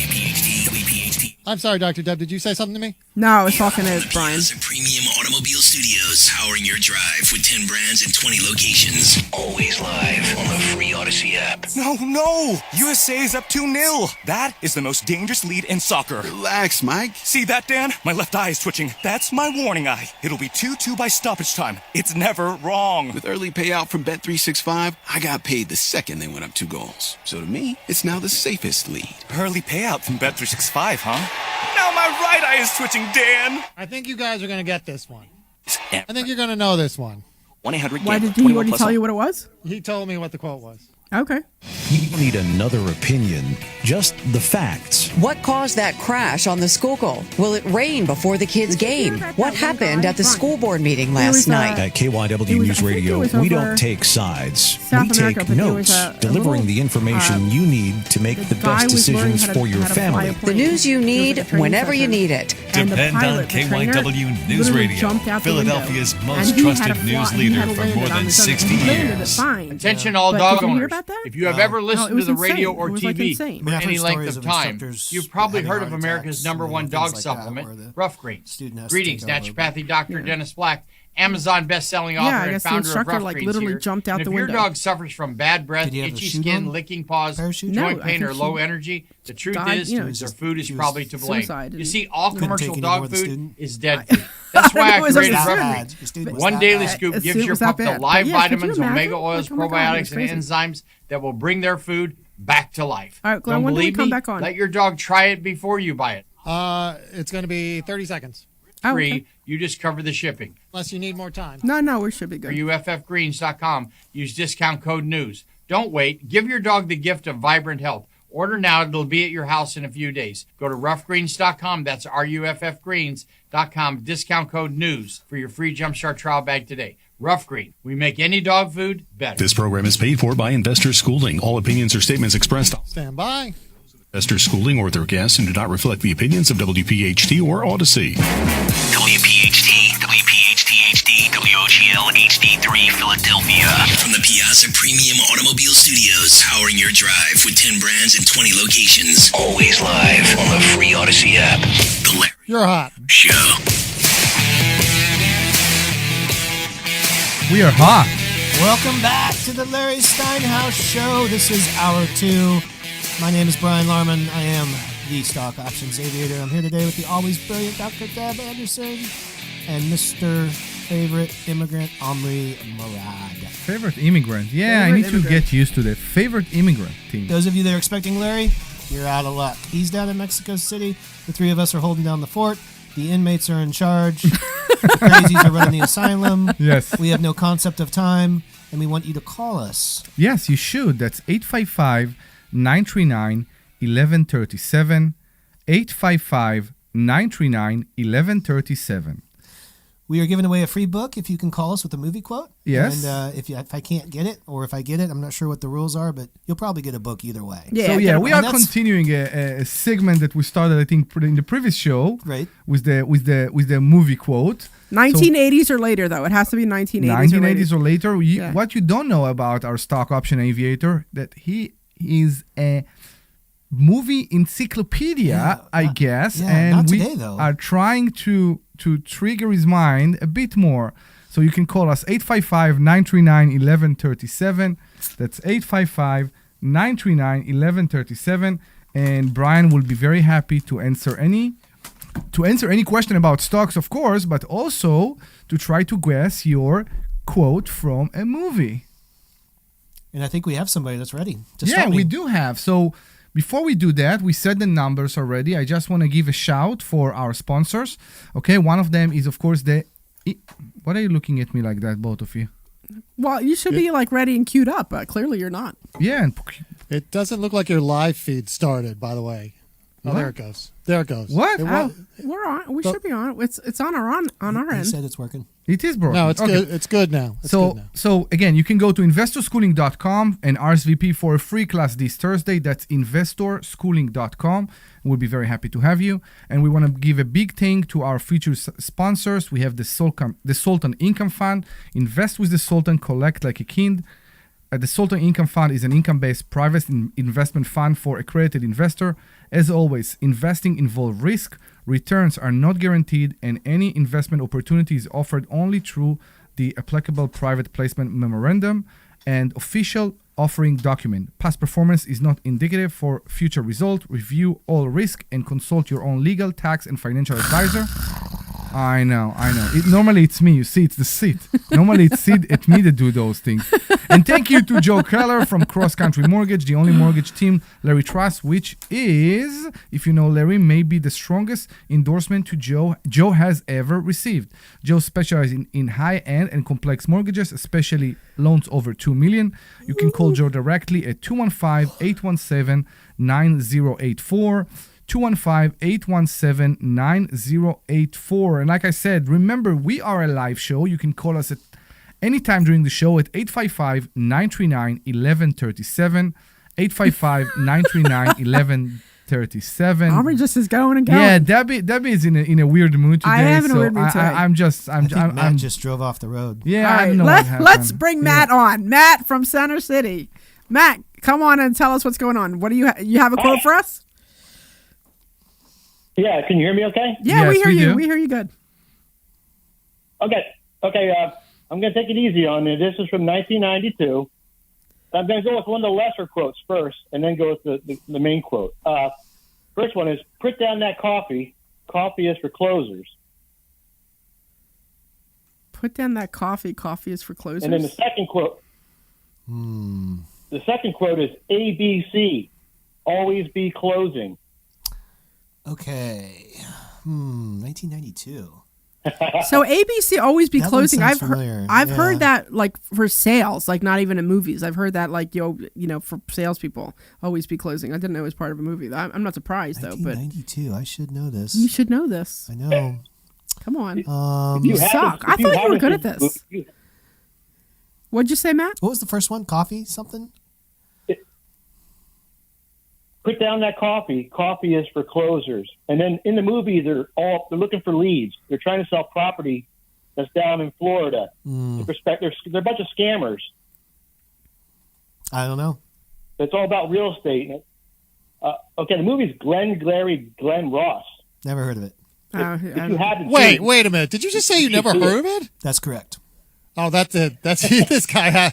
WPHT. I'm sorry, Dr. Deb. Did you say something to me? No, I was talking to Brian. Piazza Premium Automobile Studios, powering your drive with 10 brands and 20 locations. Always live on the free Odyssey app. No! USA is up 2-0. That is the most dangerous lead in soccer. Relax, Mike. See that, Dan? My left eye is twitching. That's my warning eye. It'll be 2-2 by stoppage time. It's never wrong. With early payout from Bet365, I got paid the second they went up 2 goals. So to me, it's now the safest lead. Early payout from Bet365, huh? Now my right eye is twitching, Dan. I think you guys are going to get this one. I think you're going to know this one. 1-800 Why did he already tell you what it was? He told me what the quote was. Okay. You don't need another opinion, just the facts. What caused that crash on the Schuylkill? Will it rain before the kids' game? What happened at the school board meeting last night? At KYW News Radio, we don't take sides. South We America, take but there was notes, a delivering little, the information you need to make the guy best was learning decisions how to- for your how to fly a family. plane. The news you He was need at a training whenever you session, need it. and the Depend pilot, on the trainer, KYW News literally Radio, jumped out the Philadelphia's window, most and he had trusted to news fly- he leader had to for land more it on than his own. 60 He landed it years. fine. Attention all But dog did you hear owners. about that? If you have ever No, listened it to was the insane. radio It or was, like, TV insane. for I've heard any length stories of of time, instructors you've probably having heard of heart America's attacks number and one things dog like that, supplement, where the Rough Greens. student has to Greetings, take over. naturopathic Dr. Dennis Black, Amazon best-selling Yeah, author I and guess the founder of instructor, Rough like, Greens literally here. jumped out And the if your window. dog suffers from bad breath, Did he have a itchy shoot skin, on? licking paws, Parachute? No, joint I pain, think or she low energy, the truth died, is you know, their food is she was probably to blame. suicide You and see, all couldn't commercial take dog anymore, the food student. is dead food. That's why I It was created absurd. Rough bad. Greens. The student was One that daily bad. scoop It gives your was that pup the bad. live But yeah, could you vitamins, imagine? omega oils, Like, oh my God, probiotics, it's and crazy. enzymes that will bring their food back to life. All right, Glenn, Don't when do we believe come me? back on? Let your dog try it before you buy it. It's going to be 30 seconds, Oh, Free. okay. You just cover the shipping. unless you need more time. No, we should be For good. UFFgreens.com, use discount code NEWS. Don't wait. Give your dog the gift of vibrant health. Order now. It'll be at your house in a few days. Go to roughgreens.com. That's RUFFgreens.com. Discount code NEWS for your free Jumpstart trial bag today. Rough Green. We make any dog food better. This program is paid for by Investor Schooling. All opinions or statements expressed Stand by. Investor Schooling or their guests and do not reflect the opinions of WPHT or Odyssey. WPHT, WPHT-HD, WOGL HD3 Philadelphia. From the Piazza Premium Automobile Studios, powering your drive with 10 brands and 20 locations. Always live on the free Odyssey app. The Larry You're hot. Show. We are hot. Welcome back to the Larry Steinhouse Show. This is Hour 2. My name is Brian Larman. I am the Stock Options Aviator. I'm here today with the always brilliant Dr. Deb Anderson and Mr. Favorite Immigrant, Omri Morad. Favorite immigrant. Yeah, I Favorite need immigrant. to get used to the favorite immigrant thing. Those of you that are expecting Larry, you're out of luck. He's down in Mexico City. The three of us are holding down the fort. The inmates are in charge. The crazies are running the asylum. Yes. We have no concept of time, and we want you to call us. Yes, you should. That's 855-939-1137. 855-939-1137. We are giving away a free book if you can call us with a movie quote. Yes. And if I can't get it, or if I get it, I'm not sure what the rules are, but you'll probably get a book either way. We are continuing a segment that we started, I think, in the previous show. Right. With the movie quote. 1980s or later, though. It has to be 1980s. 1980s or later. Yeah. What you don't know about our stock option aviator, that he is a movie encyclopedia, I guess. yeah, and not we today, though. are trying to trigger his mind a bit more. So you can call us 855-939-1137. That's 855-939-1137. And Brian will be very happy to answer any to answer any question about stocks, of course, but also to try to guess your quote from a movie. And I think we have somebody that's ready. Yeah, we do have. So before we do that, we said the numbers already. I just want to give a shout for our sponsors. Okay, one of them is, of course, what are you looking at me like that, both of you? Well, you should be like ready and queued up, but clearly you're not. Yeah. It doesn't look like your live feed started, by the way. Oh, What? there it goes. There it goes. What? We're on. We should be on. It's on our He end. said it's working. It is broken. No, it's Okay. good. It's good now. It's good now. So again, you can go to investorschooling.com and RSVP for a free class this Thursday. That's investorschooling.com. We'll be very happy to have you. And we want to give a big thank to our featured sponsors. We have the Sultan Income Fund. Invest with the Sultan, collect like a king. The Sultan Income Fund is an income-based private investment fund for accredited investor. As always, investing involves risk. Returns are not guaranteed, and any investment opportunity is offered only through the applicable private placement memorandum and official offering document. Past performance is not indicative for future result. Review all risk and consult your own legal, tax, and financial advisor. I know. Normally it's me. You see, it's the seat. Normally it's me that do those things. And thank you to Joe Keller from Cross Country Mortgage, the only mortgage team Larry trusts, which is, if you know Larry, maybe the strongest endorsement to Joe has ever received. Joe specializes in high-end and complex mortgages, especially loans over $2 million. You can call Joe directly at 215-817-9084. 215-817-9084. And like I said, remember, we are a live show. You can call us at any time during the show at 855-939-1137. 855-939-1137. Omri just is going and going. Yeah, Debbie is in a weird mood today. I am in a weird mood today. I think Matt just drove off the road. Yeah, All I right, don't know what happened. let's bring Matt on. Matt from Center City. Matt, come on and tell us what's going on. What do you have a quote for us? Yeah, can you hear me okay? Yeah, Yes, we hear we you. do. We hear you good. Okay, I'm going to take it easy on you. This is from 1992. I'm going to go with one of the lesser quotes first, and then go with the main quote. First one is, put down that coffee. Coffee is for closers. Put down that coffee. Coffee is for closers. And then the second quote. The second quote is ABC. Always be closing. Okay. 1992. So ABC always be That one closing. sounds I've familiar. I've Yeah. heard that like for sales, like not even in movies. I've heard that like for salespeople always be closing. I didn't know it was part of a movie. I'm not surprised though. But 1992. I should know this. you should know this. I know. Come on. You suck. I thought you were good at this. What'd you say, Matt? What was the first one? Coffee something? Put down that coffee. Coffee is for closers. And then in the movie, they're looking for leads. They're trying to sell property that's down in Florida. They're a bunch of scammers. I don't know. It's all about real estate. Okay, the movie's Glenn Ross. Never heard of it. If you haven't Wait seen a minute. Did you just say you never heard of it? That's correct. Oh, that's it. That's this guy.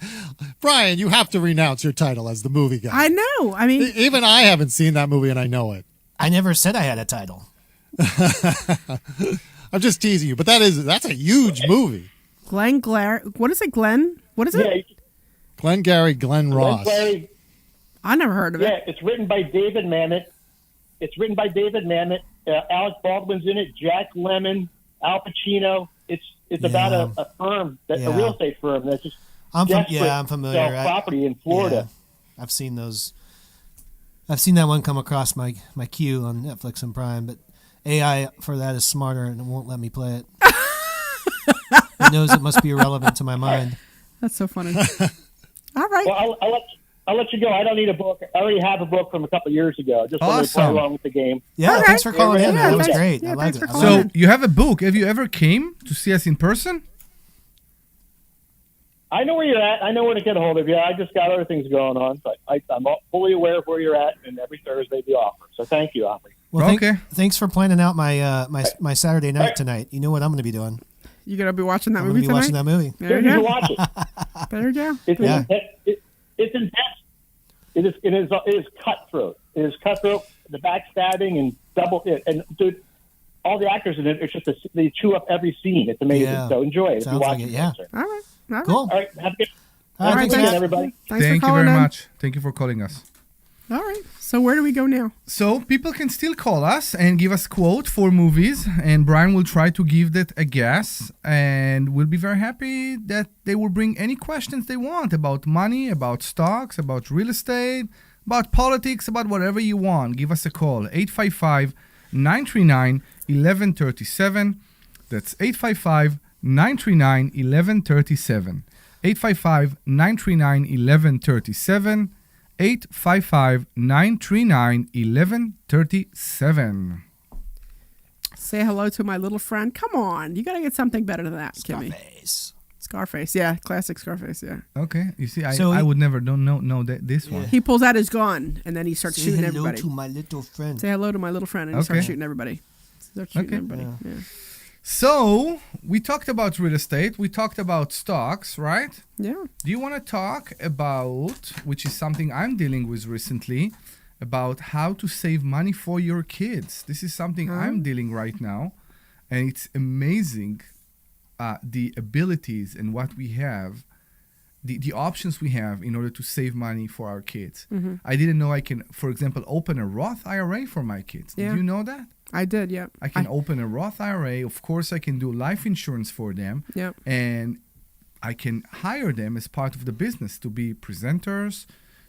Brian, you have to renounce your title as the movie guy. I know. I mean, even I haven't seen that movie, and I know it. I never said I had a title. I'm just teasing you, but that's a huge movie. Glenn Glare. What is it, Glenn? What is it? Glenn Ross. I never heard of it. Yeah, it's written by David Mamet. Alec Baldwin's in it. Jack Lemmon, Al Pacino. It's about a firm, a real estate firm that's just I'm desperate familiar. to sell property in Florida. Yeah, I've seen those. I've seen that one come across my queue on Netflix and Prime, but AI for that is smarter and it won't let me play it. It knows it must be irrelevant to my mind. That's so funny. All right. Well, I'll let you go. I don't need a book. I already have a book from a couple of years ago. Just wanted to play Awesome. along with the game. Yeah, thanks for calling in. That was great. Yeah, I liked thanks it. for So calling in. you have a book. Have you ever came to see us in person? I know where you're at. I know where to get a hold of you. I just got other things going on, but I'm fully aware of where you're at, and every Thursday the offer. So thank you, Omri. Well, thanks for planning out my my Saturday night tonight. You know what I'm going to be doing? You gonna be watching that I'm movie going to be tonight? watching that movie. There you go. Watch it. There you go. It's intense. It is cutthroat. It is cutthroat. The backstabbing and double. And dude, all the actors in it. It's just they chew up every scene. It's amazing. Yeah. So enjoy it if you Sounds watch like it. it, yeah. All right. All right. Cool. All right. Have a good. All Have a right, good thanks. weekend, everybody. Thanks Thank for you calling very in. much. Thank you for calling us. All right. So where do we go now? So people can still call us and give us quote for movies, and Brian will try to give that a guess, and we'll be very happy that they will bring any questions they want about money, about stocks, about real estate, about politics, about whatever you want. Give us a call, 855-939-1137. That's 855-939-1137. 855-939-1137. 855-939-1137. Say hello to my little friend. Come on. You got to get something better than that, Kimmy. Scarface. Yeah. Classic Scarface. Yeah. Okay, you see, So I he- would never know that this one. He pulls out his gun and then he starts Say shooting hello everybody. to my little friend. Say hello to my little friend and he starts Okay. shooting everybody. Starts shooting Okay. everybody. Yeah. So we talked about real estate. We talked about stocks, right? Yeah. Do you want to talk about, which is something I'm dealing with recently, about how to save money for your kids? This is something I'm dealing right now, and it's amazing the abilities and what we have, the options we have in order to save money for our kids. Mhm. I didn't know I can, for example, open a Roth IRA for my kids. Yeah. Did you know that? I did, yeah. I can open a Roth IRA. Of course, I can do life insurance for them. Yep. And I can hire them as part of the business to be presenters,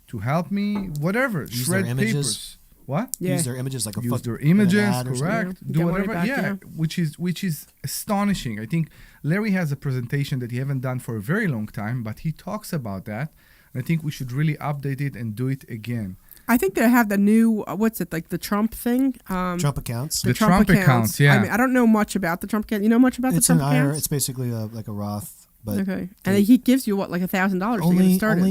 to help me, whatever. Use shred their images. papers. What? Yeah. Use their images like a Use photo- their an images, ad or something. correct. Yeah. Do Get money whatever. back, yeah, yeah. which is astonishing. I think Larry has a presentation that he haven't done for a very long time, but he talks about that. And I think we should really update it and do it again. I think they have the new, what's it, like the Trump thing? Trump accounts. The Trump accounts, yeah. I mean, I don't know much about the Trump account. You know much about It's the an Trump IRA. accounts? It's basically like a Roth, but Okay. And he gives you what, like $1,000 to get it only started?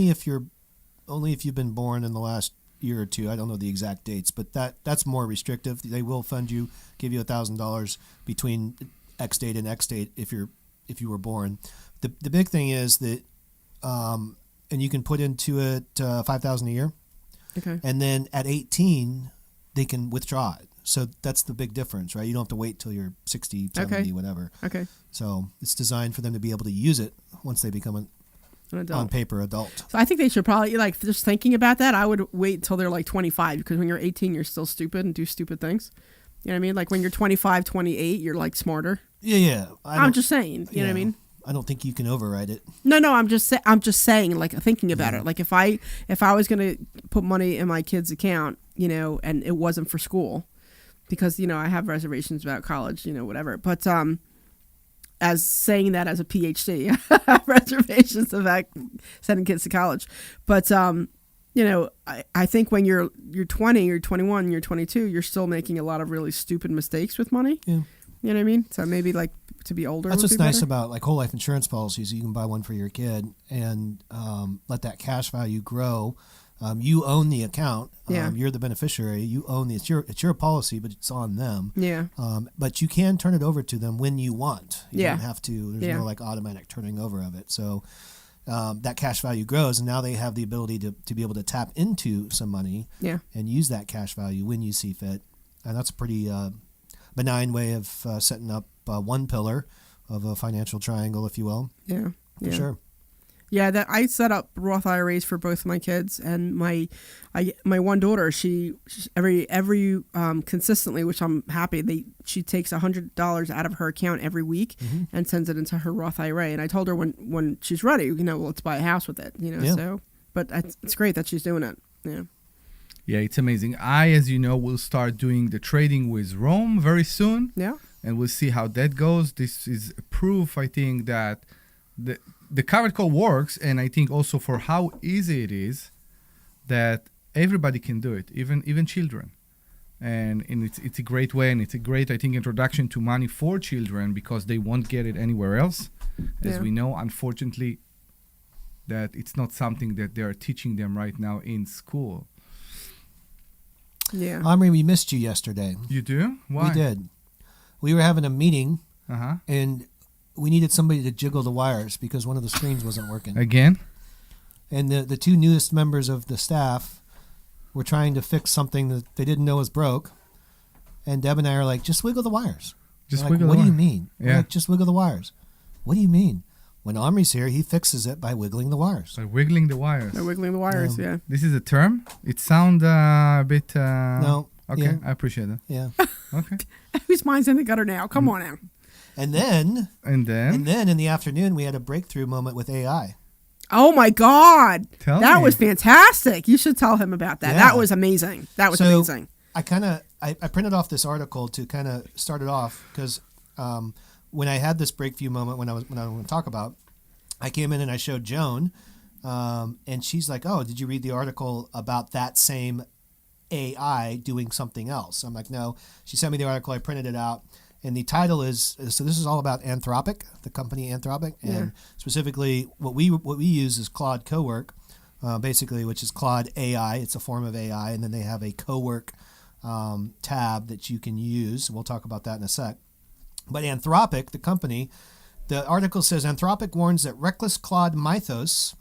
only if you've been born in the last year or two. I don't know the exact dates, but that's more restrictive. They will fund you, give you $1,000 between X date and X date if you were born. The big thing is that, and you can put into it $5,000 a year. Okay. And then at 18, they can withdraw it. So that's the big difference, right? You don't have to wait till you're 60, 70, Okay. whatever. Okay. So it's designed for them to be able to use it once they become An adult. on paper adult. So I think they should probably, like, just thinking about that, I would wait until they're like 25 because when you're 18, you're still stupid and do stupid things. You know what I mean? Like when you're 25, 28, you're like smarter. Yeah. I'm just saying, you know what I mean? I don't think you can override it. No, I'm just saying, like thinking about it. Like if I was gonna put money in my kid's account, you know, and it wasn't for school, because you know I have reservations about college, you know, whatever. But as saying that as a PhD, I have reservations about sending kids to college. But you know, I think when you're 20, you're 21, you're 22, you're still making a lot of really stupid mistakes with money. Yeah. You know what I mean? So maybe like to be older. That's would what's be nice better. about like whole life insurance policies. You can buy one for your kid and let that cash value grow. You own the account. Yeah. You're the beneficiary. You own it's your policy, but it's on them. Yeah. But you can turn it over to them when you want. You Yeah. don't have to. There's Yeah. no like automatic turning over of it. So that cash value grows, and now they have the ability to be able to tap into some money. Yeah. And use that cash value when you see fit. And that's a pretty benign way of setting up one pillar of a financial triangle, if you will. Yeah. For sure. Yeah, that I set up Roth IRAs for both my kids and my one daughter. She every consistently, which I'm happy. She takes $100 out of her account every week and sends it into her Roth IRA. And I told her when she's ready, you know, let's buy a house with it. You know, Yeah. so but it's great that she's doing it. Yeah. Yeah, it's amazing. I, as you know, will start doing the trading with Rome very soon. Yeah. And we'll see how that goes. This is proof, I think, that the covered call works, and I think also for how easy it is that everybody can do it, even children. And it's a great way, and it's a great, I think, introduction to money for children because they won't get it anywhere else. As we know, unfortunately, that it's not something that they are teaching them right now in school. Yeah. Omri, we missed you yesterday. You do? Why? We did. We were having a meeting, Uh-huh. and we needed somebody to jiggle the wires because one of the screens wasn't working. Again? And the two newest members of the staff were trying to fix something that they didn't know was broke. And Deb and I are like, just wiggle the wires. Just We're like, wiggle what the do you wire. mean? We're Yeah. like, just wiggle the wires. What do you mean? When Omri's here, he fixes it by wiggling the wires. By wiggling the wires. They're wiggling the wires, yeah. This is a term? It sounds a bit... No. Okay, Yeah. I appreciate it. Yeah. Okay. Whose mind's in the gutter now? Come on now. And then And then? in the afternoon, we had a breakthrough moment with AI. Oh my God. Tell that me. was fantastic. You should tell him about that. Yeah. That was amazing. That was amazing. I printed off this article to kind of start it off because when I had this breakthrough moment when I was going to talk about, I came in and I showed Joan, and she's like, "Oh, did you read the article about that same AI doing something else?" I'm like, "No." She sent me the article. I printed it out, and the title is so. This is all about Anthropic, the company Anthropic, and specifically what we use is Claude Cowork, basically, which is Claude AI. It's a form of AI, and then they have a Cowork tab that you can use. We'll talk about that in a sec. But Anthropic, the company, the article says Anthropic warns that reckless Claude Mythos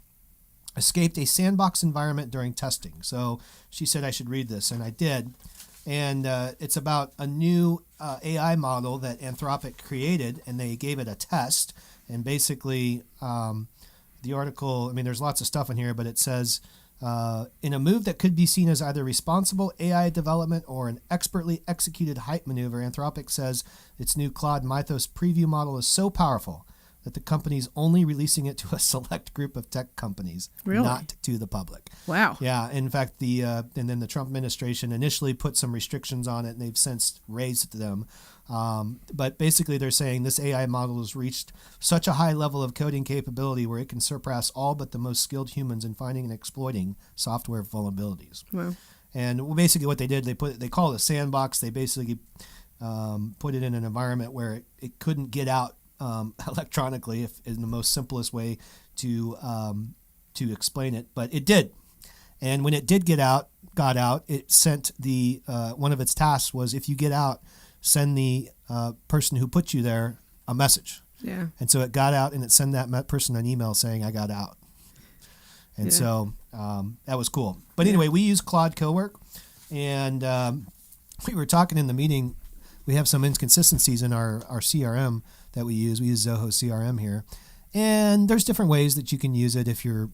escaped a sandbox environment during testing. So she said I should read this, and I did. And it's about a new AI model that Anthropic created, and they gave it a test. And basically, the article, I mean, there's lots of stuff in here, but it says, in a move that could be seen as either responsible AI development or an expertly executed hype maneuver, Anthropic says its new Claude Mythos preview model is so powerful that the company's only releasing it to a select group of tech companies, Really? not to the public. Wow. Yeah. In fact, and then the Trump administration initially put some restrictions on it, and they've since raised them. But basically, they're saying this AI model has reached such a high level of coding capability where it can surpass all but the most skilled humans in finding and exploiting software vulnerabilities. Wow. And basically, what they did, they call it a sandbox. They basically put it in an environment where it couldn't get out electronically, if in the most simplest way to explain it, but it did. And when it did got out, it sent the one of its tasks was, if you get out, send the person who put you there a message. Yeah. And so it got out, and it sent that person an email saying I got out. And so that was cool. But anyway, we use Claude Cowork, and we were talking in the meeting. We have some inconsistencies in our CRM that we use. We use Zoho CRM here, and there's different ways that you can use it if you're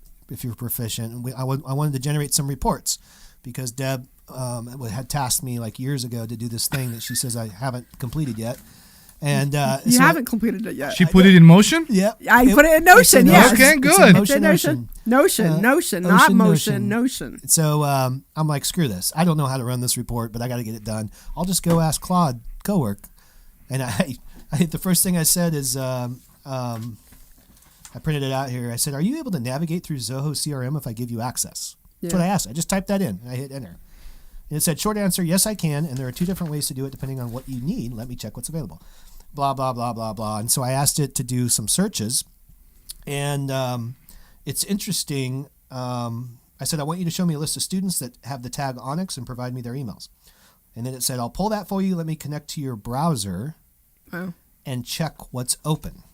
proficient. And I wanted to generate some reports because Deb had tasked me like years ago to do this thing that she says I haven't completed yet. And you haven't completed it yet. She put it in motion? Yeah. I put it in Notion, yes. Okay, good. It's in Notion. Notion, not motion, Notion. So I'm like, screw this. I don't know how to run this report, but I got to get it done. I'll just go ask Claude Cowork. And I the first thing I said is, I printed it out here. I said, are you able to navigate through Zoho CRM if I give you access? That's what I asked. I just typed that in, and I hit enter. And it said, short answer, yes, I can. And there are 2 different ways to do it depending on what you need. Let me check what's available. Blah, blah, blah, blah, blah. And so I asked it to do some searches. And it's interesting. I said, I want you to show me a list of students that have the tag Onyx and provide me their emails. And then it said, I'll pull that for you. Let me connect to your browser and check what's open.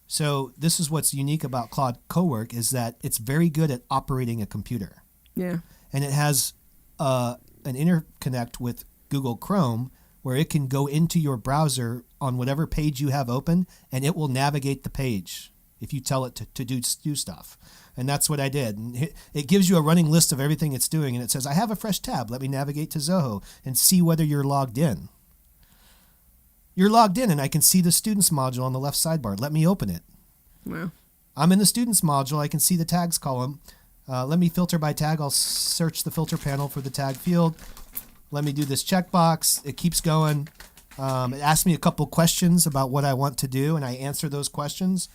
So this is what's unique about Claude Cowork is that it's very good at operating a computer. Yeah. And it has an interconnect with Google Chrome where it can go into your browser on whatever page you have open, and it will navigate the page if you tell it to do stuff. And that's what I did. And it gives you a running list of everything it's doing, and it says, I have a fresh tab. Let me navigate to Zoho and see whether you're logged in. You're logged in, and I can see the students module on the left sidebar. Let me open it. Wow. I'm in the students module. I can see the tags column. Let me filter by tag. I'll search the filter panel for the tag field. Let me do this checkbox. It keeps going. It asks me a couple questions about what I want to do, and I answer those questions.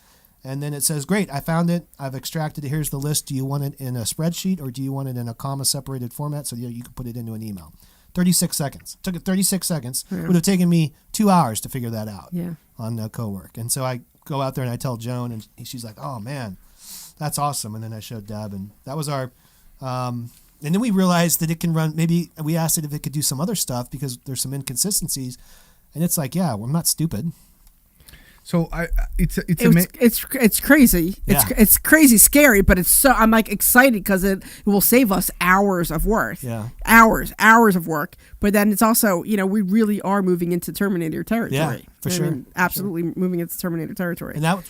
And then it says, great, I found it. I've extracted it. Here's the list. Do you want it in a spreadsheet, or do you want it in a comma-separated format so you can put it into an email? 36 seconds. Took it 36 seconds. Yeah. Would have taken me 2 hours to figure that out Yeah. on Cowork. And so I go out there and I tell Joan, and she's like, oh, man, that's awesome. And then I showed Deb, and that was our and then we realized that it can run, maybe we asked it if it could do some other stuff because there's some inconsistencies. And it's like, yeah, well, I'm not stupid. So it's crazy. Yeah. It's crazy scary, but I'm like excited because it will save us hours of work. Yeah. Hours of work. But then it's also, we really are moving into Terminator territory. Yeah, for sure. Absolutely moving into Terminator territory. And that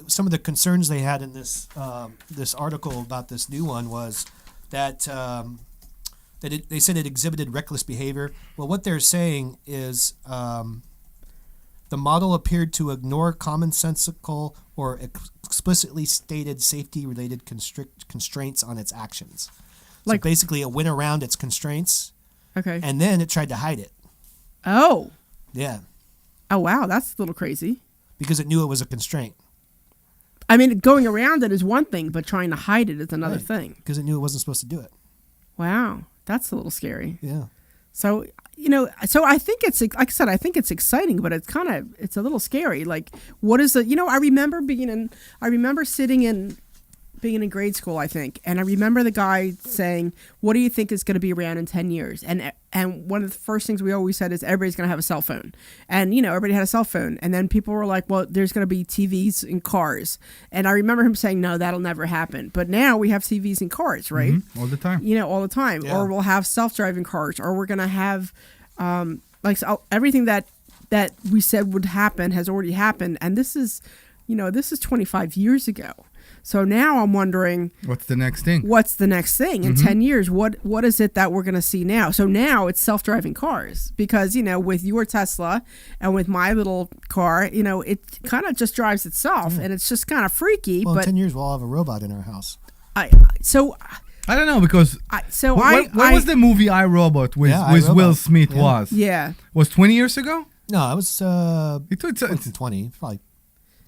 some of the concerns they had in this this article about this new one was that they said it exhibited reckless behavior. Well, what they're saying is the model appeared to ignore commonsensical or explicitly stated safety-related constraints on its actions. So basically, it went around its constraints. Okay. And then it tried to hide it. Oh. Yeah. Oh, wow. That's a little crazy. Because it knew it was a constraint. I mean, going around it is one thing, but trying to hide it is another thing. Because it knew it wasn't supposed to do it. Wow. That's a little scary. Yeah. So, so I think it's, like I said, I think it's exciting, but it's a little scary. Like, what is the, I remember being in grade school, I think, and I remember the guy saying, "What do you think is going to be around in 10 years?" And one of the first things we always said is everybody's going to have a cell phone, and everybody had a cell phone, and then people were like, "Well, there's going to be TVs in cars," and I remember him saying, "No, that'll never happen." But now we have TVs in cars, right? All the time. All the time, Yeah. or we'll have self-driving cars, or we're going to have everything that we said would happen has already happened, and this is 25 years ago. So now I'm wondering, what's the next thing? In 10 years? What is it that we're going to see now? So now it's self-driving cars because, with your Tesla and with my little car, it kind of just drives itself and it's just kind of freaky. Well, but in 10 years, we'll all have a robot in our house. I don't know because what was the movie iRobot with Will Smith was? Yeah. Was 20 years ago? No, it was 20, probably.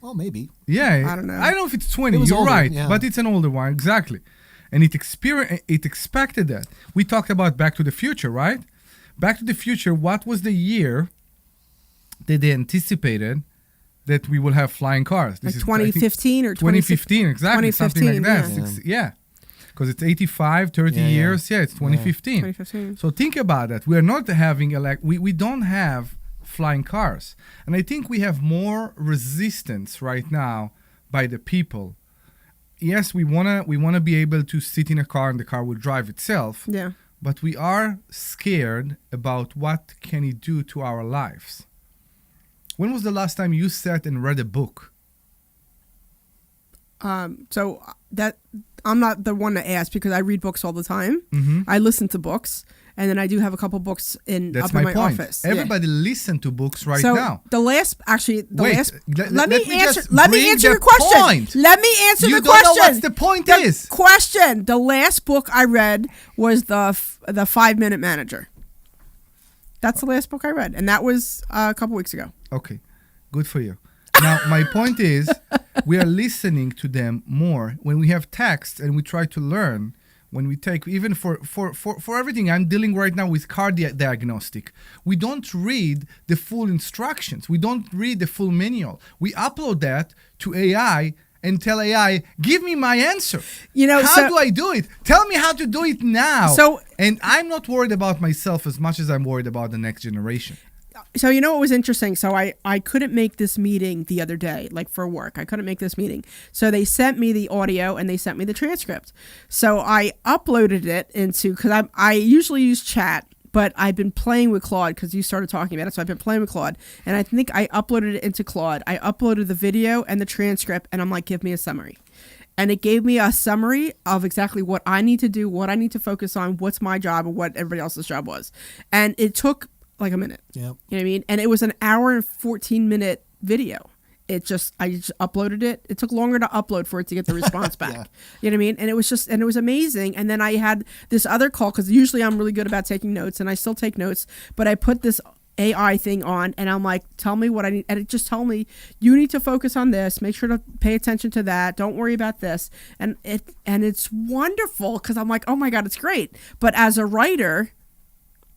Well, maybe. Yeah. I don't know. I don't know if it's 20. You're older, right. Yeah. But it's an older one. Exactly. And it expected that. We talked about Back to the Future, right? Back to the Future, what was the year that they anticipated that we will have flying cars? Like 2015 or 2015, exactly. 2015, something like that. yeah. Because it's 85, 30 years. Yeah, it's 2015. 2015. So think about that. We are not having, we don't have flying cars, and I think we have more resistance right now by the people. Yes, we wanna be able to sit in a car and the car will drive itself. Yeah. But we are scared about what can it do to our lives. When was the last time you sat and read a book? So that I'm not the one to ask because I read books all the time. Mm-hmm. I listen to books. And then I do have a couple books up in my office. Everybody listen to books now. Let me answer your question. Point. Let me answer the question. You don't know what the point is. Question. The last book I read was the 5-Minute Manager. That's the last book I read, and that was a couple weeks ago. Okay, good for you. Now, my point is, we are listening to them more when we have text and we try to learn. When we take, even for everything, I'm dealing right now with car diagnostic. We don't read the full instructions. We don't read the full manual. We upload that to AI and tell AI, give me my answer. How do I do it? Tell me how to do it now. And I'm not worried about myself as much as I'm worried about the next generation. So what was interesting? So I couldn't make this meeting the other day, like for work. I couldn't make this meeting. So they sent me the audio and they sent me the transcript. So I uploaded it because I usually use chat, but I've been playing with Claude because you started talking about it. So I've been playing with Claude. And I think I uploaded it into Claude. I uploaded the video and the transcript and I'm like, give me a summary. And it gave me a summary of exactly what I need to do, what I need to focus on, what's my job and what everybody else's job was. And it took like a minute. Yeah. You know what I mean? And it was an hour and 14-minute video. I just uploaded it. It took longer to upload for it to get the response back. Yeah. You know what I mean? And it was amazing. And then I had this other call because usually I'm really good about taking notes and I still take notes, but I put this AI thing on and I'm like, tell me what I need. And it just told me, you need to focus on this. Make sure to pay attention to that. Don't worry about this. And it's wonderful because I'm like, oh my God, it's great. But as a writer,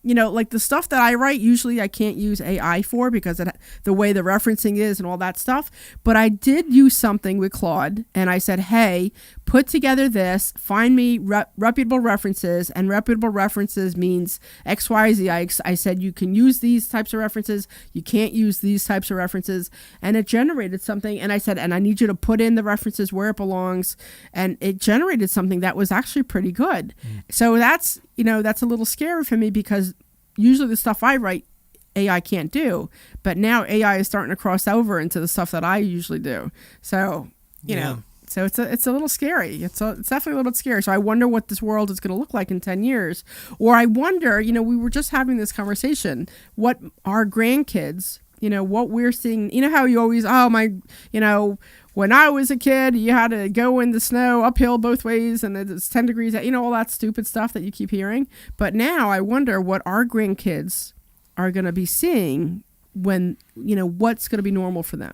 like the stuff that I write, usually I can't use AI for because the way the referencing is and all that stuff. But I did use something with Claude, and I said, hey, put together this, find me reputable references, and reputable references means X, Y, Z. I said, you can use these types of references, you can't use these types of references, and it generated something. And I said, and I need you to put in the references where it belongs, and it generated something that was actually pretty good. So that's a little scary for me because usually the stuff I write, AI can't do, but now AI is starting to cross over into the stuff that I usually do. So, you know, so it's a little scary. It's definitely a little bit scary. So I wonder what this world is going to look like in 10 years. Or I wonder, we were just having this conversation, what our grandkids, what we're seeing, how you always, when I was a kid, you had to go in the snow uphill both ways and it's 10 degrees, all that stupid stuff that you keep hearing. But now I wonder what our grandkids are going to be seeing when, what's going to be normal for them.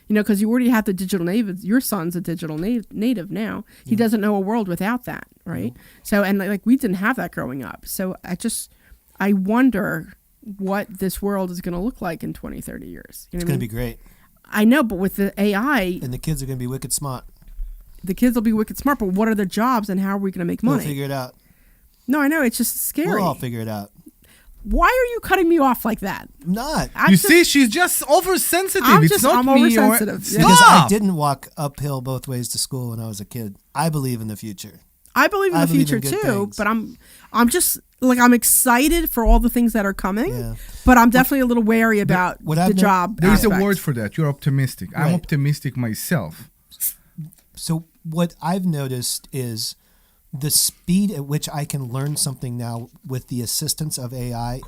Because you already have the digital native. Your son's a digital native now. He doesn't know a world without that, right? So, and like we didn't have that growing up. So I wonder what this world is going to look like in 20, 30 years. It's going to be great. I know, but with the AI... And the kids are going to be wicked smart. The kids will be wicked smart, but what are their jobs and how are we going to make money? We'll figure it out. No, I know. It's just scary. We'll all figure it out. Why are you cutting me off like that? I'm not. See, she's just oversensitive. I'm me. Oversensitive. Because I didn't walk uphill both ways to school when I was a kid. I believe in the future. I believe in the future too, but I'm just like I'm excited for all the things that are coming, but I'm definitely a little wary about the job. There's a word for that. You're optimistic. I'm optimistic myself. So what I've noticed is the speed at which I can learn something now with the assistance of AI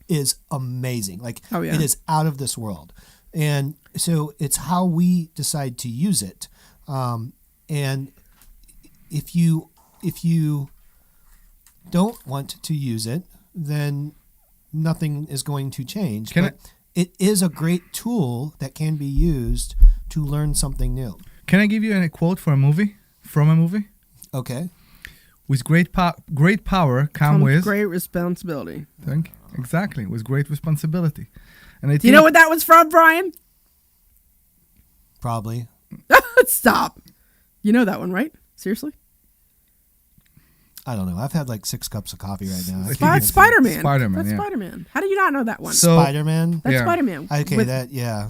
is amazing. Like it is out of this world. And so it's how we decide to use it. And if you don't want to use it, then nothing is going to change. It is a great tool that can be used to learn something new. Can I give you a quote from a movie? Okay. With great power come with great responsibility. Exactly, with great responsibility. And I think, do you know what that was from, Brian? Probably. Stop. You know that one, right? Seriously? I don't know. I've had like 6 cups of coffee right now. Spider-Man. Spider-Man. That's Spider-Man. How do you not know that one? Spider-Man? That's Spider-Man. Okay,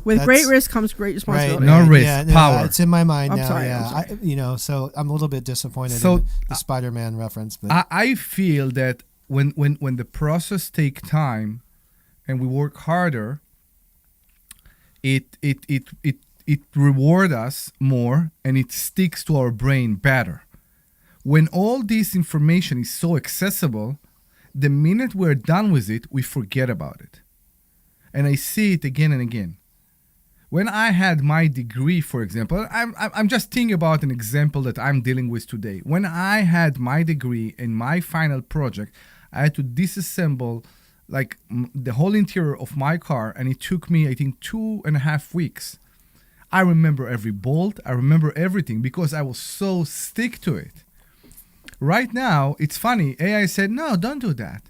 with great risk comes great responsibility. Right, no risk, power. It's in my mind I'm now. sorry. So I'm a little bit disappointed in the Spider-Man reference. But I feel that when the process take time and we work harder, it reward us more and it sticks to our brain better. When all this information is so accessible, the minute we're done with it, we forget about it. And I see it again and again. When I had my degree, for example, I'm just thinking about an example that I'm dealing with today. When I had my degree in my final project, I had to disassemble like the whole interior of my car, and it took me, I think, 2.5 weeks. I remember every bolt, I remember everything because I was so stick to it. Right now, it's funny. AI said, no, don't do that.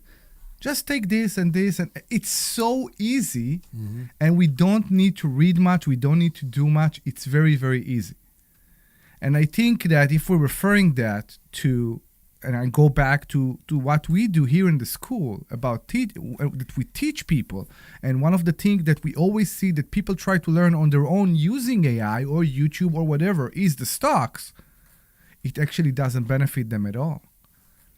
Just take this and this. And it's so easy. Mm-hmm. And we don't need to read much. We don't need to do much. It's very, very easy. And I think that if we're referring that to, and I go back to what we do here in the school about that we teach people. And one of the things that we always see that people try to learn on their own using AI or YouTube or whatever is the stocks. It actually doesn't benefit them at all.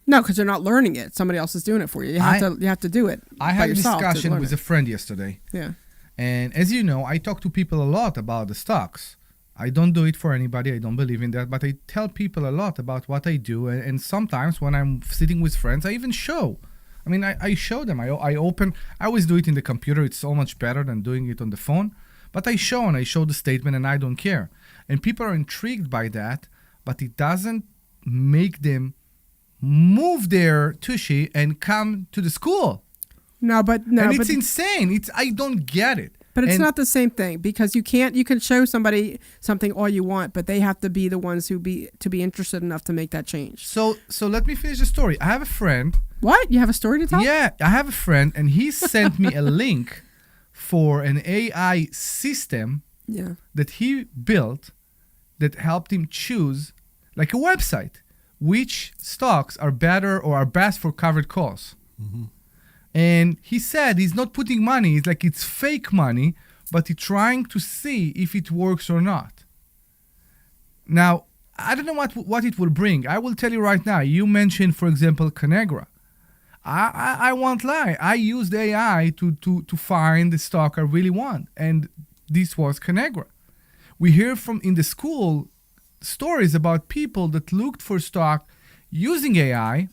No, because they're not learning it. Somebody else is doing it for you. You have to do it. I had a discussion with a friend yesterday. Yeah. And as you know, I talk to people a lot about the stocks. I don't do it for anybody. I don't believe in that. But I tell people a lot about what I do. And sometimes when I'm sitting with friends, I even show. I mean, I show them. I open. I always do it in the computer. It's so much better than doing it on the phone. But I show the statement and I don't care. And people are intrigued by that. But it doesn't make them move their tushy and come to the school. No, but it's insane. I don't get it. But it's And- not the same thing because you can show somebody something all you want, but they have to be the ones to be interested enough to make that change. So let me finish the story. I have a friend. What? You have a story to tell? Yeah, I have a friend, and he sent me a link for an AI system Yeah. that he built that helped him choose, like a website, which stocks are better or are best for covered calls. And he said he's not putting money. It's like it's fake money, but he's trying to see if it works or not. Now, I don't know what it will bring. I will tell you right now. You mentioned, for example, Conagra. I won't lie. I used AI to find the stock I really want, and this was Conagra. We hear from in the school stories about people that looked for stock using AI,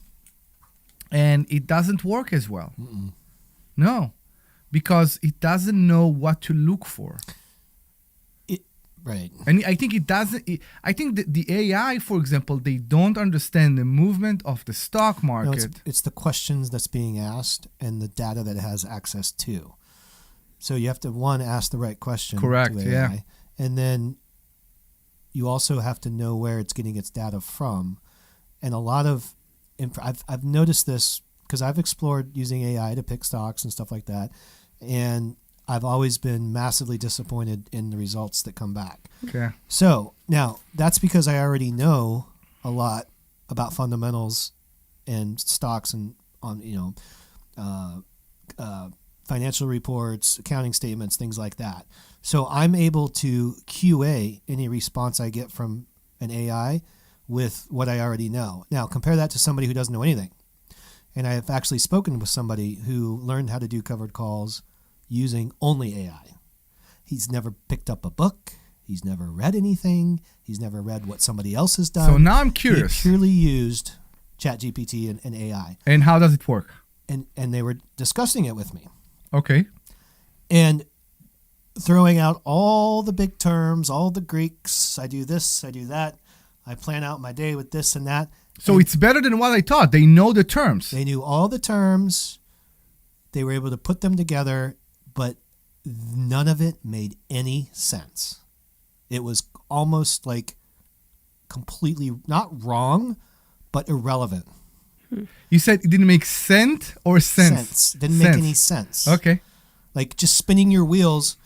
and it doesn't work as well. No, because it doesn't know what to look for. Right. And I think it doesn't. I think that the AI, for example, they don't understand the movement of the stock market. No, it's the questions that's being asked and the data that it has access to. So you have to, one, ask the right question. Correct, to AI, yeah. And then you also have to know where it's getting its data from. And a lot of, I've noticed this because I've explored using AI to pick stocks and stuff like that. And I've always been massively disappointed in the results that come back. Okay. So now that's because I already know a lot about fundamentals and stocks and on financial reports, accounting statements, things like that. So I'm able to QA any response I get from an AI with what I already know. Now compare that to somebody who doesn't know anything. And I have actually spoken with somebody who learned how to do covered calls using only AI. He's never picked up a book. He's never read anything. He's never read what somebody else has done. So now I'm curious. He purely used ChatGPT and AI. And how does it work? And they were discussing it with me. Okay. And throwing out all the big terms, all the Greeks. I do this, I do that. I plan out my day with this and that. So it's better than what I thought. They know the terms. They knew all the terms. They were able to put them together, but none of it made any sense. It was almost like completely not wrong, but irrelevant. You said it didn't make sense or sense? Didn't make any sense. Okay. Like just spinning your wheels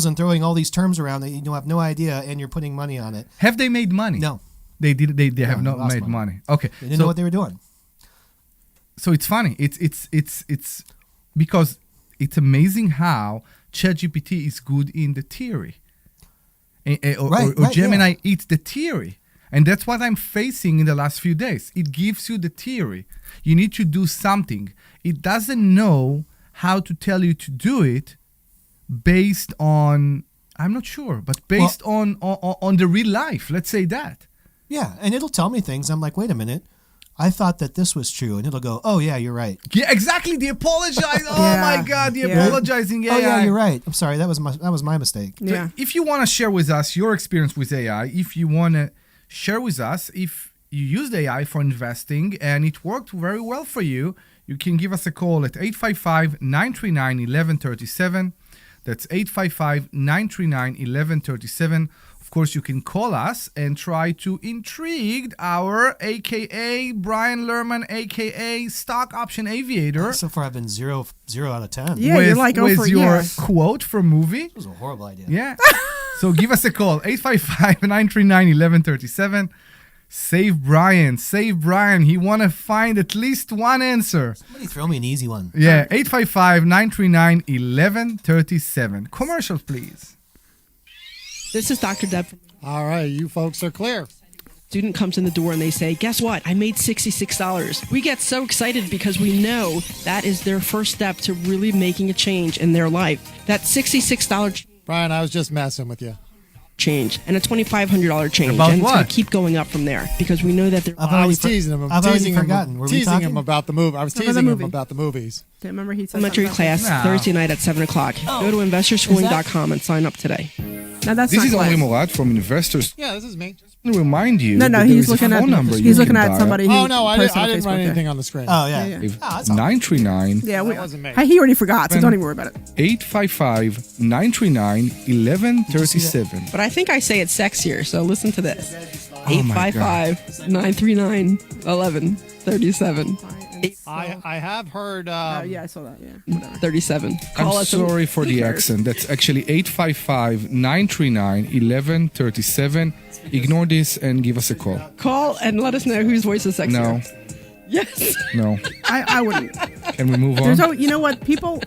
and throwing all these terms around that you have no idea, and you're putting money on it. Have they made money? No. They did. They have not lost made money. Okay. They didn't know what they were doing. So it's funny. It's because it's amazing how ChatGPT is good in the theory, or Gemini eats the theory, and that's what I'm facing in the last few days. It gives you the theory. You need to do something. It doesn't know how to tell you to do it based on, I'm not sure, but based on the real life. Let's say that. Yeah, and it'll tell me things. I'm like, wait a minute. I thought that this was true. And it'll go, oh, yeah, you're right. Yeah, exactly. The apologize. Oh, my God. The apologizing AI. Oh, yeah, you're right. I'm sorry. That was my mistake. So if you want to share with us your experience with AI, if you want to share with us, if you used AI for investing and it worked very well for you, you can give us a call at 855-939-1137. That's 855-939-1137. Of course, you can call us and try to intrigue our AKA Brian Lerman, AKA Stock Option Aviator. So far, I've been 0 out of 10. Yeah, you're like over your quote from movie. It was a horrible idea. Yeah. So give us a call, 855-939-1137. Save Brian. He want to find at least one answer. Somebody throw me an easy one. Yeah, 855-939-1137. Commercials, please. This is Dr. Deb. All right, you folks are clear. Student comes in the door and they say, guess what? I made $66. We get so excited because we know that is their first step to really making a change in their life. That $66 Brian, I was just messing with you. Change and a $2,500 change. About and what? It's going to keep going up from there because we know that they're... I was teasing him. I've already forgotten. Were we teasing talking? him about the movie. I was teasing him about the movies. Remember he said Elementary something about class Thursday night at 7 o'clock. Go to investorschooling.com and sign up today. No, that's This not is Glenn. Omri Morad from Investors. Yeah, this is me. To remind you. No, that he's there is a looking at phone number he's you looking can at dial. somebody who Oh, no, I posted didn't on write Facebook, anything on the screen. Oh, yeah. If Oh, that's all. 939 Yeah, That wasn't me. he already forgot, so don't even worry about it. 855-939-1137. But I think I say it sexier, so listen to this. Oh my God. 855-939-1137. I have heard. Yeah, I saw that. Yeah, whatever. 37. I'm Call us. sorry for the accent. That's actually 855-939-1137. Ignore this and give us a call. Call and let us know whose voice is sexier. No. Yes. No. I wouldn't. Can we move on? There's you know what people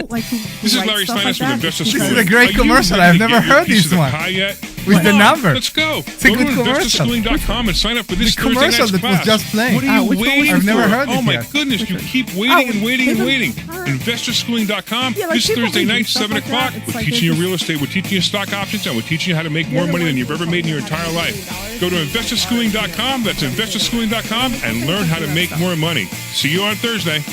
like who This is write Larry stuff Steinhouse like with that, Investor it's Schooling. This is a great Are you commercial. ready I've to never get your heard piece this of the one. pie yet? With the Come on, number. Let's go. It's a Go good to commercial. investorschooling.com and sign up for this The Thursday commercial night's that was class. just playing. What are you which one was waiting I've for? never heard Oh this my yet. goodness, you keep waiting and waiting and waiting. Investorschooling.com Yeah, like this people Thursday who do night, stuff 7 like that, o'clock. it's We're like teaching they you just- real estate, we're teaching you stock options, and we're teaching you how to make more money than you've ever made in your entire life. Go to investorschooling.com, that's investorschooling.com, and learn how to make more money. See you on Thursday.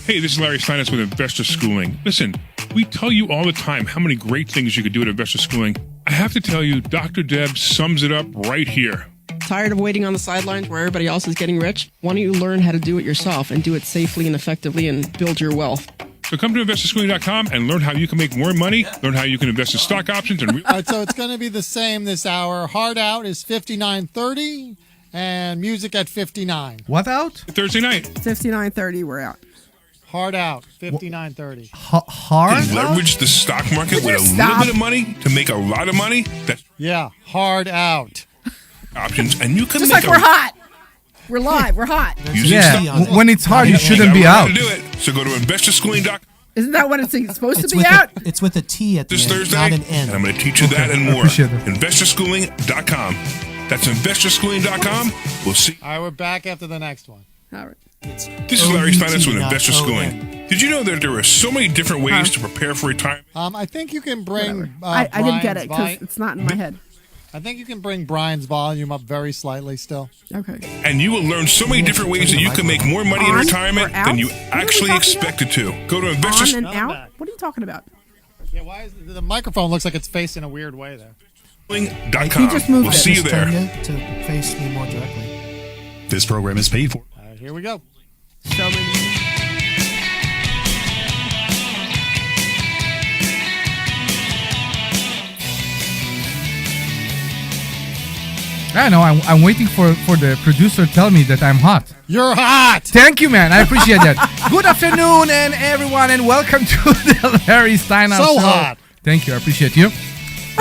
Hey, this is Larry Steinhouse with Investor Schooling. Listen, we tell you all the time how many great things you could do at Investor Schooling. I have to tell you, Dr. Deb sums it up right here. Tired of waiting on the sidelines where everybody else is getting rich? Why don't you learn how to do it yourself and do it safely and effectively and build your wealth? So come to investorschooling.com and learn how you can make more money, learn how you can invest in stock options, and All right, so it's going to be the same this hour. Hard out is 59:30, and music at 59. What out? Thursday night. 59:30. We're out. Hard out, 59:30. Hard? And leverage the stock market with a little bit of money to make a lot of money. That's Yeah, hard out. options, and you can Just make like we're hot. We're live. We're hot. Yeah. When it's hard, you shouldn't be You out. gotta do it. So go to investorschooling.com Isn't that what it's supposed to It's be with out? it's with a T at the this end, Thursday, not an and N. I'm going to teach you that and more. appreciate it. Investorschooling.com. That's investorschooling.com. We'll see. All right, we're back after the next one. All right. This is Larry Steinhouse with not Investor Schooling. O-N. Did you know that there are so many different ways to prepare for retirement? I think you can bring. I didn't get it Brian's because it's not in my head. I think you can bring Brian's volume up very slightly still. Okay. And you will learn so many different ways that you can make more money in On retirement or out? than you What are we actually talking expected to. Go to On Investors. and out? What are you talking about? Yeah, why is the microphone looks like it's facing a weird way there? He just moved We'll it. see you Just there. turned it to face me more directly. This program is paid for. All right, here we go. So many. I know. I'm waiting for the producer to tell me that I'm hot. You're hot. Thank you, man. I appreciate that. Good afternoon, and everyone, and welcome to the Larry Steinhouse So Show. hot. Thank you. I appreciate you.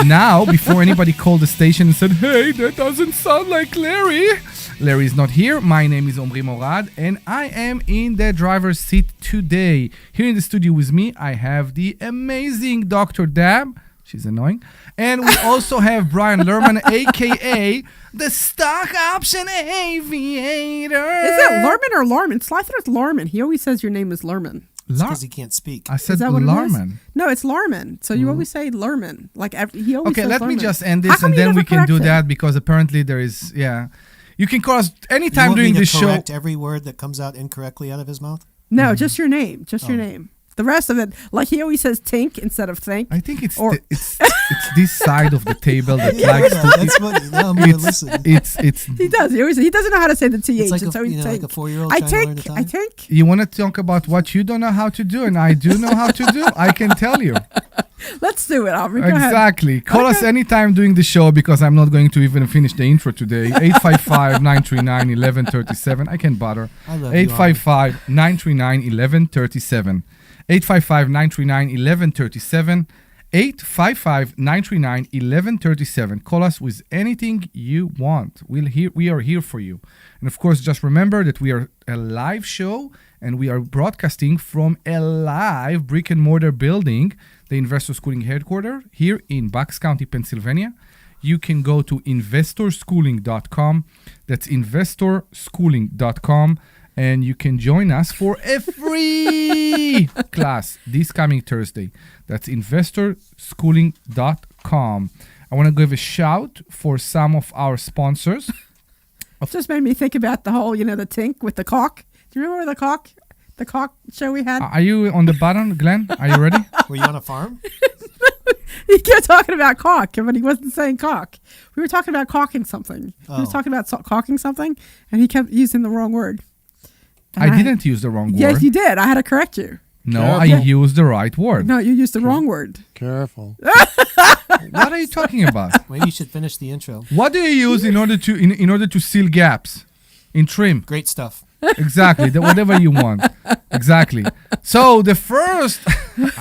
Now, before anybody called the station and said, "Hey, that doesn't sound like Larry," Larry is not here. My name is Omri Morad, and I am in the driver's seat today. Here in the studio with me, I have the amazing Dr. Dab. She's annoying. And we also have Brian Lerman, a.k.a. the Stock Option Aviator. Is it Lerman or Larman? I thought it's Larman. He always says your name is Lerman. Because he can't speak. I said Is that what Larman. it is? No, it's Larman. So you always say Lerman. Like he always Okay, says let me Lerman. just end How this come and you then never we can do correct that him? because apparently there is, yeah. You can call us You anytime want during me the to show. correct every word that comes out incorrectly out of his mouth? No, just your name. Just your name. The rest of it, like he always says tink instead of think. I think it's Or- it's this side of the table that Yeah, likes no, to. that's what. Now I'm going to listen. It's. He does. He doesn't know how to say the th. It's like It's a, always you know, like think. a 4-year-old I trying to learn think. I Italian. think. You want to talk about what you don't know how to do, and I do know how to do. I can tell you. Let's do it, Aubrey. Go ahead. Exactly. Call us anytime during the show because I'm not going to even finish the intro today. 855-939-1137. I can bother. I love you, 855-939-1137. 855-939-1137. 855-939-1137. Call us with anything you want. We are here for you. And of course, just remember that we are a live show and we are broadcasting from a live brick and mortar building, the Investor Schooling headquarters here in Bucks County, Pennsylvania. You can go to investorschooling.com. That's investorschooling.com. And you can join us for a free class this coming Thursday. That's investorschooling.com. I want to give a shout for some of our sponsors. It just made me think about the whole, the tink with the cock. Do you remember the cock show we had? Are you on the button, Glenn? Are you ready? Were you on a farm? He kept talking about caulk, but he wasn't saying caulk. We were talking about caulking something. He was talking about caulking something, and he kept using the wrong word. And I didn't use the wrong word. Yes, you did. I had to correct you. No, I used the right word. No, you used the wrong word. Careful. What are you talking about? Maybe you should finish the intro. What do you use in order to seal gaps in trim? Great stuff. Exactly, whatever you want. Exactly. So the first,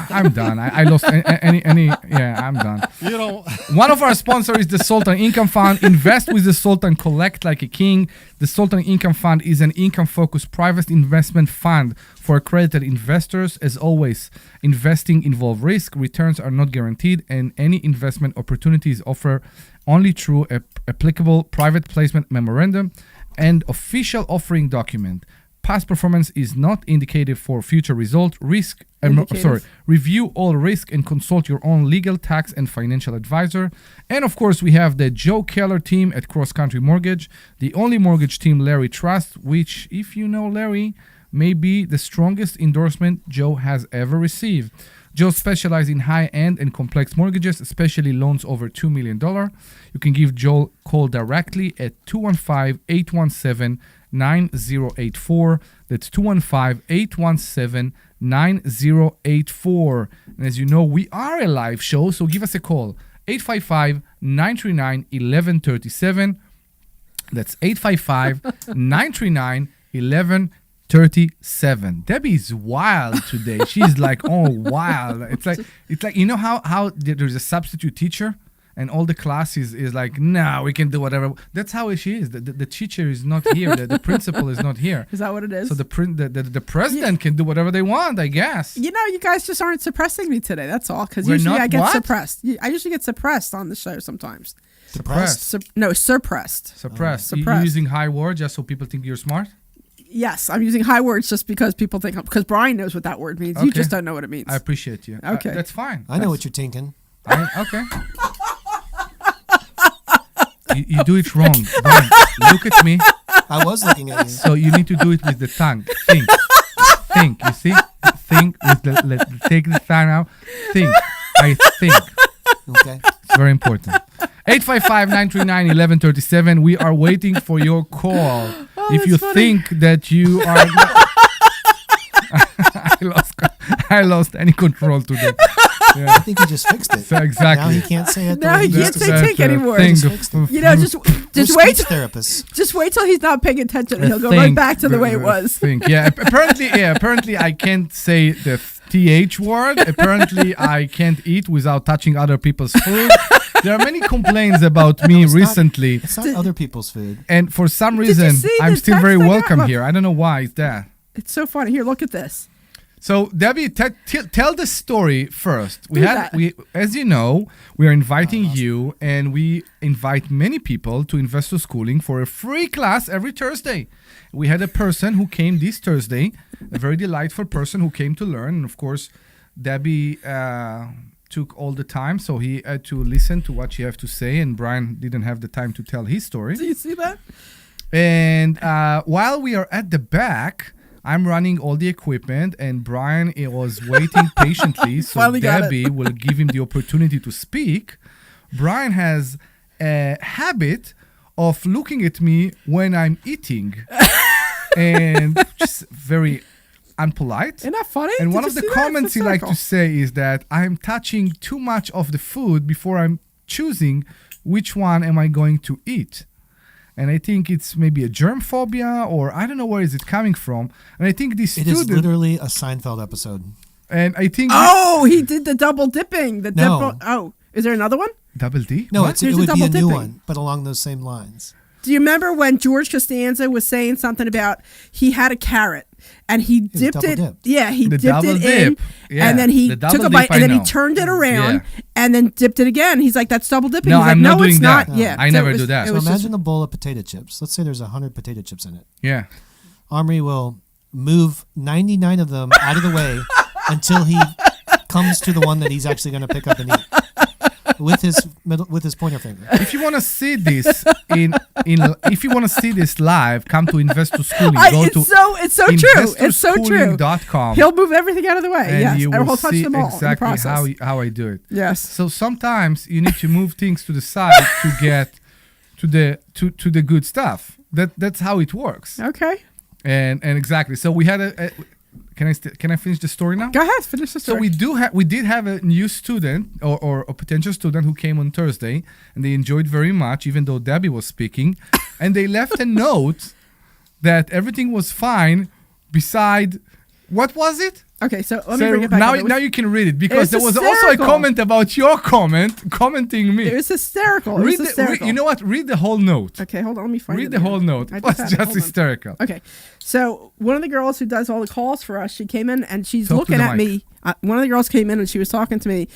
I'm done. I lost any. Yeah, I'm done. You don't. One of our sponsors is the Sultan Income Fund. Invest with the Sultan, collect like a king. The Sultan Income Fund is an income-focused private investment fund for accredited investors. As always, investing involves risk. Returns are not guaranteed, and any investment opportunities offer only through applicable private placement memorandum and official offering document. Past performance is not indicative for future result. Review all risk and consult your own legal, tax, and financial advisor. And of course, we have the Joe Keller team at Cross Country Mortgage, the only mortgage team Larry trusts, which, if you know Larry, may be the strongest endorsement Joe has ever received. Joe specializes in high-end and complex mortgages, especially loans over $2 million. You can give Joe a call directly at 215-817-9084. That's 215-817-9084. And as you know, we are a live show, so give us a call. 855-939-1137. That's 855-939-1137. 37. Debbie is wild today. She's like, oh, wild. It's like you know how there's a substitute teacher and all the class is like, no, we can do whatever. That's how she is. The teacher is not here. The principal is not here. Is that what it is? So the president can do whatever they want, I guess. You know, you guys just aren't suppressing me today. That's all. Because usually I get suppressed. I usually get suppressed on the show sometimes. Suppressed? Suppressed. Suppressed. You're using high words just so people think you're smart? Yes, I'm using high words just because people think, because Brian knows what that word means. Okay. You just don't know what it means. I appreciate you. Okay. That's fine. I know what you're thinking. Okay. you do it wrong. Brian, look at me. I was looking at you. So you need to do it with the tongue. Think. You see? Think with take the tongue out. Think. I think. Okay. It's very important. 855-939-1137. We are waiting for your call. If you think that you are I lost any control today. Yeah. I think he just fixed it. So exactly. Now he can't say it. Now he can't say think anymore. You know, just wait. Just wait till he's not paying attention, and he'll go right back to the way it was. Think. Yeah. Apparently, I can't say the TH word. Apparently, I can't eat without touching other people's food. There are many complaints about me recently. It's not other people's food. And for some reason, I'm still very welcome here. I don't know why it's that. It's so funny. Here, look at this. So, Debbie, tell the story first. As you know, we are inviting you, and we invite many people to Investor Schooling for a free class every Thursday. We had a person who came this Thursday, a very delightful person who came to learn. And of course, Debbie took all the time, so he had to listen to what she have to say, and Brian didn't have the time to tell his story. Do you see that? And while we are at the back, I'm running all the equipment, and Brian was waiting patiently, so Debbie will give him the opportunity to speak. Brian has a habit of looking at me when I'm eating, and just very unpolite. Isn't that funny? And one of the comments he likes to say is that I'm touching too much of the food before I'm choosing which one am I going to eat. And I think it's maybe a germ phobia, or I don't know where is it coming from. And I think this student... It is literally a Seinfeld episode. And I think... Oh, he did the double dipping. No. Is there another one? Double D? No, it would be a new one, but along those same lines. Do you remember when George Costanza was saying something about he had a carrot and he dipped it? Yeah, he dipped it in, and then he took a bite, and then he turned it around and then dipped it again. He's like, "That's double dipping." No, He's like, I'm not doing it's that. not. Yeah, I never do that. So imagine a bowl of potato chips. Let's say there's 100 potato chips in it. Yeah. Omri will move 99 of them out of the way until he comes to the one that he's actually going to pick up and eat. with his pointer finger. If you want to see this if you want to see this live, come to Investor Schooling. Go to it's so true. It's so true. investorschooling.com. He'll move everything out of the way. And yes, you and will he'll touch see them all exactly in the process. how I do it. Yes. So sometimes you need to move things to the side to get to the good stuff. That's how it works. Okay. And exactly. So we had a can I finish the story now? Go ahead, finish the story. So we did have a new student or a potential student who came on Thursday, and they enjoyed very much, even though Debbie was speaking, and they left a note that everything was fine. Beside, what was it? Okay, so let me bring it back. Now you can read it because there was also a hysterical. comment about your commenting me. It was hysterical. You know what? Read the whole note. Okay, hold on. Let me find it. Read the whole note. It was just hysterical. Okay, so one of the girls who does all the calls for us, she came in and she's Talk looking to the at mic. me. One of the girls came in and she was talking to me.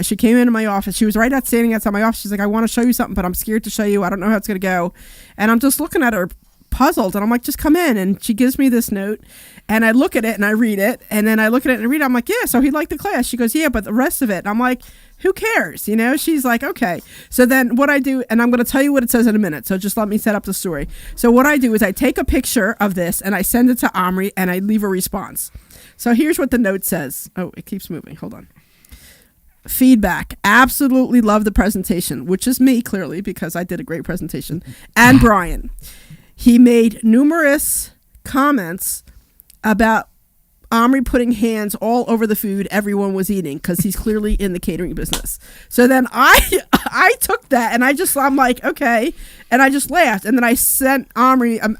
She came into my office. She was standing outside my office. She's like, I want to show you something, but I'm scared to show you. I don't know how it's going to go. And I'm just looking at her puzzled, and I'm like, just come in. And she gives me this note, and I look at it and I read it, and then I look at it and I read it. I'm like, yeah, so he liked the class. She goes, yeah, but the rest of it. And I'm like, who cares? She's like, okay. So then what I do, and I'm going to tell you what it says in a minute, so just let me set up the story. So what I do is I take a picture of this and I send it to Omri and I leave a response. So here's what the note says. Oh, it keeps moving. Hold on. Feedback. Absolutely love the presentation, which is me, clearly, because I did a great presentation. And Brian. He made numerous comments about Omri putting hands all over the food everyone was eating because he's clearly in the catering business. So then I took that and I'm like, okay. And I just laughed. And then I sent Omri a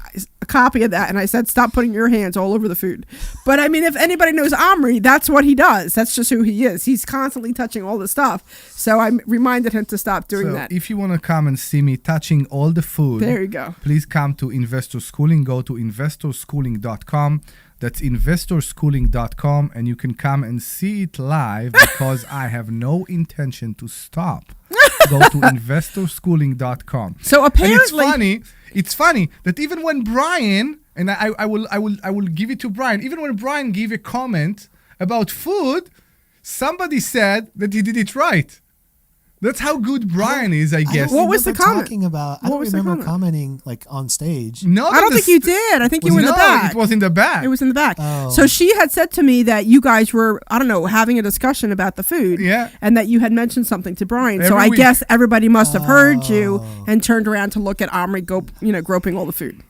copy of that and I said, stop putting your hands all over the food. But I mean, if anybody knows Omri, that's what he does. That's just who he is. He's constantly touching all the stuff. So I reminded him to stop doing that. If you want to come and see me touching all the food, there you go. Please come to Investor Schooling. Go to investorschooling.com. That's investorschooling.com, and you can come and see it live because I have no intention to stop. Go to investorschooling.com. So apparently, and it's funny that even when Brian, and I will give it to Brian, even when Brian gave a comment about food, somebody said that he did it right. That's how good Brian is, I guess. What was the comment? I don't remember commenting like on stage. No, I don't think you did. I think you were in the back. It was in the back. It was in the back. Oh. So she had said to me that you guys were, I don't know, having a discussion about the food. Yeah. And that you had mentioned something to Brian. Every I week. guess everybody must have heard you and turned around to look at Omri groping all the food.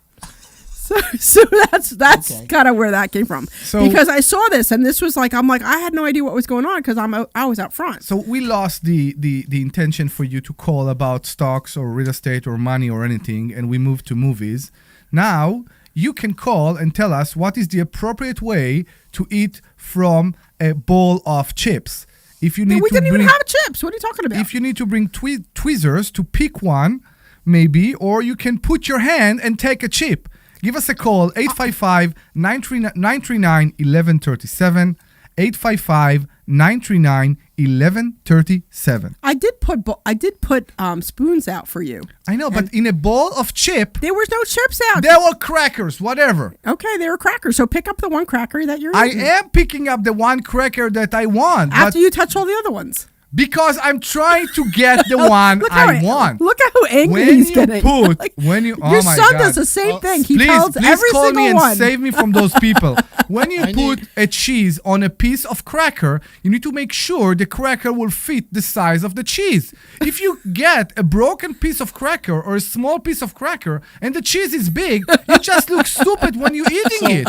So that's okay. Kind of where that came from. Because I saw this and this was like, I'm like, I had no idea what was going on because I was out front. So we lost the intention for you to call about stocks or real estate or money or anything, and we moved to movies. Now you can call and tell us what is the appropriate way to eat from a bowl of chips. If you need we didn't even have chips. What are you talking about? If you need to bring tweezers to pick one, maybe, or you can put your hand and take a chip. Give us a call, 855-939-1137, 855-939-1137. I did put spoons out for you. I know, but in a bowl of chip, there was no chips out. There were crackers, whatever. Okay, they were crackers. So pick up the one cracker that you're eating. I am picking up the one cracker that I want. After you touch all the other ones. Because I'm trying to get the one I want. Look at how angry he's getting. Your son does the same thing. He tells every call single me and one. save me from those people. When you put a cheese on a piece of cracker, you need to make sure the cracker will fit the size of the cheese. If you get a broken piece of cracker or a small piece of cracker and the cheese is big, you just look stupid when you're eating it.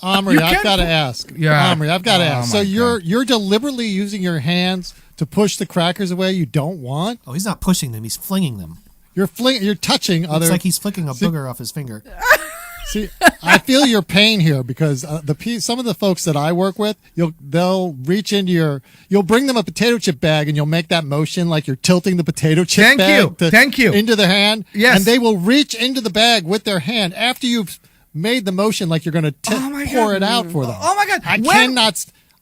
Omri, I've got to ask. Yeah. Omri, I've got to ask. So you're deliberately using your hands to push the crackers away you don't want? Oh, he's not pushing them. He's flinging them. You're touching other. It's like he's flicking a booger off his finger. See, I feel your pain here because some of the folks that I work with, they'll reach into you'll bring them a potato chip bag and you'll make that motion like you're tilting the potato chip bag into their hand. Yes. And they will reach into the bag with their hand after you've made the motion like you're going to pour it out for them. Oh my God.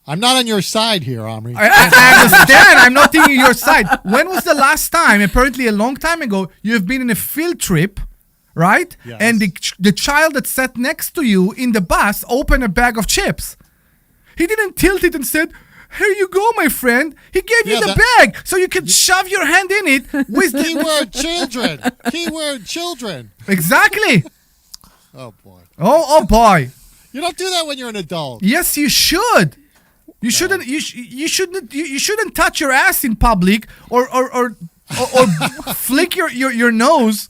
I'm not on your side here, Omri. I understand. I'm not taking your side. When was the last time, apparently a long time ago, you've been in a field trip, right? Yes. And the child that sat next to you in the bus opened a bag of chips. He didn't tilt it and said, Here you go, my friend. He gave you the bag so you can shove your hand in it with the Keyword children. Keyword children. Exactly. Oh boy. Oh boy. You don't do that when you're an adult. Yes, you should. You shouldn't. You shouldn't touch your ass in public or flick your nose.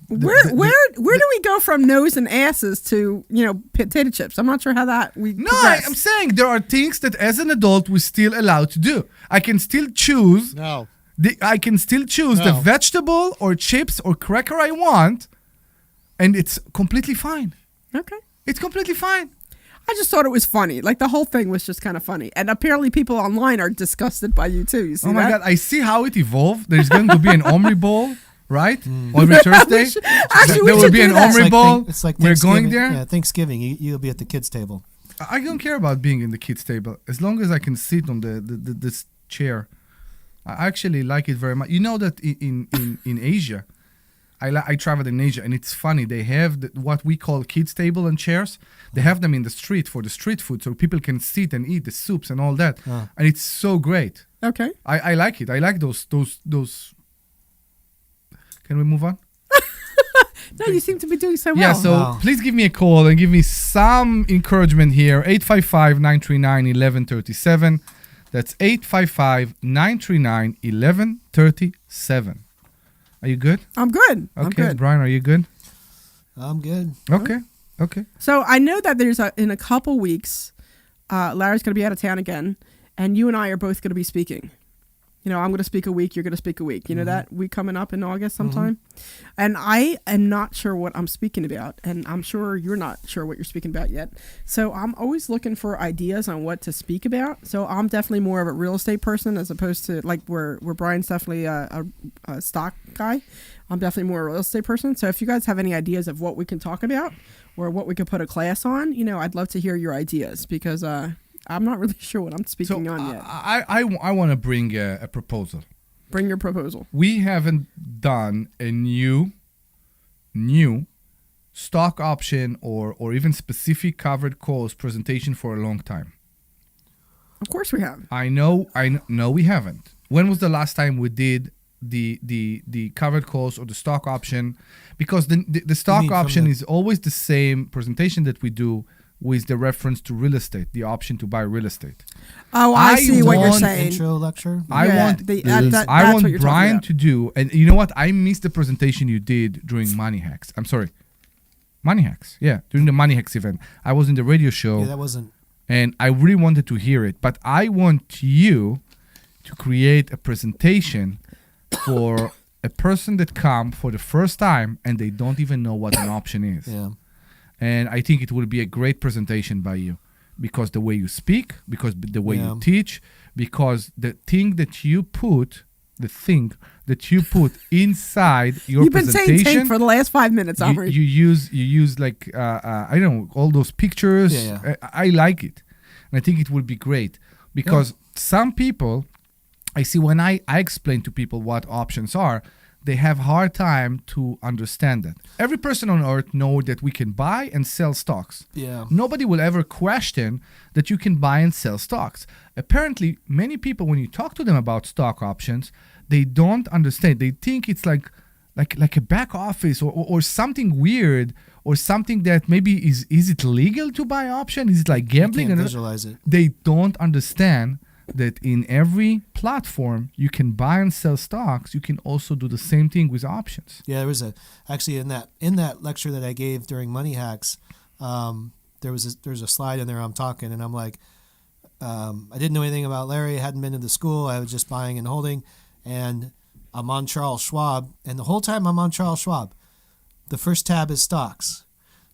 Where do we go from nose and asses to potato chips? I'm not sure how that we. No, I'm saying there are things that as an adult we're still allowed to do. I can still choose. No. I can still choose the vegetable or chips or cracker I want, and it's completely fine. Okay. It's completely fine. I just thought it was funny. Like the whole thing was just kind of funny, and apparently people online are disgusted by you too. You see? Oh my God! I see how it evolved. There's going to be an Omri Bowl. Right? Every Thursday? There will be an Omri Bowl. It's like we're going there. Yeah, Thanksgiving. You'll be at the kids' table. I don't care about being in the kids' table as long as I can sit on this chair. I actually like it very much. You know that in Asia, I traveled in Asia, and it's funny. They have what we call kids' table and chairs. They have them in the street for the street food, so people can sit and eat the soups and all that. And it's so great. Okay. I like it. I like those. Can we move on? No, you seem to be doing so well. Yeah, so please give me a call and give me some encouragement here. 855-939-1137. That's 855-939-1137. Are you good? I'm good. Okay, I'm good. Brian, are you good? I'm good. Okay. So I know that in a couple weeks, Larry's going to be out of town again, and you and I are both going to be speaking. I'm going to speak a week. You're going to speak a week. You know that week coming up in August sometime? And I am not sure what I'm speaking about. And I'm sure you're not sure what you're speaking about yet. So I'm always looking for ideas on what to speak about. So I'm definitely more of a real estate person as opposed to like where Brian's definitely a stock guy. I'm definitely more a real estate person. So if you guys have any ideas of what we can talk about or what we could put a class on, I'd love to hear your ideas because I'm not really sure what I'm speaking on yet. I want to bring a proposal. Bring your proposal. We haven't done a new stock option or even specific covered calls presentation for a long time. Of course we have. I know we haven't. When was the last time we did the covered calls or the stock option? Because the stock option is always the same presentation that we do with the reference to real estate, the option to buy real estate. Oh, I see what you're saying. Intro lecture. I want Brian to do, and you know what? I missed the presentation you did during Money Hacks. I'm sorry, Money Hacks. Yeah, during the Money Hacks event, I was in the radio show. Yeah, that wasn't. And I really wanted to hear it, but I want you to create a presentation for a person that come for the first time and they don't even know what an option is. Yeah. And I think it will be a great presentation by you because the way you speak, because the way you teach, because the thing that you put inside your You've been presentation. saying for the last 5 minutes, Omri. You use like, I don't know, all those pictures. Yeah. I like it. And I think it will be great because some people, I see when I explain to people what options are, they have hard time to understand that. Every person on earth knows that we can buy and sell stocks. Yeah. Nobody will ever question that you can buy and sell stocks. Apparently, many people, when you talk to them about stock options, they don't understand. They think it's like a back office or something weird or something that maybe is it legal to buy option? Is it like gambling? You can't visualize it. They don't understand that in every platform you can buy and sell stocks. You can also do the same thing with options. Yeah, there was actually in that lecture that I gave during Money Hacks, there's a slide in there. I'm talking and I'm like, I didn't know anything about Larry. I hadn't been to the school. I was just buying and holding, and I'm on Charles Schwab. And the whole time I'm on Charles Schwab, the first tab is stocks.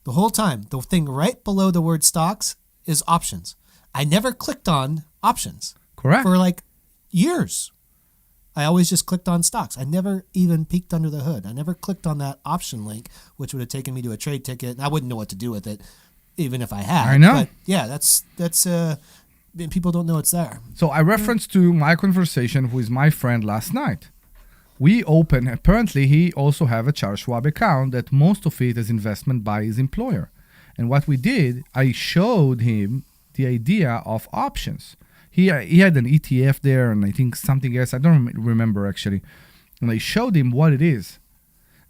The whole time, the thing right below the word stocks is options. I never clicked on options. Correct. For like years. I always just clicked on stocks. I never even peeked under the hood. I never clicked on that option link, which would have taken me to a trade ticket, and I wouldn't know what to do with it, even if I had. I know. But yeah, that's people don't know it's there. So I referenced to my conversation with my friend last night. We open, apparently he also have a Charles Schwab account that most of it is investment by his employer. And what we did, I showed him the idea of options. he had an ETF there, and I think something else. I don't remember actually. And I showed him what it is,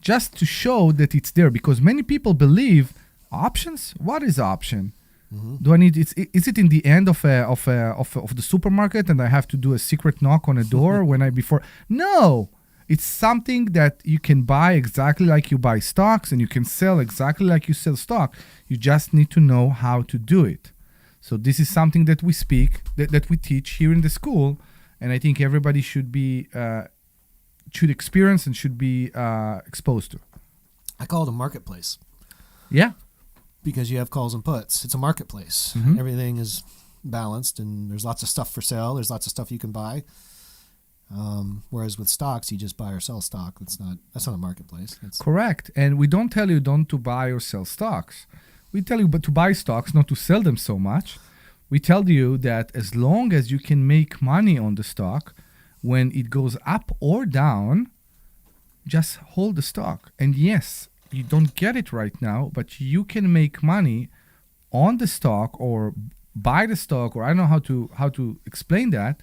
just to show that it's there, because many people believe options. What is option? Do I need? Is it in the end of the supermarket, and I have to do a secret knock on a door before? No, it's something that you can buy exactly like you buy stocks, and you can sell exactly like you sell stock. You just need to know how to do it. So this is something that we speak, that we teach here in the school, and I think everybody should be should experience and should be exposed to. I call it a marketplace. Yeah. Because you have calls and puts. It's a marketplace. Mhm. Everything is balanced, and there's lots of stuff for sale. There's lots of stuff you can buy. Whereas with stocks, you just buy or sell stock. That's not a marketplace. Correct. And we don't tell you don't to buy or sell stocks. We tell you but to buy stocks, not to sell them so much. We tell you that as long as you can make money on the stock, when it goes up or down, just hold the stock. And yes, you don't get it right now, but you can make money on the stock or buy the stock, or I don't know how to explain that,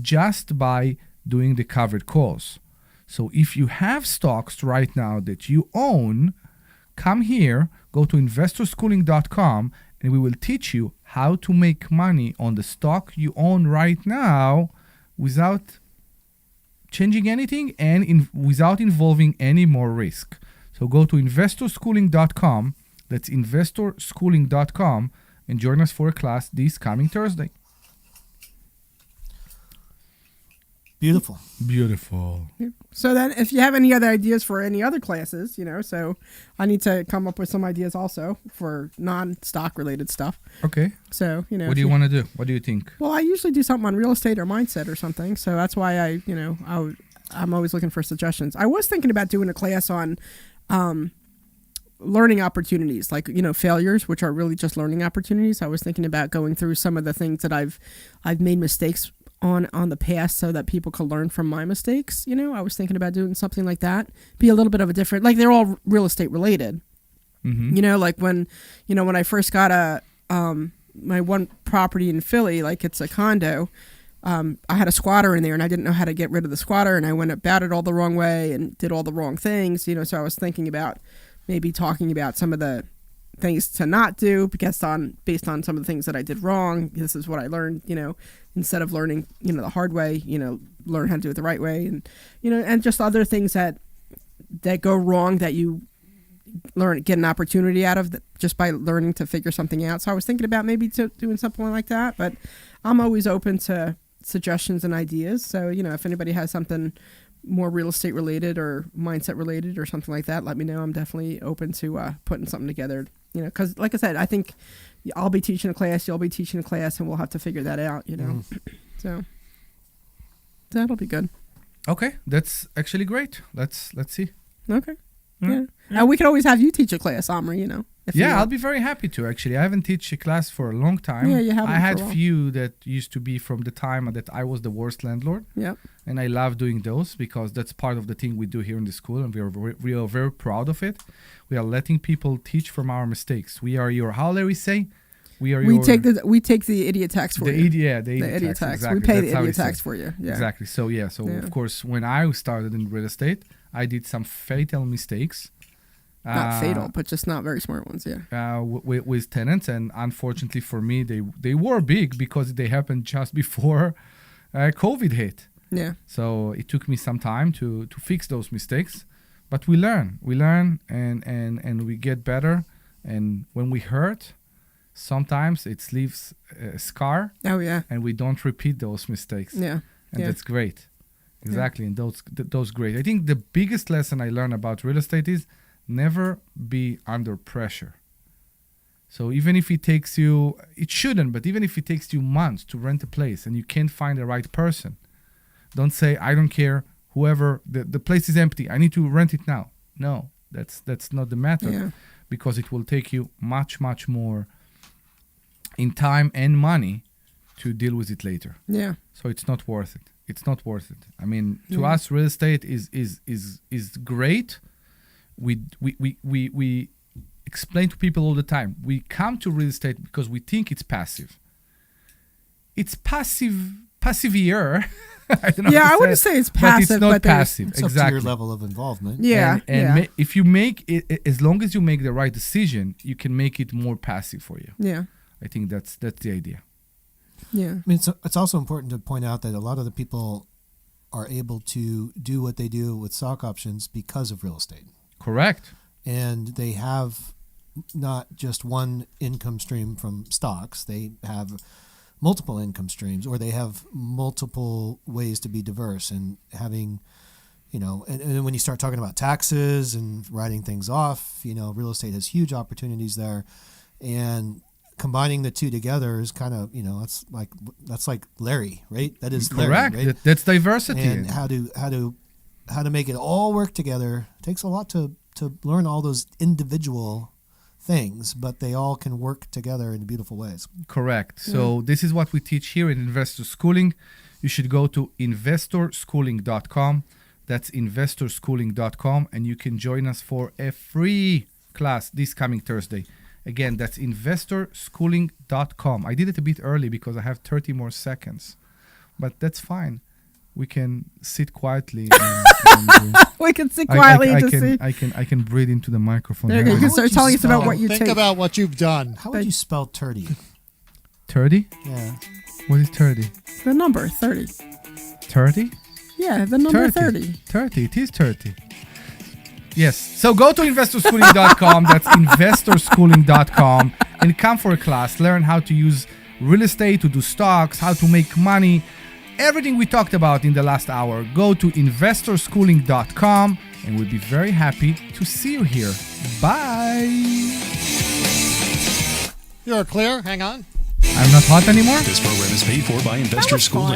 just by doing the covered calls. So if you have stocks right now that you own, come here, go to investorschooling.com, and we will teach you how to make money on the stock you own right now without changing anything and without involving any more risk. So go to investorschooling.com, that's investorschooling.com, and join us for a class this coming Thursday. Beautiful. Beautiful. So then, if you have any other ideas for any other classes, so I need to come up with some ideas also for non-stock related stuff. Okay. So, What do you want to do? What do you think? Well, I usually do something on real estate or mindset or something. So that's why I'm always looking for suggestions. I was thinking about doing a class on learning opportunities, like, failures, which are really just learning opportunities. I was thinking about going through some of the things that I've made mistakes on the past so that people could learn from my mistakes. I was thinking about doing something like that, be a little bit of a different, like they're all real estate related. Mm-hmm. Like when I first got my one property in Philly, like it's a condo, I had a squatter in there and I didn't know how to get rid of the squatter, and I went about it all the wrong way and did all the wrong things, so I was thinking about maybe talking about some of the things to not do based on some of the things that I did wrong. This is what I learned, instead of learning, the hard way, learn how to do it the right way, and, and just other things that go wrong that you get an opportunity out of just by learning to figure something out. So I was thinking about maybe doing something like that, but I'm always open to suggestions and ideas. So, if anybody has something more real estate related or mindset related or something like that, let me know. I'm definitely open to putting something together, because like I said, I think I'll be teaching a class, you'll be teaching a class, and we'll have to figure that out, So that'll be good. Okay, that's actually great. Let's see. Okay. Yeah. And we could always have you teach a class, Omri, I'll be very happy to, actually. I haven't taught a class for a long time. Yeah, you haven't I had for a while. few that used to be from the time that I was the worst landlord. Yep. And I love doing those because that's part of the thing we do here in the school, and we are very proud of it. We are letting people teach from our mistakes. We are your, how Larry say? We take the idiot tax for you. The idiot tax. Exactly. We pay That's the how idiot he tax said. for you. Yeah. Exactly. So Yeah. Of course, when I started in real estate, I did some fatal mistakes. Not fatal, but just not very smart ones. Yeah. With tenants, and unfortunately for me, they were big because they happened just before COVID hit. Yeah. So it took me some time to fix those mistakes, but we learn, and we get better. And when we hurt, sometimes it leaves a scar. Oh yeah. And we don't repeat those mistakes. Yeah. And that's great. Exactly. And those great. I think the biggest lesson I learned about real estate is never be under pressure. So even if it takes you, it shouldn't, but even if it takes you months to rent a place and you can't find the right person, don't say, I don't care, whoever, the place is empty, I need to rent it now. No, that's not the method, because it will take you much, much more in time and money to deal with it later. Yeah. So it's not worth it. It's not worth it. I mean, to us, real estate is great. We explain to people all the time. We come to real estate because we think it's passive. it's passivier. I don't know Yeah, how to I wouldn't say say it's but passive, it's not but there's- passive. It's up to Exactly. your level of involvement. Yeah, yeah. If you make it, as long as you make the right decision, you can make it more passive for you. Yeah. I think that's the idea. Yeah. I mean, it's also important to point out that a lot of the people are able to do what they do with stock options because of real estate. Correct. And they have not just one income stream from stocks. They have multiple income streams, or they have multiple ways to be diverse, and having, and when you start talking about taxes and writing things off, real estate has huge opportunities there, and combining the two together is kind of, that's like Larry, right? That is Correct. Larry, right? That's diversity. And how to make it all work together takes a lot to learn all those individual things, but they all can work together in beautiful ways. Correct. So this is what we teach here in Investor Schooling. You should go to investorschooling.com. That's investorschooling.com, and you can join us for a free class this coming Thursday. Again, that's investorschooling.com. I did it a bit early because I have 30 more seconds, but that's fine. We can sit quietly. We can sit quietly to see. I can breathe into the microphone. There you go. You can start telling us about what you Think take. about what you've done. How would you spell turdy? 30? Yeah. What is 30? The number 30. 30? Yeah, the number 30. 30. It is 30. Yes. So go to investorschooling.com. That's investorschooling.com, and come for a class. Learn how to use real estate, to do stocks, how to make money. Everything we talked about in the last hour. Go to investorschooling.com, and we'll be very happy to see you here. Bye. You're clear. Hang on. I'm not hot anymore? This program is paid for by Investor Schooling.